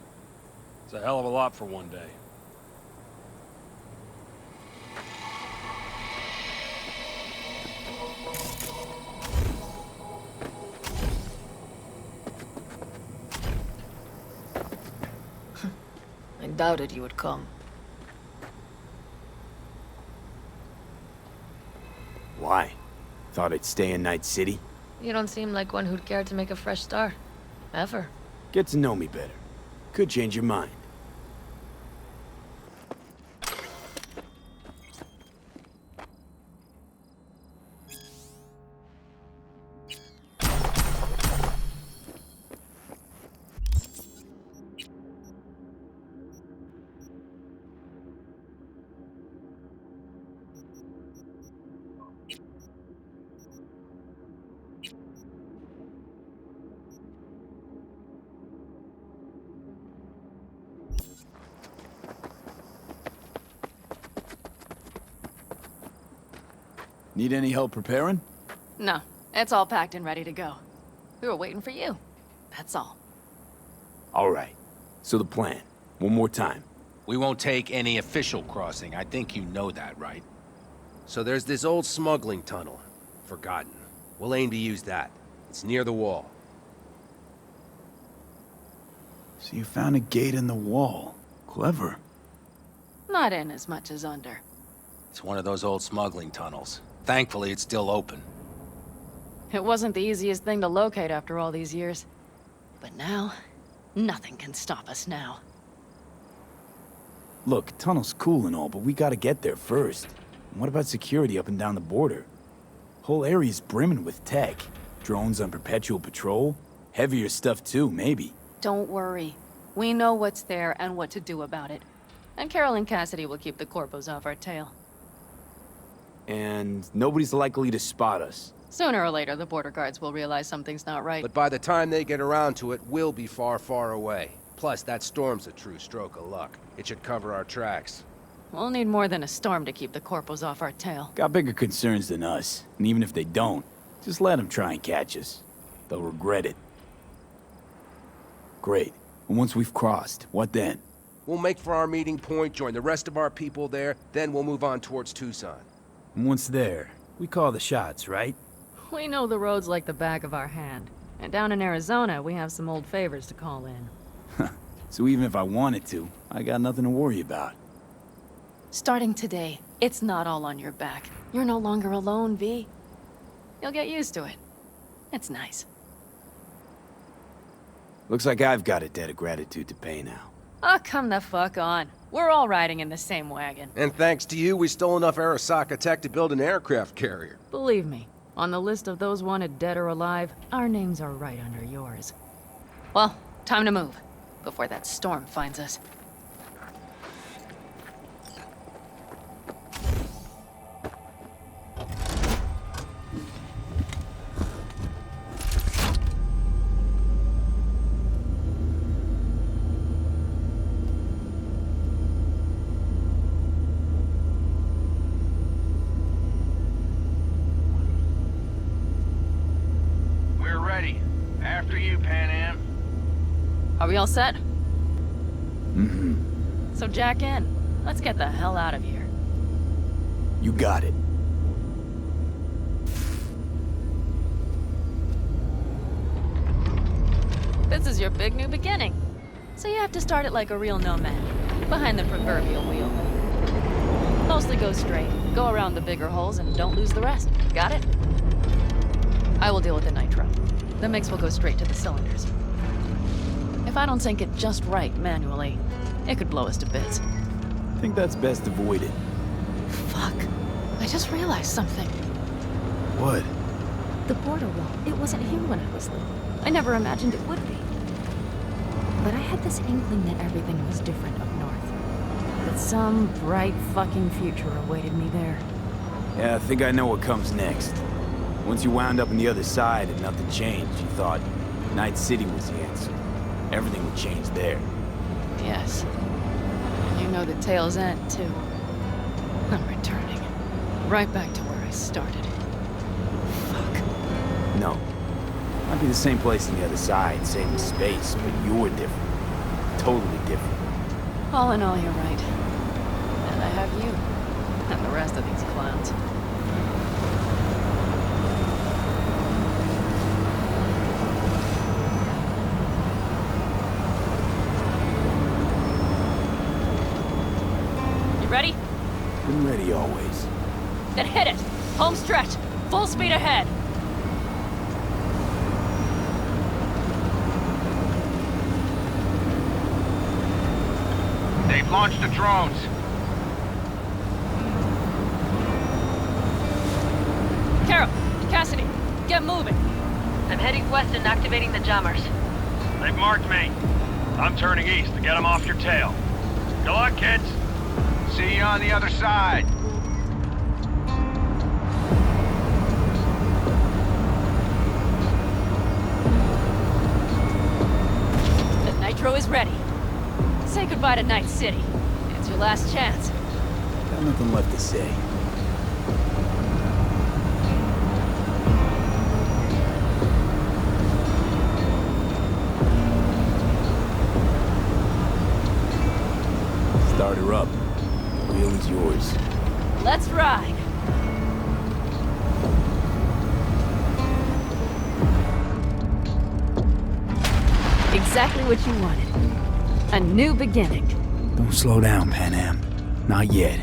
It's a hell of a lot for one day. I doubted you would come. Why? Thought I'd stay in Night City? You don't seem like one who'd care to make a fresh start. Ever. Get to know me better. Could change your mind. Need any help preparing? No, it's all packed and ready to go. We were waiting for you. That's all. All right. So the plan. One more time. We won't take any official crossing. I think you know that, right? So there's this old smuggling tunnel. Forgotten. We'll aim to use that. It's near the wall. So you found a gate in the wall. Clever. Not in as much as under. It's one of those old smuggling tunnels. Thankfully, it's still open. It wasn't the easiest thing to locate after all these years. But now, nothing can stop us now. Look, tunnel's cool and all, but we gotta get there first. And what about security up and down the border? Whole area's brimming with tech. Drones on perpetual patrol. Heavier stuff too, maybe. Don't worry. We know what's there and what to do about it. And Carol and Cassidy will keep the corpos off our tail. And nobody's likely to spot us. Sooner or later, the border guards will realize something's not right. But by the time they get around to it, we'll be far, far away. Plus, that storm's a true stroke of luck. It should cover our tracks. We'll need more than a storm to keep the corpos off our tail. Got bigger concerns than us. And even if they don't, just let them try and catch us. They'll regret it. Great. And once we've crossed, what then? We'll make for our meeting point, join the rest of our people there, then we'll move on towards Tucson. And once there, we call the shots, right? We know the roads like the back of our hand. And down in Arizona, we have some old favors to call in. So even if I wanted to, I got nothing to worry about. Starting today, it's not all on your back. You're no longer alone, V. You'll get used to it. It's nice. Looks like I've got a debt of gratitude to pay now. Oh, come the fuck on. We're all riding in the same wagon. And thanks to you, we stole enough Arasaka tech to build an aircraft carrier. Believe me, on the list of those wanted dead or alive, our names are right under yours. Well, time to move, before that storm finds us. After you, PANAM. Are we all set? Mm-hmm. So jack in. Let's get the hell out of here. You got it. This is your big new beginning. So you have to start it like a real nomad, behind the proverbial wheel. Mostly go straight, go around the bigger holes, and don't lose the rest. Got it? I will deal with the nitro. The mix will go straight to the cylinders. If I don't sync it just right manually, It could blow us to bits. I think that's best avoided. Fuck. I just realized something. What? The border wall. It wasn't here when I was little. I never imagined it would be. But I had this inkling that everything was different up north. That some bright fucking future awaited me there. Yeah, I think I know what comes next. Once you wound up on the other side and nothing changed, you thought Night City was the answer. Everything would change there. Yes. And you know the tale's end, too. I'm returning. Right back to where I started. No. Might be the same place on the other side, same space, but you're different. Totally different. All in all, you're right. And I have you. And the rest of these clowns. You ready? Been ready always. Then hit it! Home stretch! Full speed ahead! They've launched the drones. Carol, Cassidy, get moving. I'm heading west and activating the jammers. They've marked me. I'm turning east to get them off your tail. Good luck, kids. See you on the other side. The nitro is ready. Say goodbye to Night City. It's your last chance. Got nothing left to say. Start her up. The wheel is yours. Let's ride. Exactly what you wanted. A new beginning. Don't slow down, Panam. Not yet.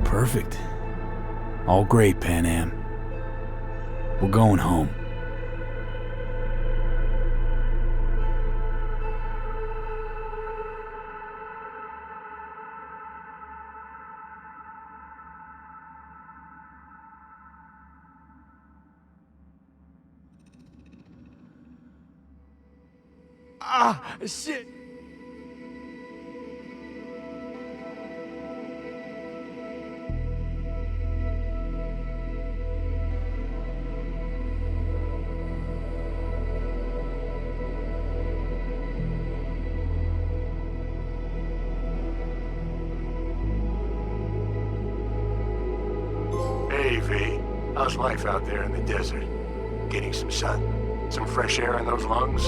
Perfect. All great, Panam. We're going home. Ah, shit! How's life out there in the desert? Getting some sun? Some fresh air in those lungs?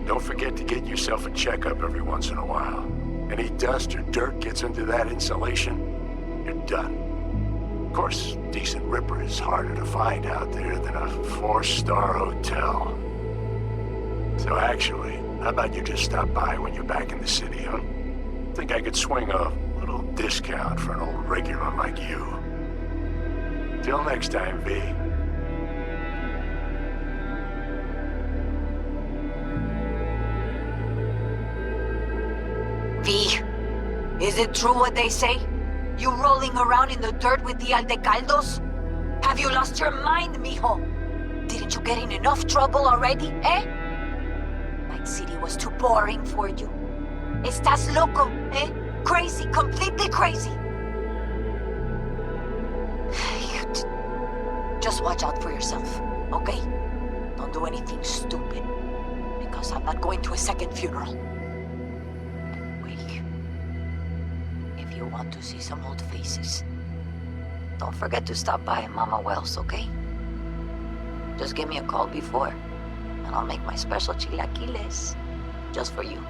Don't forget to get yourself a checkup every once in a while. Any dust or dirt gets into that insulation, you're done. Of course, decent ripper is harder to find out there than a 4-star hotel. So actually, how about you just stop by when you're back in the city, huh? Think I could swing a little discount for an old regular like you. Till next time, V. V, is it true what they say? You rolling around in the dirt with the Aldecaldos? Have you lost your mind, mijo? Didn't you get in enough trouble already, eh? Night City was too boring for you. Estás loco, eh? Crazy, completely crazy. Just watch out for yourself, okay? Don't do anything stupid, because I'm not going to a second funeral. If you want to see some old faces, don't forget to stop by Mama Wells, okay? Just give me a call before, and I'll make my special chilaquiles just for you.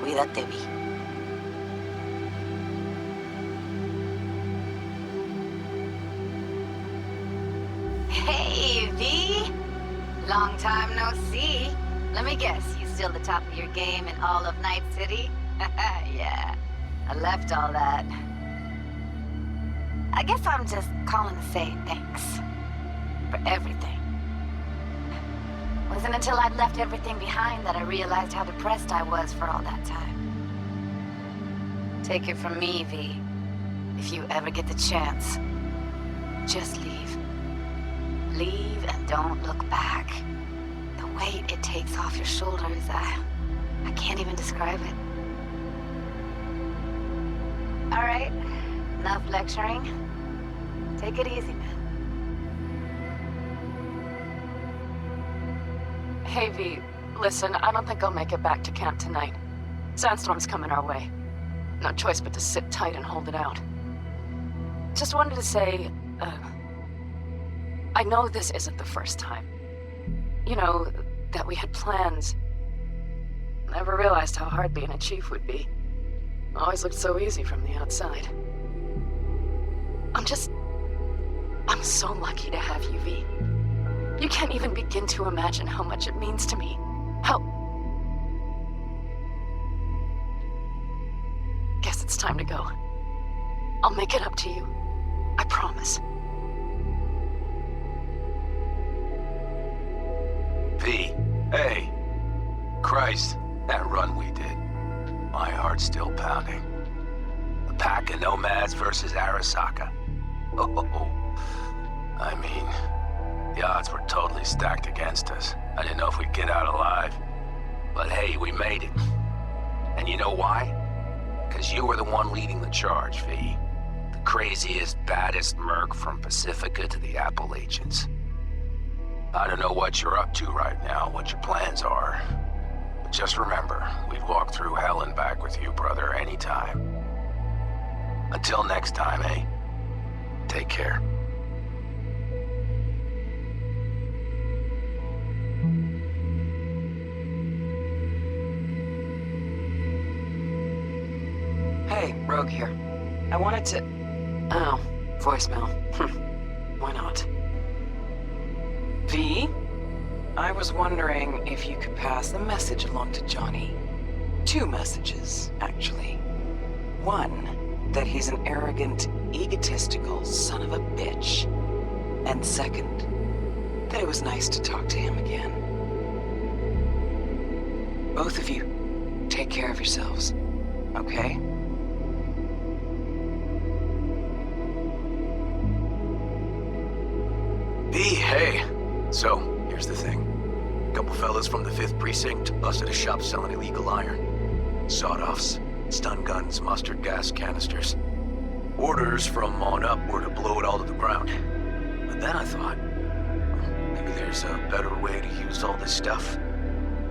Cuídate, Vi. Hey, V! Long time no see. Let me guess, you still the top of your game in all of Night City? Yeah, I left all that. I guess I'm just calling to say thanks. For everything. Wasn't until I'd left everything behind that I realized how depressed I was for all that time. Take it from me, V. If you ever get the chance, just leave. Leave and don't look back. The weight it takes off your shoulders, I can't even describe it. All right, enough lecturing. Take it easy, man. Hey, V, listen, I don't think I'll make it back to camp tonight. Sandstorm's coming our way. No choice but to sit tight and hold it out. Just wanted to say, I know this isn't the first time. You know, that we had plans. Never realized how hard being a chief would be. Always looked so easy from the outside. I'm so lucky to have you, V. You can't even begin to imagine how much it means to me. Guess it's time to go. I'll make it up to you. I promise. V, hey. Christ, that run we did. My heart's still pounding. A pack of Nomads versus Arasaka. Oh, I mean, the odds were totally stacked against us. I didn't know if we'd get out alive. But hey, we made it. And you know why? Because you were the one leading the charge, V. The craziest, baddest merc from Pacifica to the Appalachians. I don't know what you're up to right now, what your plans are. But just remember, we'd walk through hell and back with you, brother, anytime. Until next time, eh? Take care. Hey, Rogue here. I wanted to... Oh, voicemail. Why not? V? I was wondering if you could pass the message along to Johnny. 2 messages, actually. One, that he's an arrogant, egotistical son of a bitch. And second, that it was nice to talk to him again. Both of you, take care of yourselves, okay? V, hey. So, here's the thing. A couple fellas from the 5th Precinct busted a shop selling illegal iron. Sawed-offs, stun guns, mustard gas canisters. Orders from on up were to blow it all to the ground. But then I thought, maybe there's a better way to use all this stuff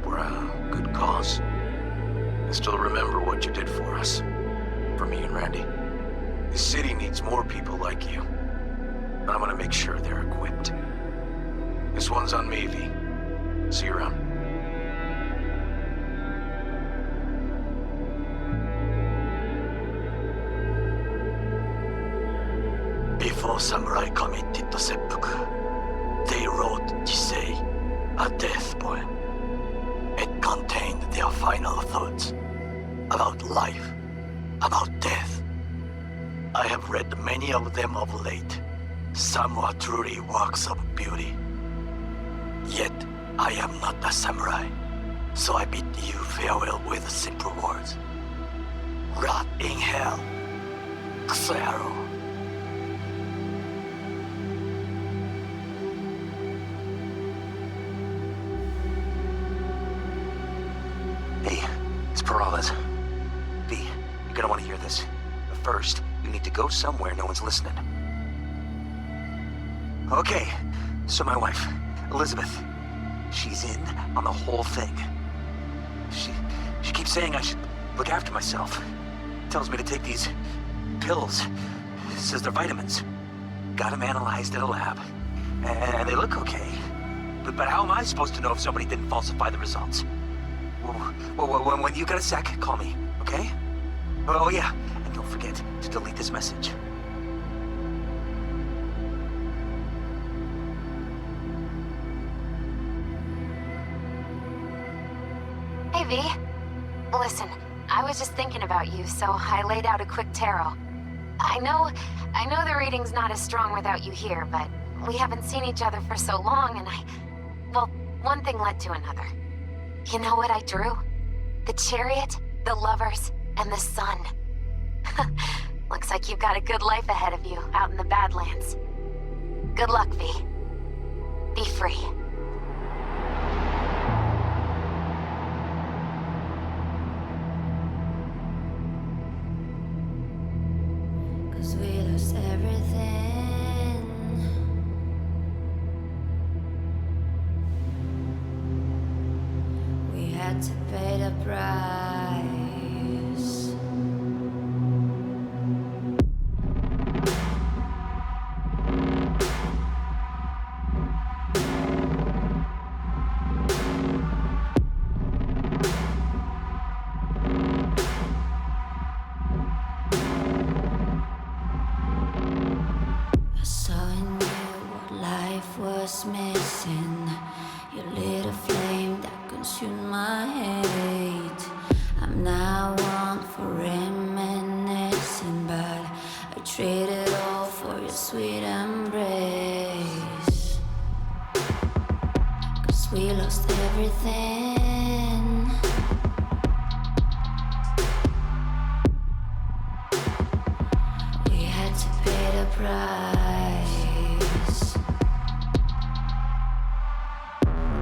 for a good cause. I still remember what you did for us. For me and Randy. The city needs more people like you. I'm gonna make sure they're equipped. This one's on me, V. See you around. Before samurai committed the seppuku, they wrote Jisei, a death poem. It contained their final thoughts about life, about death. I have read many of them of late. Some are truly works of beauty. Yet, I am not a samurai, so I bid you farewell with simple words. Rot in hell, Xero. Hey, it's Peralez. V, you're gonna want to hear this. But first, you need to go somewhere no one's listening. Okay, so my wife, Elizabeth, she's in on the whole thing. She keeps saying I should look after myself. Tells me to take these pills. Says they're vitamins. Got them analyzed at a lab. And they look okay. But how am I supposed to know if somebody didn't falsify the results? Well, when you got a sec, call me, okay? Oh yeah, and don't forget to delete this message. Hey, V. Listen, I was just thinking about you, so I laid out a quick tarot. I know the reading's not as strong without you here, but we haven't seen each other for so long, and well, one thing led to another. You know what I drew? The chariot, the lovers, and the sun. Looks like you've got a good life ahead of you out in the Badlands. Good luck, V. Be free. We lost everything. We had to pay the price. Missing. You lit a flame that consumed my hate. I'm now one for reminiscing, but I traded all for your sweet embrace. 'Cause we lost everything. We had to pay the price.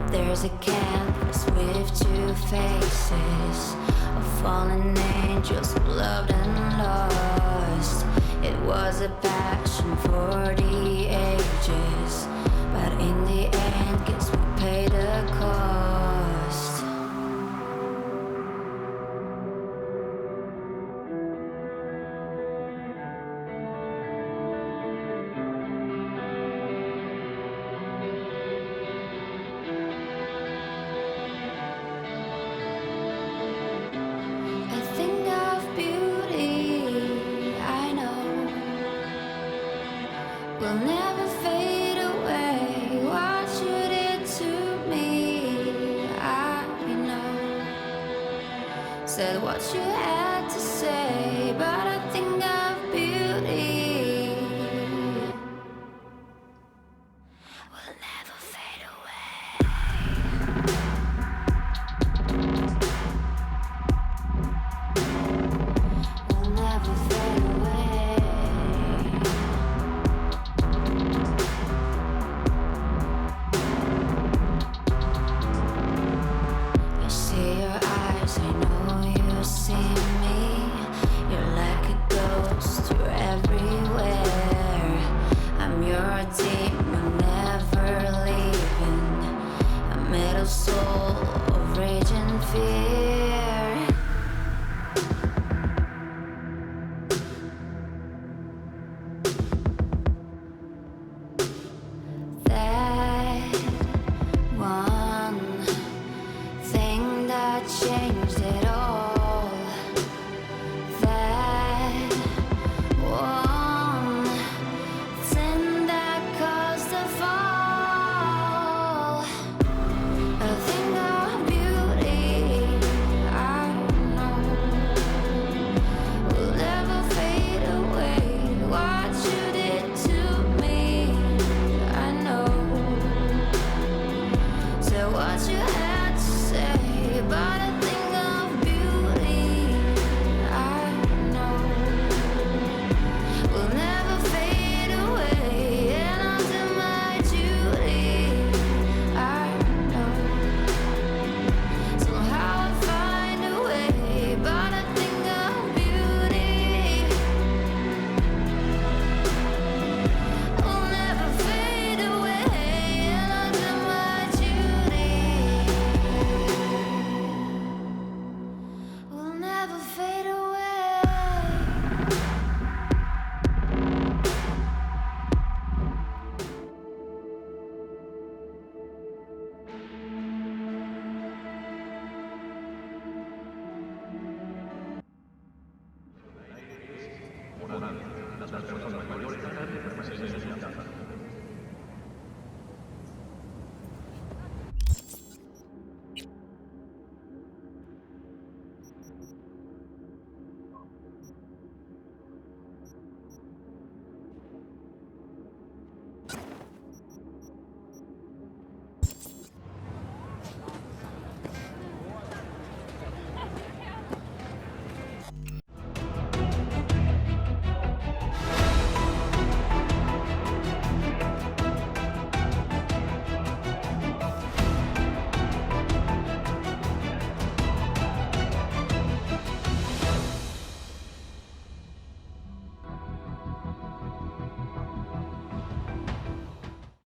There's a canvas with two faces of fallen angels who loved and lost. It was a passion for the ages, but in the end, guess we paid the cost. Will never fade away. What you did to me, I know. Said what you had to say, but I think of beauty. Will never fade away. Will never fade away. See me, you're like a ghost, you're everywhere. I'm your demon, never leaving. A metal soul of rage and fear.